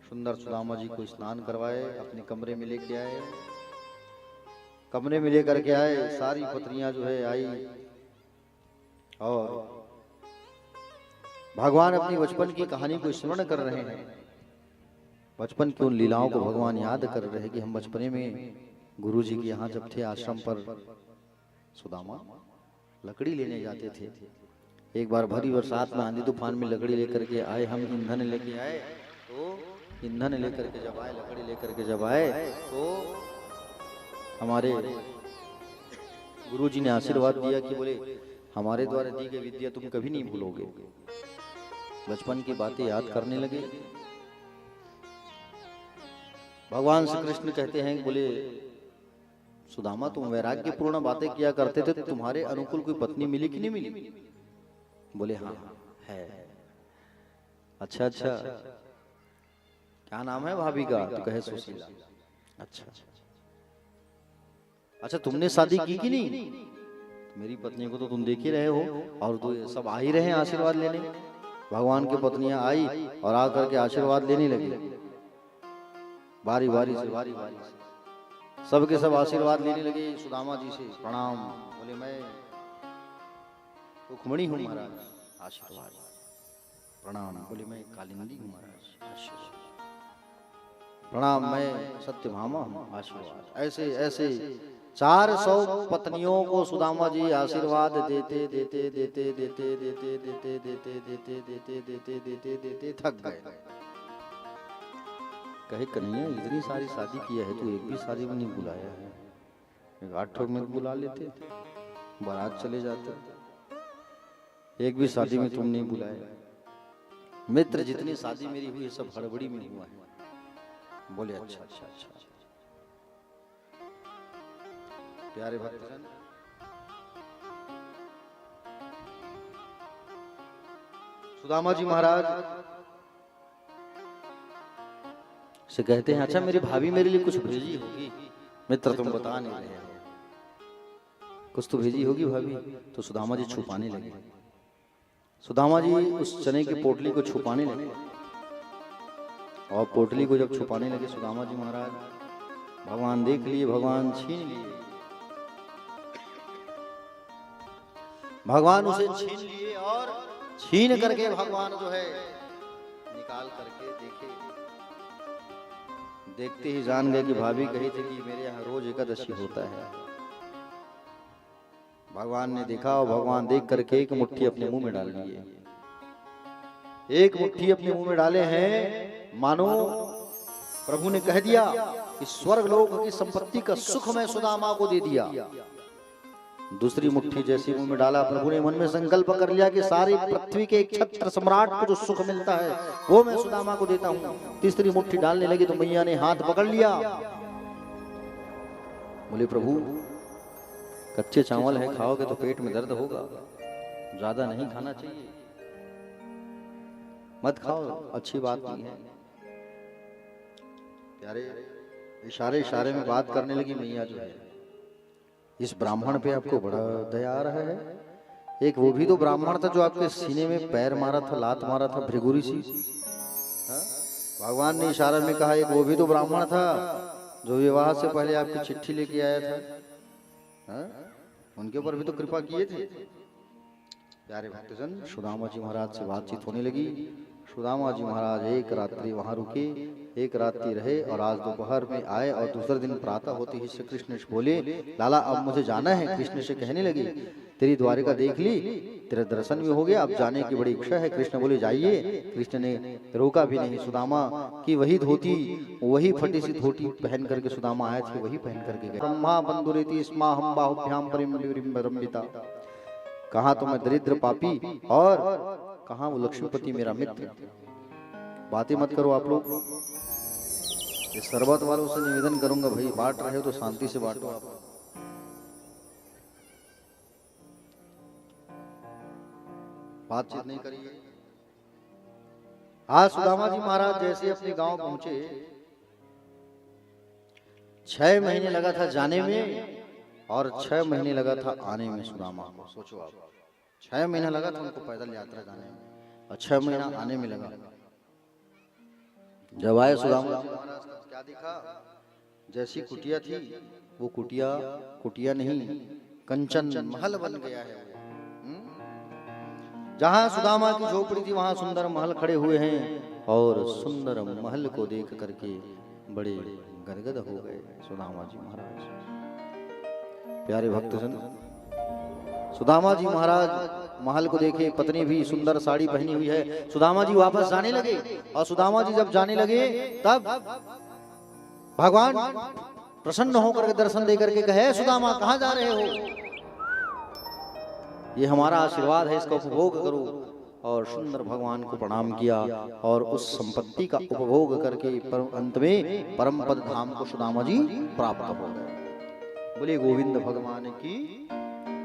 सुंदर सुदामा जी को स्नान करवाए, अपने कमरे में लेके आए। कमरे में लेकर के आए, सारी पत्नियां जो है आई और भगवान अपनी बचपन की कहानी को स्मरण कर रहे हैं। बचपन की उन लीलाओं को भगवान याद कर रहे हैं कि हम बचपने में गुरु जी के यहाँ जब थे आश्रम पर, सुदामा लकड़ी लेने जाते थे। एक बार भरी बरसात में आंधी तूफान में लकड़ी लेकर के आए, हम ईंधन लेके आए। तो ईंधन लेकर के जब आए, लकड़ी लेकर के जब आए तो हमारे गुरु जी ने आशीर्वाद दिया कि बोले, हमारे द्वारा दी गई विद्या तुम कभी नहीं भूलोगे। बचपन की बातें याद करने लगे। भगवान श्री कृष्ण कहते हैं, बोले सुदामा तुम वैराग्य पूर्ण बातें किया करते थे, तो तुम्हारे अनुकूल कोई पत्नी मिली कि नहीं मिली? बोले हाँ है। अच्छा अच्छा, क्या नाम है भाभी का? तो कहे सुशीला। अच्छा अच्छा, तुमने शादी की कि नहीं? मेरी पत्नी को तो तुम देख ही रहे हो, और तो सब आ ही रहे हैं आशीर्वाद लेने। भगवान की पत्नियां आई और आकर के आशीर्वाद लेने लगी, बारी बारी से सबके सब आशीर्वाद लेने लगे सुदामा जी से। प्रणाम। बोले मैं रुक्मिणी हूँ महाराज, आशीर्वाद। प्रणाम। बोले मैं कालिंदी हूँ महाराज, आशीर्वाद। प्रणाम, मैं सत्यभामा हूँ, आशीर्वाद। ऐसे ऐसे 400 पत्नियों को सुदामा जी आशीर्वाद देते देते देते देते देते देते देते देते देते देते देते देते थक गए। कहे कन्हैया इतनी सारी शादी किया है, तो एक भी शादी में नहीं बुलाया है? एक 8 में बुला लेते, बारात चले जाते। एक भी शादी में तुम नहीं बुलाया। मित्र जितनी शादी मेरी हुई है सब हड़बड़ी में हुआ है। बोले अच्छा अच्छा अच्छा। प्यारे भक्तजन, सुदामा जी महाराज से कहते हैं, अच्छा मेरी भाभी मेरे लिए कुछ भेजी होगी। मित्र तुम बता नहीं रहे हो, कुछ तो भेजी होगी भाभी। तो सुदामा जी छुपाने लगे। सुदामा जी उस चने की पोटली को छुपाने लगे, और पोटली को जब छुपाने लगे सुदामा जी महाराज, भगवान देख लिए, भगवान छीन लिए। भगवान उसे छीन लिए, और छीन करके भगवान जो है निकाल करके देखे। देखते ही जान गए कि भाभी कही थी कि मेरे यहाँ रोज एकादशी होता है। भगवान ने देखा, और भगवान देख करके एक मुट्ठी अपने मुंह में डाल लिए। एक मुट्ठी अपने मुंह में डाले हैं, मानो प्रभु ने कह दिया कि स्वर्ग लोक की संपत्ति का सुख मैं सुदामा को दे दिया। दूसरी मुट्ठी जैसी मुंह में डाला, प्रभु ने मन में संकल्प कर लिया कि सारी पृथ्वी के एक छत्र सम्राट को जो सुख मिलता है वो मैं सुदामा को देता हूँ। तीसरी मुट्ठी डालने लगी तो मैया ने हाथ पकड़ लिया। बोले प्रभु कच्चे चावल है, खाओगे तो पेट में दर्द होगा, ज्यादा नहीं खाना चाहिए, मत खाओ, अच्छी बात नहीं है। प्यारे इशारे इशारे में बात करने लगी मैया जो है, इस ब्राह्मण पे आपको बड़ा दया आ रहा है। एक वो भी तो ब्राह्मण था जो आपके सीने में पैर मारा था, लात मारा था, भृगुरी सी। भगवान ने इशारा में कहा, एक वो भी तो ब्राह्मण था जो विवाह से पहले आपकी चिट्ठी लेके आया था, उनके ऊपर भी तो कृपा किए थे। प्यारे भक्तजन, सुदामा जी महाराज से बातचीत होने लगी। सुदामा जी महाराज एक रात्रि वहां रुके, एक रात्रि रहे, और आज दोपहर में आए, और दूसरे दिन प्रातः होते ही श्री कृष्ण से बोले, लाला अब मुझे जाना है। कृष्ण से कहने लगी, तेरी द्वारिका देख ली, तेरा दर्शन भी हो गया, अब जाने की बड़ी इच्छा है। कृष्ण बोले जाइए। कृष्ण ने रोका भी नहीं। सुदामा की वही धोती, वही फटी सी धोती पहन करके सुदामा आए थे, वही पहन करके गए। ब्रह्मा बंधुरेति स्मा हम बाहुभ्याम परिमलिरम्बिता। कहा तो मैं दरिद्र पापी, और कहा वो लक्ष्मीपति मेरा मित्र। बातें मत करो आप लोग। ये शरबत वालों से निवेदन करूंगा, भाई बांट रहे हो तो शांति से बांटो आप। बातचीत नहीं करिए। आज सुदामा जी महाराज जैसे अपने गांव पहुंचे, 6 महीने लगा था जाने में, और 6 महीने लगा था आने में सुदामा को। सोचो आप, 6 महीना लगा था उनको पैदल यात्रा जाने में, और 6 महीना आने में लगा। जब आए सुदामा जी महाराज क्या दिखा, जैसी कुटिया थी वो कुटिया नहीं, कंचन महल बन गया है। जहां सुदामा की झोपड़ी थी वहां सुंदर महल खड़े हुए हैं, और सुंदर महल को देख करके बड़े गदगद हो गए सुदामा जी महाराज। प्यारे भक्तजन, सुदामा जी महाराज महल को देखे, पत्नी भी सुंदर साड़ी पहनी हुई है। सुदामा जी वापस जाने लगे, और सुदामा जी जब जाने लगे तब भगवान प्रसन्न होकर के दर्शन दे करके कहे, सुदामा कहां जा रहे हो? ये हमारा आशीर्वाद है, इसका उपभोग करो। और सुंदर भगवान को प्रणाम किया और उस संपत्ति का उपभोग करके अंत में परम पद धाम को सुदामा जी प्राप्त हो गए। बोले गोविंद भगवान की,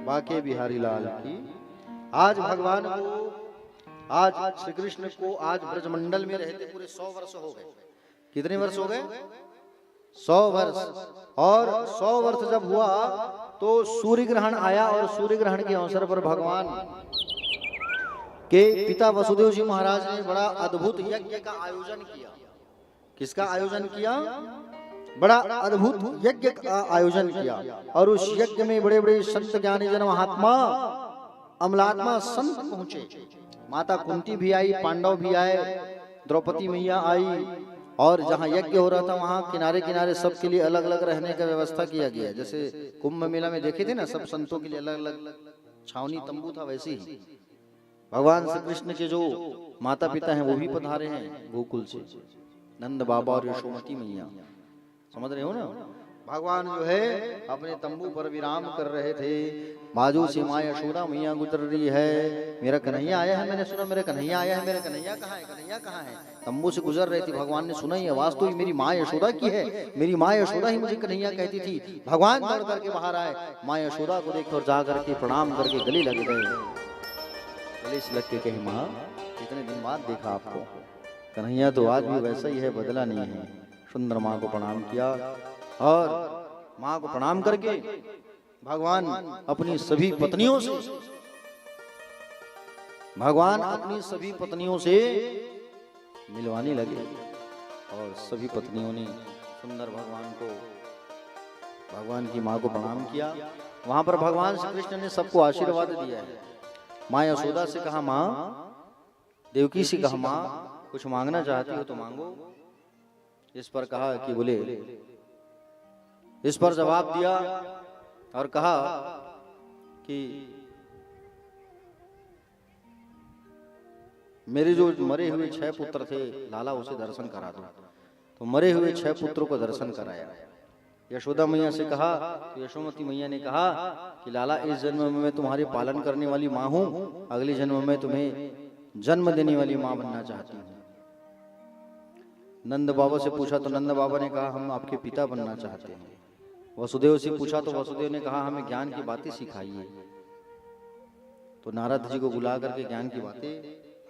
बाके बिहारी लाल की। आज भगवान को, आज श्री कृष्ण को आज ब्रजमंडल में रहते पूरे 100 वर्ष हो गए। कितने वर्ष हो गए? 100 वर्ष। और 100 वर्ष जब हुआ तो सूर्य ग्रहण आया और सूर्य ग्रहण के अवसर पर भगवान के पिता वसुदेव जी महाराज ने बड़ा अद्भुत यज्ञ का आयोजन किया। किसका आयोजन किया? बड़ा अद्भुत यज्ञ का आयोजन किया। और उस यज्ञ में बड़े बड़े संत ज्ञानी जन महात्मा अमलात्मा संत पहुंचे। माता कुंती भी आई, पांडव भी आए, द्रौपदी मैया आई। और जहाँ यज्ञ हो रहा था वहाँ किनारे किनारे सबके लिए अलग अलग रहने का व्यवस्था किया गया। जैसे कुंभ मेला में देखे थे ना, सब संतों के लिए अलग अलग छावनी तंबू था, वैसे ही भगवान श्री कृष्ण के जो माता पिता हैं वो भी पधारे हैं गोकुल से, नंद बाबा और यशोमती मैया। समझ रहे हो ना? भगवान जो है अपने तंबू पर विराम कर रहे थे। बाजू से माँ यशोदा मैया गुजर रही है। मेरा कन्हैया आया है, मैंने सुना मेरा कन्हैया आया है, मेरा कन्हैया कहाँ है, कन्हैया कहाँ है। तंबू से गुजर रही थी। भगवान ने सुना, ये आवाज तो मेरी माँ यशोदा की है। मेरी माँ यशोदा ही मुझे कन्हैया कहती थी। भगवान दौड़ करके बाहर आए, माँ यशोदा को देख और जा करके प्रणाम करके गले लग गए। गले से लग के कहे, माँ कितने दिन बाद देखा आपको। कन्हैया तो आज भी वैसा ही है, बदला नहीं है। सुंदर माँ को प्रणाम किया और माँ को प्रणाम करके भगवान अपनी सभी पत्नियों से मिलवाने लगे। और सभी पत्नियों ने सुंदर भगवान की माँ को प्रणाम किया। वहां पर भगवान श्री कृष्ण ने सबको आशीर्वाद दिया है। माँ यशोदा से कहा, माँ देवकी से कहा, माँ कुछ मांगना चाहती हो तो मांगो। इस पर कहा कि बोले, इस पर जवाब दिया और कहा कि मेरे जो मरे हुए 6 पुत्र थे, लाला उसे दर्शन करा दो। तो मरे हुए 6 पुत्रों को दर्शन कराया। यशोदा मैया से कहा, तो यशोमती मैया ने कहा कि लाला इस जन्म में मैं तुम्हारे पालन करने वाली माँ हूँ, अगले जन्म में तुम्हें जन्म देने वाली माँ बनना चाहती हूँ। नंद बाबा से पूछा तो नंद बाबा ने कहा, हम आपके पिता बनना चाहते हैं। वसुदेव से पूछा तो वसुदेव ने कहा, हमें ज्ञान की बातें सिखाइए। तो नारद जी को बुला करके ज्ञान की बातें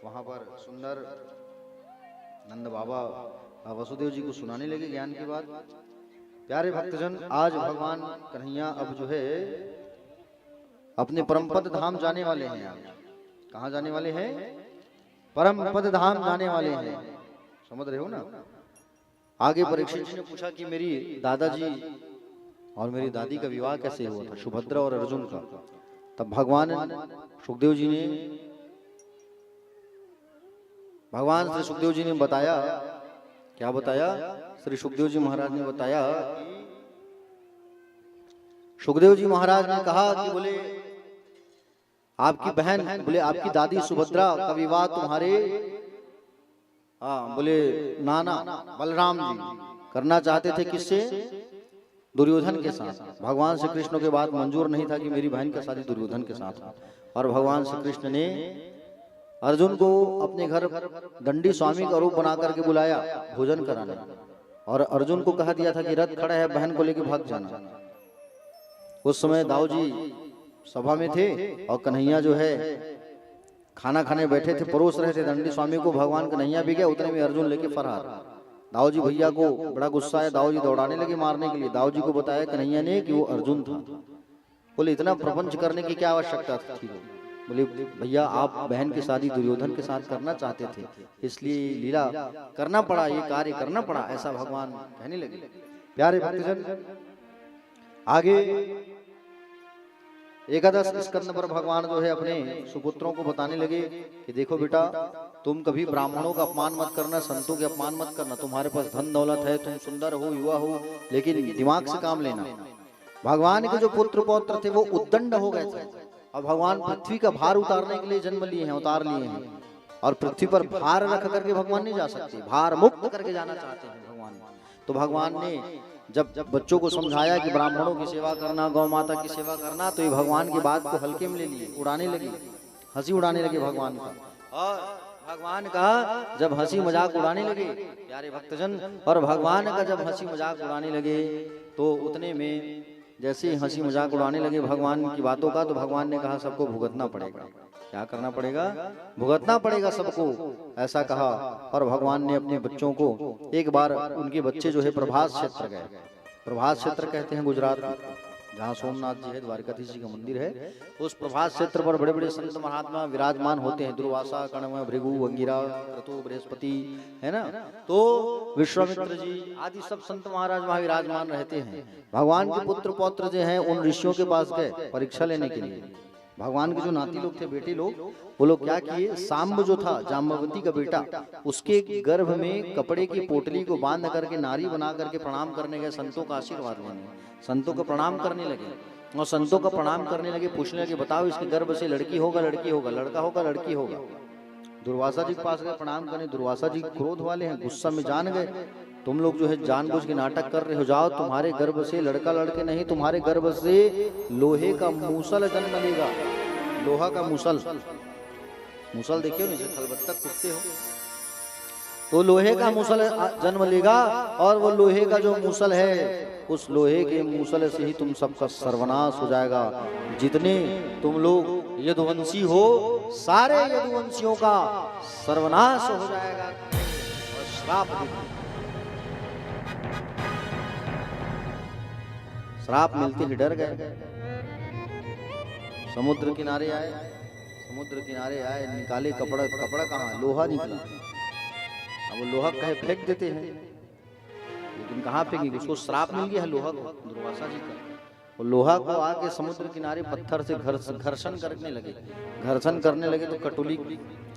वहां पर सुंदर नंद बाबा वसुदेव जी को सुनाने लगे ज्ञान की बात। प्यारे भक्तजन, आज भगवान कन्हैया अब जो है अपने परम पद धाम जाने वाले हैं। कहाँ जाने वाले हैं? परम पद धाम जाने वाले हैं। समझ रहे हो ना? आगे परीक्षित जी ने पूछा कि मेरी दादाजी और मेरी दादी का विवाह कैसे हुआ था, सुभद्रा और अर्जुन का। तब भगवान श्री सुखदेव जी ने बताया, क्या बताया? श्री सुखदेव जी महाराज ने बताया, सुखदेव जी महाराज ने कहा कि बोले आपकी बहन, बोले आपकी दादी सुभद्रा का विवाह तुम्हारे बोले नाना बलराम जी करना चाहते थे। किससे? दुर्योधन के साथ। भगवान श्री कृष्ण के बाद मंजूर नहीं था कि मेरी बहन का शादी दुर्योधन के साथ हो। और भगवान श्री कृष्ण ने अर्जुन को अपने घर दंडी स्वामी का रूप बना करके बुलाया भोजन कराने, और अर्जुन को कहा दिया था कि रथ खड़ा है, बहन को लेकर भाग जाना। उस समय दाऊ जी सभा में थे और कन्हैया जो है खाना खाने बैठे थे, परोस रहे थे दंडी स्वामी को। भगवान कन्हैया भी गया, उतने में अर्जुन लेके फरार। दाऊ जी भैया को बड़ा गुस्सा आया, दाऊ जी दौड़ाने लगे मारने के लिए। दाऊ जी को बताया कन्हैया ने कि वो अर्जुन था। बोले इतना प्रपंच करने की क्या आवश्यकता थी? बोले भैया आप बहन की शादी दुर्योधन के साथ करना चाहते थे, इसलिए लीला करना पड़ा, ये कार्य करना पड़ा, ऐसा भगवान कहने लगे। प्यारे भक्तजन, आगे एकादश स्कंद पर भगवान जो है अपने सुपुत्रों को बताने लगे कि देखो बेटा, तुम कभी ब्राह्मणों का अपमान मत करना, संतों के अपमान मत करना। तुम्हारे पास धन दौलत है, तुम सुंदर हो, युवा हो, लेकिन दिमाग से काम लेना। भगवान के जो पुत्र पौत्र थे वो उद्दंड हो गए थे, और भगवान पृथ्वी का भार उतारने के लिए जन्म लिए हैं, उतार लिए हैं। और पृथ्वी पर भार रख करके भगवान नहीं जा सकते, भार मुक्त करके जाना चाहते हैं भगवान। तो भगवान ने जब बच्चों को समझाया कि ब्राह्मणों की सेवा करना, गौ माता की सेवा करना, तो ये भगवान की बात को हल्के में ले लिए, उड़ाने लगे, हंसी उड़ाने लगे भगवान का। और भगवान का जब हंसी मजाक उड़ाने लगे प्यारे भक्तजन, और भगवान का जब हंसी मजाक उड़ाने लगे तो उतने में जैसे ही हंसी मजाक उड़ाने लगे भगवान की बातों का, तो भगवान ने कहा सबको भुगतना पड़ेगा। क्या करना पड़ेगा? भुगतना पड़ेगा सबको, ऐसा कहा। और भगवान ने अपने बच्चों को एक बार, उनके बच्चे जो है प्रभास क्षेत्र गए। प्रभास क्षेत्र कहते हैं गुजरात में, जहाँ सोमनाथ जी है, द्वारकाधीश जी का मंदिर है। उस प्रभास क्षेत्र पर बड़े बड़े संत महात्मा विराजमान होते हैं। दुर्वासा, कण्व, भृगु, अंगिरा, क्रतु, बृहस्पति, है ना, तो विश्वामित्र जी आदि सब संत महाराज वहाँ विराजमान रहते हैं। भगवान के पुत्र पौत्र जो हैं उन ऋषियों के पास गए परीक्षा लेने के लिए। भगवान के जो नाती लोग थे, बेटे लोग, वो लोग क्या किए, सांब जो था जाम्बवती का बेटा, उसके गर्भ में कपड़े की पोटली को बांध करके नारी बना करके प्रणाम करने गए संतों का आशीर्वाद लेने। संतों को प्रणाम करने लगे और संतों का प्रणाम करने लगे, पूछने लगे बताओ इसके गर्भ से लड़की होगा लड़की होगा, लड़का होगा लड़की होगा। दुर्वासा जी के पास गए प्रणाम करने। दुर्वासा जी क्रोध वाले हैं, गुस्सा में जान गए, तुम लोग जो है जानबूझ के नाटक कर रहे हो, जाओ तुम्हारे गर्भ से लड़का लड़के नहीं, तुम्हारे गर्भ से लोहे का मूसल जन्म लेगा। लोहा का मूसल, मूसल देखियो नीचे खलबत्तक कुत्ते हो, तो लोहे का मूसल जन्म लेगा। और वो लोहे का जो मूसल है, उस लोहे के मूसल से ही तुम सबका सर्वनाश हो जाएगा। जितने तुम लोग यदुवंशी हो, सारे यदुवंशियों का सर्वनाश हो जाएगा। और श्राप देते, श्राप मिलते ही डर गए। समुद्र किनारे आए, समुद्र किनारे आए, निकाले कपड़ा, कपड़ा कहाँ, लोहा निकला। अब वो लोहा कहे फेंक देते हैं, लेकिन कहाँ फेंकेंगे, उसको श्राप मिल गया है लोहा को, दुर्वासा जी का। वो लोहा को आके समुद्र किनारे पत्थर से घर्षण करने लगे। घर्षण करने लगे तो कटुली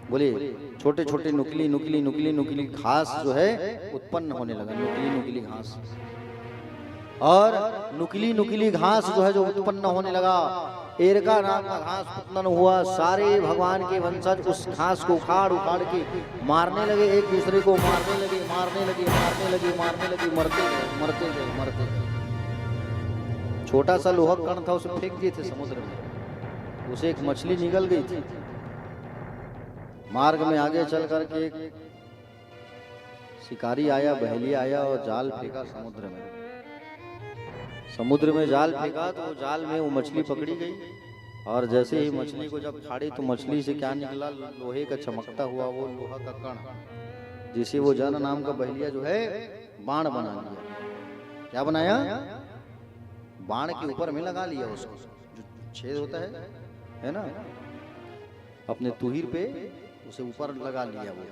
बोले छोटे छोटे नुकीली नुकीली नुकीली नुकीली घास जो है उत्पन्न होने लगा। नुकीली नुकीली घास, और नुकीली नुकीली घास जो है जो उत्पन्न होने लगा, एरका नाम का घास उत्पन्न हुआ। सारे भगवान के वंशज उस घास को उखाड़ उखाड़ के मारने लगे, एक दूसरे को मारने लगे, मारने लगे, मारने लगे, मारने लगे, मरते गए, मरते गए, मरते गए। छोटा सा लोहा कण था, उसे फेंक दिए थे समुद्र में, उसे एक मछली निकल गई थी। मार्ग में आगे चल करके एक शिकारी आया, बहेलिया आया और जाल फेंका समुद्र में। समुद्र में जाल फेंका तो जाल में वो मछली पकड़ी गई, और जैसे ही मछली को जब फाड़ी तो मछली से क्या निकला, लोहे का चमकता हुआ वो लोहा का कण, जिसे वो जन नाम का बहेलिया जो है बाण बना लिया। क्या बनाया? बाण के ऊपर में लगा लिया उसको, जो छेद होता है ना, अपने तुहिर पे उसे ऊपर लगा लिया। वो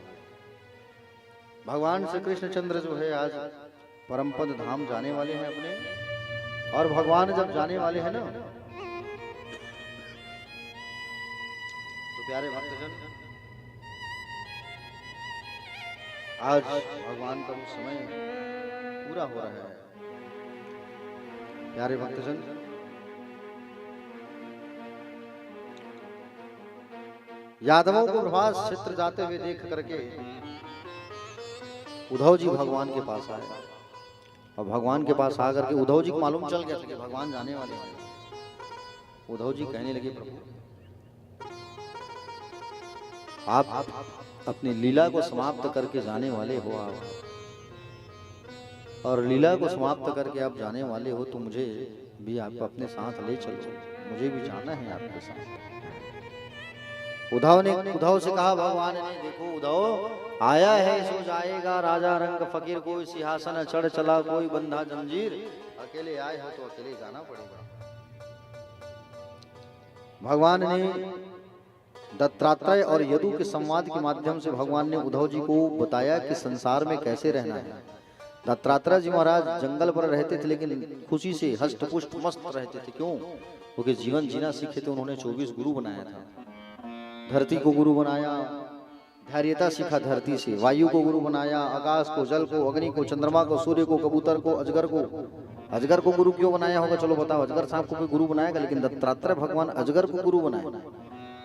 भगवान श्री कृष्णचंद्र जो है आज परमपद धाम जाने वाले हैं अपने, और भगवान जब जाने वाले हैं ना, तो प्यारे भक्तजन आज भगवान का वो समय पूरा हो रहा है। प्यारे भक्तजन, यादवों को प्रभास क्षेत्र जाते हुए देख करके उद्धव जी भगवान के पास आए, और भगवान के पास आकर के उद्धव जी को मालूम चल गया था कि भगवान जाने वाले हैं। उद्धव जी कहने लगे, प्रभु आप अपनी लीला को समाप्त करके जाने वाले हो आप, और लीला को समाप्त करके आप जाने वाले हो, तो मुझे भी आप अपने साथ ले चलो, मुझे भी जाना है आपके साथ। उद्धव से कहा भगवान ने, देखो उद्धव आया है सो जाएगा, राजा रंग फकीर कोई सिंहासन चढ़ चला, कोई बंधा जंजीर, अकेले आए हो तो अकेले जाना पड़ेगा। भगवान ने दत्तात्रेय और यदु के संवाद के माध्यम से भगवान ने उद्धव जी को बताया कि संसार में कैसे रहना है। दत्तात्रेय जी महाराज जंगल पर रहते थे, लेकिन खुशी से हष्ट पुष्ट मस्त रहते थे। क्यों? क्योंकि जीवन जीना सीखे थे उन्होंने। 24 गुरु बनाया था। धरती को गुरु बनाया, धैर्यता सीखा धरती से। वायु को गुरु बनाया, आकाश को, जल को, अग्नि को, चंद्रमा को, सूर्य को, कबूतर को, अजगर को। अजगर को गुरु क्यों बनाया होगा? चलो बताओ। अजगर सांप को भी गुरु बनाएगा, लेकिन दत्तात्रेय भगवान अजगर को गुरु बनाए।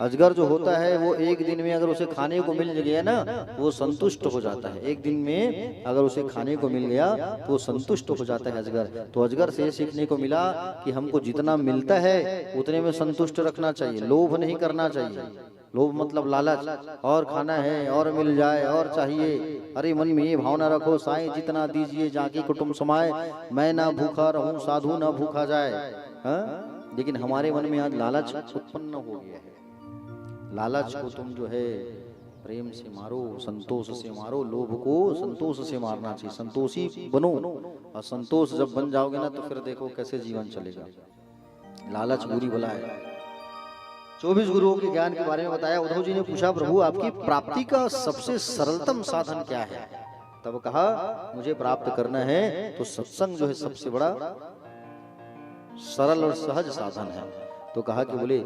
अजगर जो होता है वो एक दिन में अगर उसे खाने को मिल गया ना, वो संतुष्ट हो जाता है। एक दिन में अगर उसे खाने को मिल गया तो वो संतुष्ट हो जाता है अजगर। तो अजगर से सीखने को मिला कि हमको जितना मिलता है उतने में संतुष्ट रखना चाहिए, लोभ नहीं करना चाहिए। लोभ मतलब लालच, और खाना है और मिल जाए और चाहिए। अरे मन में ये भावना रखो, साईं जितना दीजिए जाके कुटुंब समाए, मैं ना भूखा रहूं साधु ना भूखा जाए। हाँ? लेकिन हमारे मन में आज लालच उत्पन्न हो गया है। लालच को तुम जो है प्रेम से मारो, संतोष से मारो। लोभ को संतोष से मारना चाहिए, संतोषी बनो। और संतोष जब बन जाओगे ना तो फिर देखो कैसे जीवन चलेगा। लालच बुरी बला है। 24 गुरुओं के ज्ञान के बारे में बताया। उद्धव जी ने पूछा, प्रभु आपकी प्राप्ति का सबसे सरलतम साधन क्या है? तब कहा, मुझे प्राप्त करना है तो सत्संग जो है सबसे बड़ा सरल और सहज साधन है। तो कहा कि बोले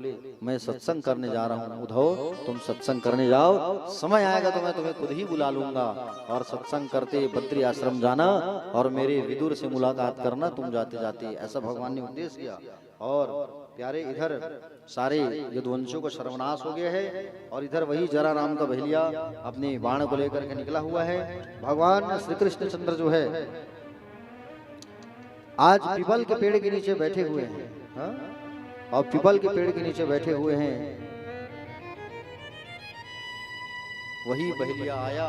मैं सत्संग करने जा रहा हूँ। उद्धव तुम सत्संग करने जाओ, समय आएगा तो मैं तुम्हें खुद ही बुला लूंगा और सत्संग करते बद्री आश्रम जाना और मेरे विदुर से मुलाकात करना तुम जाते जाते। ऐसा भगवान ने उपदेश किया। और प्यारे इधर सारे यदुवंशियों का सर्वनाश हो गया है और इधर वही जरा राम का बहेलिया अपने बाण को लेकर के निकला हुआ है। भगवान श्री कृष्ण चंद्र जो है आज पीपल के पेड़ के नीचे बैठे हुए हैं। हाँ? और पीपल के पेड़ के नीचे बैठे हुए हैं। वही बहेलिया आया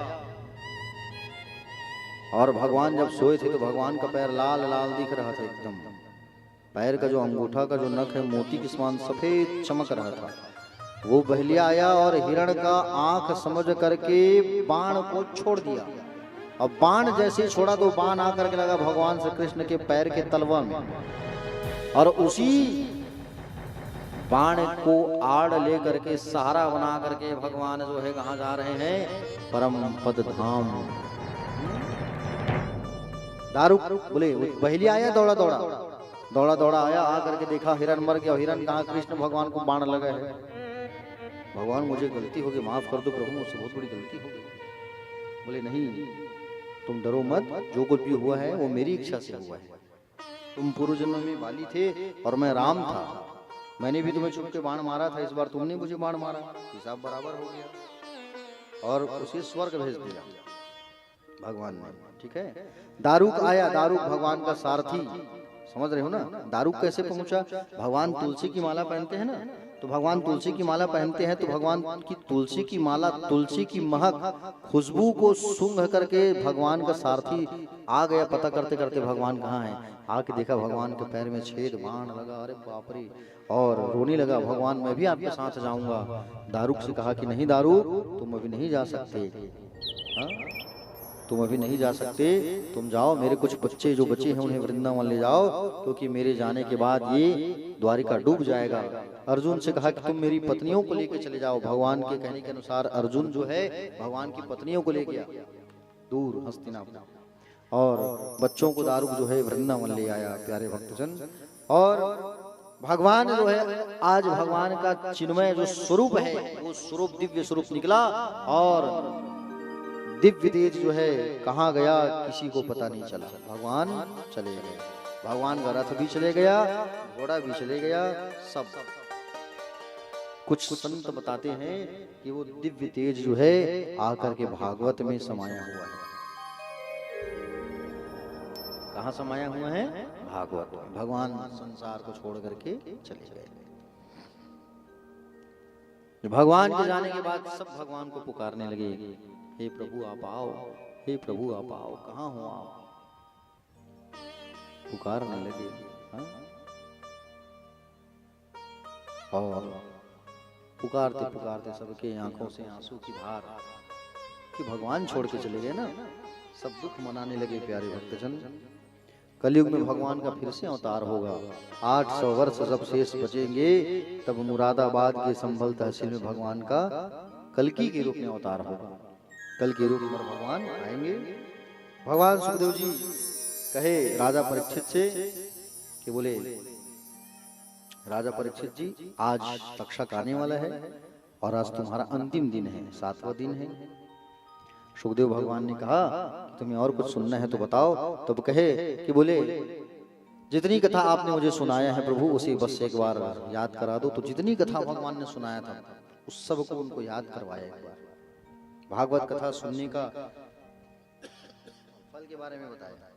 और भगवान जब सोए थे तो भगवान का पैर लाल लाल दिख रहा था एकदम। पैर का जो अंगूठा का जो नख है मोती के समान सफेद चमक रहा था। वो बहेलिया आया और हिरण का आंख समझ करके बाण को छोड़ दिया। अब बाण जैसे छोड़ा तो बाण आकर के लगा भगवान श्री कृष्ण के पैर के तलवा में और उसी बाण को आड़ ले करके सहारा बना करके भगवान जो है कहाँ जा रहे हैं? परम पद धाम। दारू बोले बहेलिया आया दौड़ा दौड़ा दौड़ा दौड़ा आया, आकर के देखा हिरण मर गया। हिरण कहा कृष्ण भगवान को बाण लगा है। भगवान मुझे गलती हो गई, माफ कर दो प्रभु, मुझसे बहुत बड़ी गलती हो गई। बोले नहीं तुम डरो मत, जो कुछ भी हुआ है वो मेरी इच्छा से हुआ है। तुम पूर्व जन्म में बाली थे और मैं राम था। मैंने भी तुम्हें छुप के बाण मारा था, इस बार तुमने मुझे बाण मारा, हिसाब बराबर हो गया और उसे स्वर्ग भेज दिया भगवान ने। ठीक है। दारूक आया, दारूक भगवान का सारथी, समझ रहे हो ना? दारूक कैसे पहुंचा? भगवान तुलसी की माला पहनते हैं ना, तो भगवान तुलसी की माला पहनते हैं तो भगवान की तुलसी की माला, तुलसी की महक, खुशबू को सूंघ करके भगवान का सारथी आ गया। पता करते करते भगवान कहाँ है, आके देखा भगवान के पैर में छेद, बाण लगा। अरे बाप रे, और रोने लगा। भगवान मैं भी आपके साथ जाऊंगा। दारूक से कहा कि नहीं दारूक, तुम अभी नहीं जा सकते। हाँ? तुम अभी नहीं जा सकते, तुम जाओ, मेरे कुछ बच्चे जो बचे हैं उन्हें वृंदावन ले जाओ, क्योंकि मेरे जाने के बाद ये द्वारिका डूब जाएगा। अर्जुन से कहा कि तुम मेरी पत्नियों को लेकर चले जाओ। भगवान के कहने के अनुसार अर्जुन जो है भगवान की पत्नियों को ले गया दूर हस्तिनापुर, और बच्चों को दारूक जो है वृंदावन ले आया। प्यारे भक्तजन, और भगवान जो है आज भगवान का चिन्मय जो स्वरूप है वो स्वरूप दिव्य स्वरूप निकला और दिव्य तेज जो है कहाँ गया किसी को पता नहीं चला। भगवान चले गए, भगवान का रथ भी चले गया, घोड़ा भी चले गया, सब। कुछ संत बताते हैं कि वो दिव्य तेज जो है आकर के भागवत में समाया हुआ है। कहाँ समाया हुआ है? भागवत। भगवान संसार को छोड़ करके चले गए। भगवान के जाने के बाद सब भगवान को पुकारने लगे, हे प्रभु आप आओ, हे प्रभु आप आओ, कहाँ हो आप? पुकारने लगे। हाँ? और पुकारते पुकारते सबके आंखों से आंसू की धार, कि भगवान छोड़ के चले गए ना, सब दुख मनाने लगे। प्यारे भक्तजन, कलयुग में भगवान का फिर से अवतार होगा। 800 वर्ष जब शेष बचेंगे तब मुरादाबाद के संभल तहसील में भगवान का कल्कि के रूप में अवतार होगा। कल के रूप में भगवान आएंगे। भगवान सुखदेव जी कहे राजा परीक्षित से कि बोले राजा परीक्षित जी आज तक्षक आने वाला है और आज तुम्हारा अंतिम दिन है, 7वां दिन है। सुखदेव भगवान ने कहा तुम्हें और कुछ सुनना है तो बताओ। तब कहे कि बोले जितनी कथा आपने मुझे सुनाया है प्रभु उसे बस एक बार याद करा दो। तो जितनी कथा भगवान ने सुनाया था उस सब को उनको याद करवाया एक बार। भागवत कथा सुनने का फल के बारे में बताया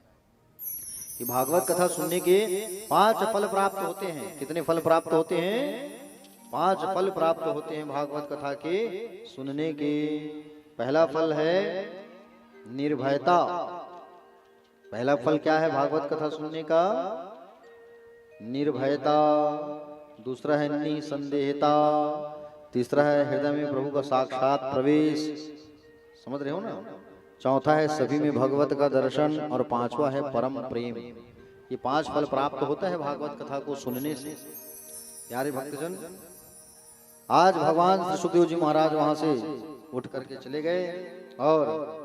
कि भागवत कथा सुनने के 5 फल प्राप्त होते हैं। कितने फल प्राप्त होते हैं? 5 फल प्राप्त होते हैं भागवत कथा के सुनने के। पहला फल है निर्भयता। पहला फल क्या है भागवत कथा सुनने का? निर्भयता। दूसरा है निसंदेहता। तीसरा है हृदय में प्रभु का साक्षात प्रवेश। समझ रहे हो ना? चौथा है सभी में भगवत का दर्शन और पांचवा है परम प्रेम। ये 5 फल प्राप्त होता है भागवत कथा को सुनने से। प्यारे भक्तजन, आज भगवान श्री सुखदेव जी महाराज वहां से उठ करके चले गए और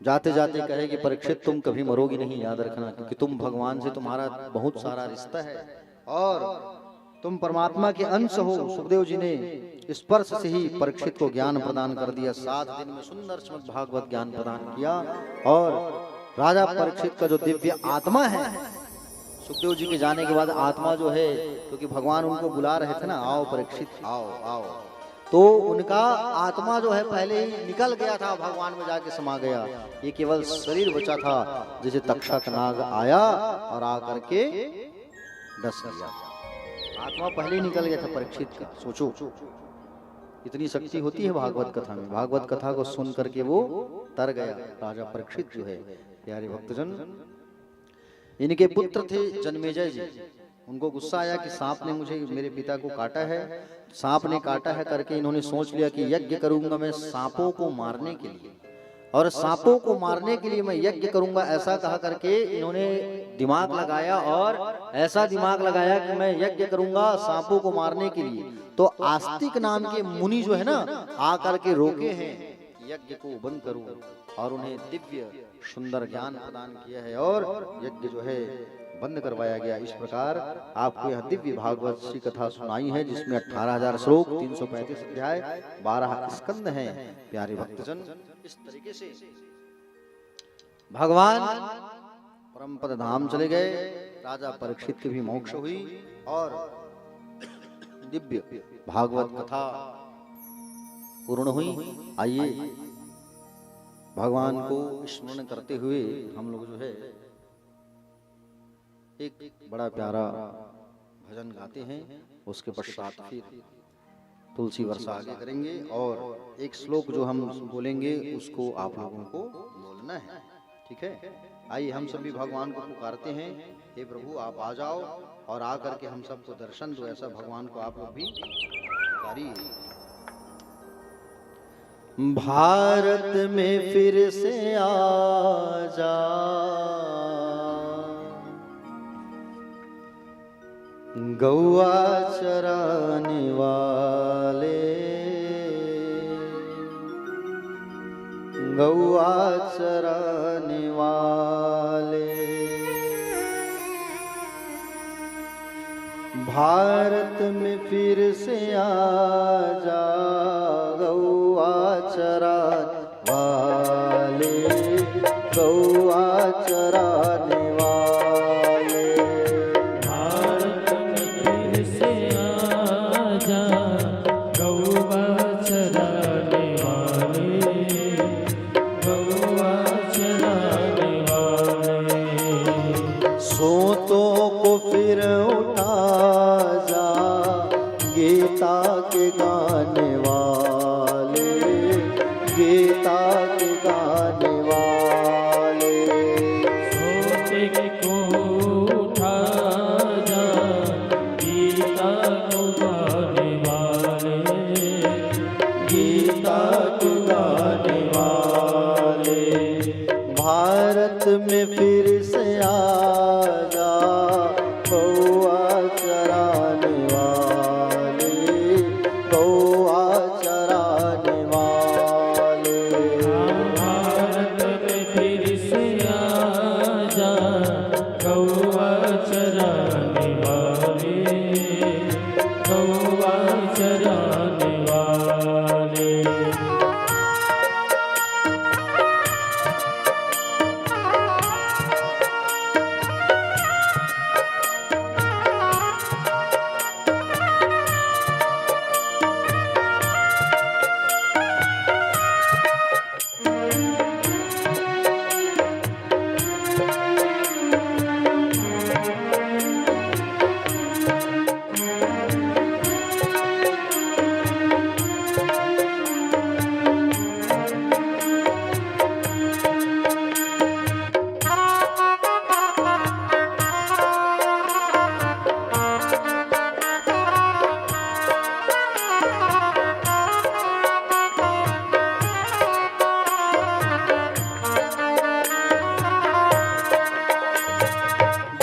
जाते जाते कहे कि परीक्षित तुम कभी मरोगी नहीं, याद रखना, क्योंकि तुम भगवान से तुम्हारा बहुत सारा रिश्ता है और तुम परमात्मा के अंश हो। सुखदेव जी ने स्पर्श से ही परीक्षित को ज्ञान प्रदान कर दिया। 7 दिन में सुंदर श्रीमद् भागवत ज्ञान प्रदान किया और राजा परीक्षित का जो दिव्य आत्मा है, सुखदेव जी के जाने के बाद आत्मा जो है, क्योंकि भगवान उनको बुला रहे थे ना, आओ परीक्षित आओ आओ, तो उनका आत्मा जो है पहले ही निकल गया था, भगवान में जाके समा गया। ये केवल शरीर बचा था, जैसे तक्षक नाग आया और आकर के डस गया। आत्मा पहले ही निकल गया था परीक्षित का। सोचो इतनी शक्ति होती है भागवत कथा में। भागवत कथा को सुन करके वो तर गया राजा परीक्षित जो है। प्यारे भक्तजन, इनके पुत्र थे जन्मेजय जी। उनको गुस्सा आया कि सांप ने मुझे मेरे पिता को काटा है, सांप ने काटा है करके इन्होंने सोच लिया कि यज्ञ करूंगा मैं सांपों को मारने के लिए, और सांपों को मारने के लिए मैं यज्ञ करूंगा, ऐसा कहा करके इन्होंने दिमाग लगाया और ऐसा दिमाग लगाया कि मैं यज्ञ करूंगा सांपों को मारने के लिए। तो आस्तिक नाम के मुनि जो है ना, आकर के रोके हैं यज्ञ को बंद करूं, और उन्हें दिव्य सुंदर ज्ञान प्रदान किया है और यज्ञ जो है बंद करवाया गया। इस प्रकार आपको यह दिव्य भागवत श्री कथा सुनाई है, जिसमें 18,000 श्लोक, 335 अध्याय, 12 स्कंद हैं। प्यारे भक्तजन, इस तरीके से भगवान परम पद धाम चले गए। राजा परीक्षित की भी मोक्ष हुई और दिव्य भागवत कथा पूर्ण हुई। आइए भगवान को स्मरण करते हुए हम लोग जो है एक बड़ा प्यारा भजन गाते हैं। उसके पश्चात फिर तुलसी वर्षा आगे करेंगे और एक श्लोक जो हम बोलेंगे उसको आप लोगों को बोलना है, ठीक है? आइए हम सभी भगवान को पुकारते हैं, हे प्रभु आप आ जाओ और आकर के हम सबको दर्शन दो। ऐसा भगवान को आप लोग भी पुकारिए। भारत में फिर से आ जा, गौआ चराने वाले, गौआ चराने वाले। भारत में फिर से आ जा, गौआ चराने वाले, गौआ चराने वाले। भारत में फिर से आ जा, गौआ चराने वाले, गौआ चराने वाले। सोतों को फिर उठा जा, गीता के गाने वाले, गीता के गाने वाले। सोते को उठा जा, गीता को गाने वाले, गीता के गाने वाले। भारत में फिर से आ जा, गौआ चराने वाले, गौआ चराने वाले। भारत में फिर से आ जा, गौआ चराने वाले, गौआ चराने वाले।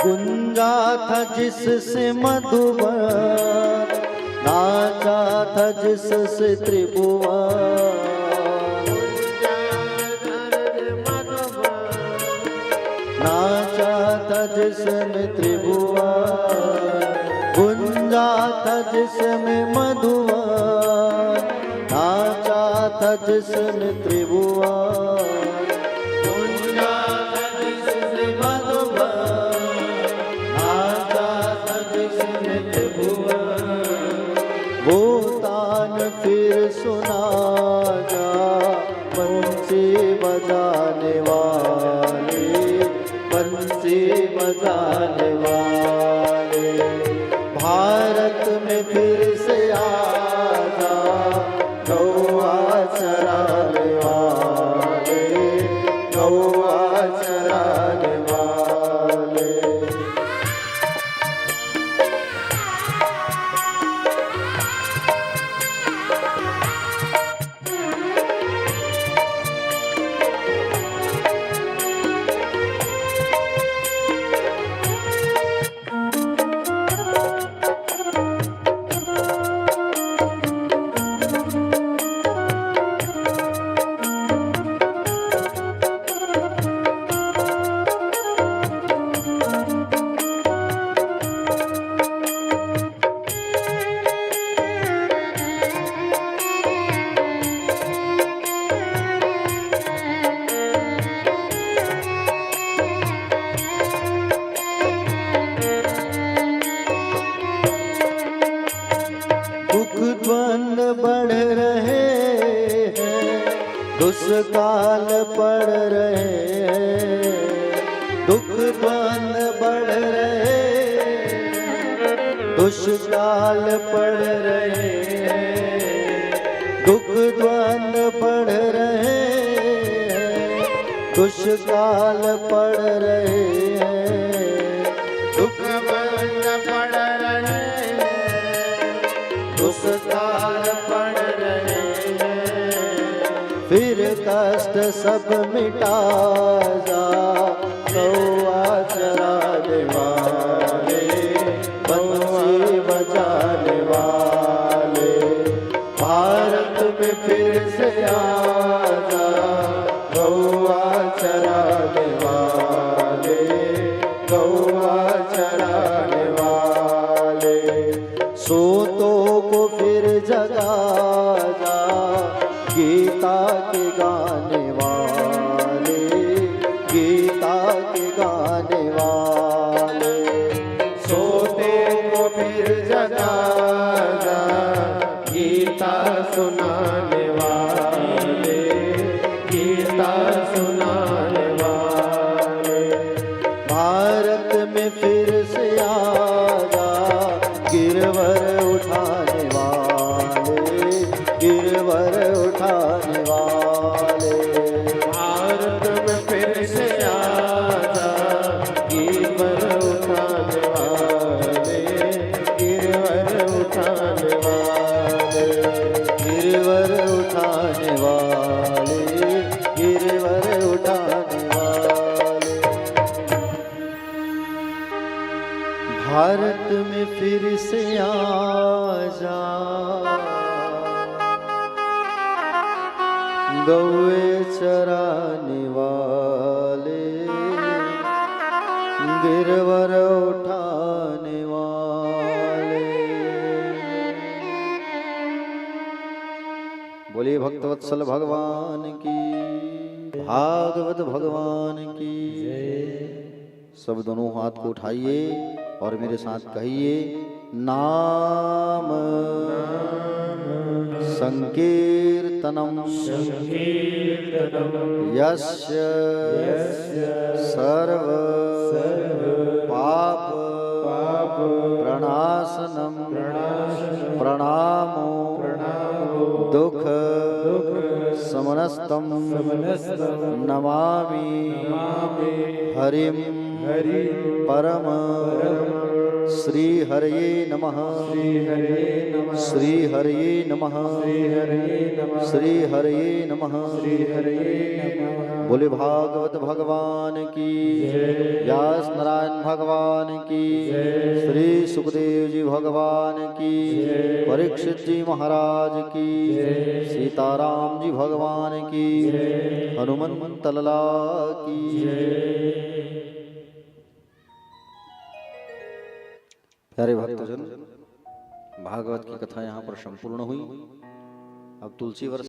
गुंजा था जिससे मधुबन, नाचा था जिससे त्रिभुवन। नाचा था जिसमें त्रिभुवन, गुंजा था जिसमें मधुवन। नाचा था जिसमें त्रिभुवन, गुंजा था जिसमें मधुवन। नाचा था जिसमें त्रिभुवन। वो तान फिर सुना जा बंसी बजाने वाले, बंसी बजाने वाले। भारत में फिर से आजा गौआ चराने वाले, गौआ चराने वाले। द्वंद बढ़ रहे हैं, दुष्काल पड़ रहे हैं। दुख द्वंद बढ़ रहे हैं, दुष्काल पड़ रहे हैं। दुख द्वंद बढ़ रहे हैं, दुष्काल पड़ रहे हैं। दुख द्वंद पड़ रहे हैं, दुष्काल पड़ रहे हैं। फिर कष्ट सब मिटा जा गौआ चराने वाले, बंसी बजाने वाले। भारत में फिर से आजा गौआ चराने वाले, गौआ चराने वाले। सोतों को फिर जगा जा गीता के गाने वाले, गीता के गाने वाले। सोते को फिर जगा जा गीता सुनाने वाले, गीता सुनाने वाले। भारत में फिर से आजा गिरवर उठाने वाले, गिरवर उठाने वाले। भारत में फिर से आजा गिरवर उठाने वाले, गिरवर उठाने वाले। गिरवर उठाने वाले, गिरवर उठाने वाले। भारत में फिर से आजा गौए चराने वाले, गिरवर उठाने वाले। बोलिए भक्तवत्सल भगवान की, भागवत भगवान की। सब दोनों हाथ को उठाइए और मेरे साथ कहिए, नाम संकीर्तनम यस्य सर्व पाप प्रणाशनम प्रणामो दुख समनस्तम नमामि हरिम परम श्री हरये नमः श्री हरये नमः श्री हरये नमः बोले भागवत भगवान की व्यास नारायण भगवान की श्री सुखदेव जी भगवान की परीक्षित जी महाराज की सीताराम जी भगवान की हनुमंत लला की। प्यारे भक्तजन, भागवत की कथा यहाँ पर संपूर्ण हुई। अब तुलसी वर्ष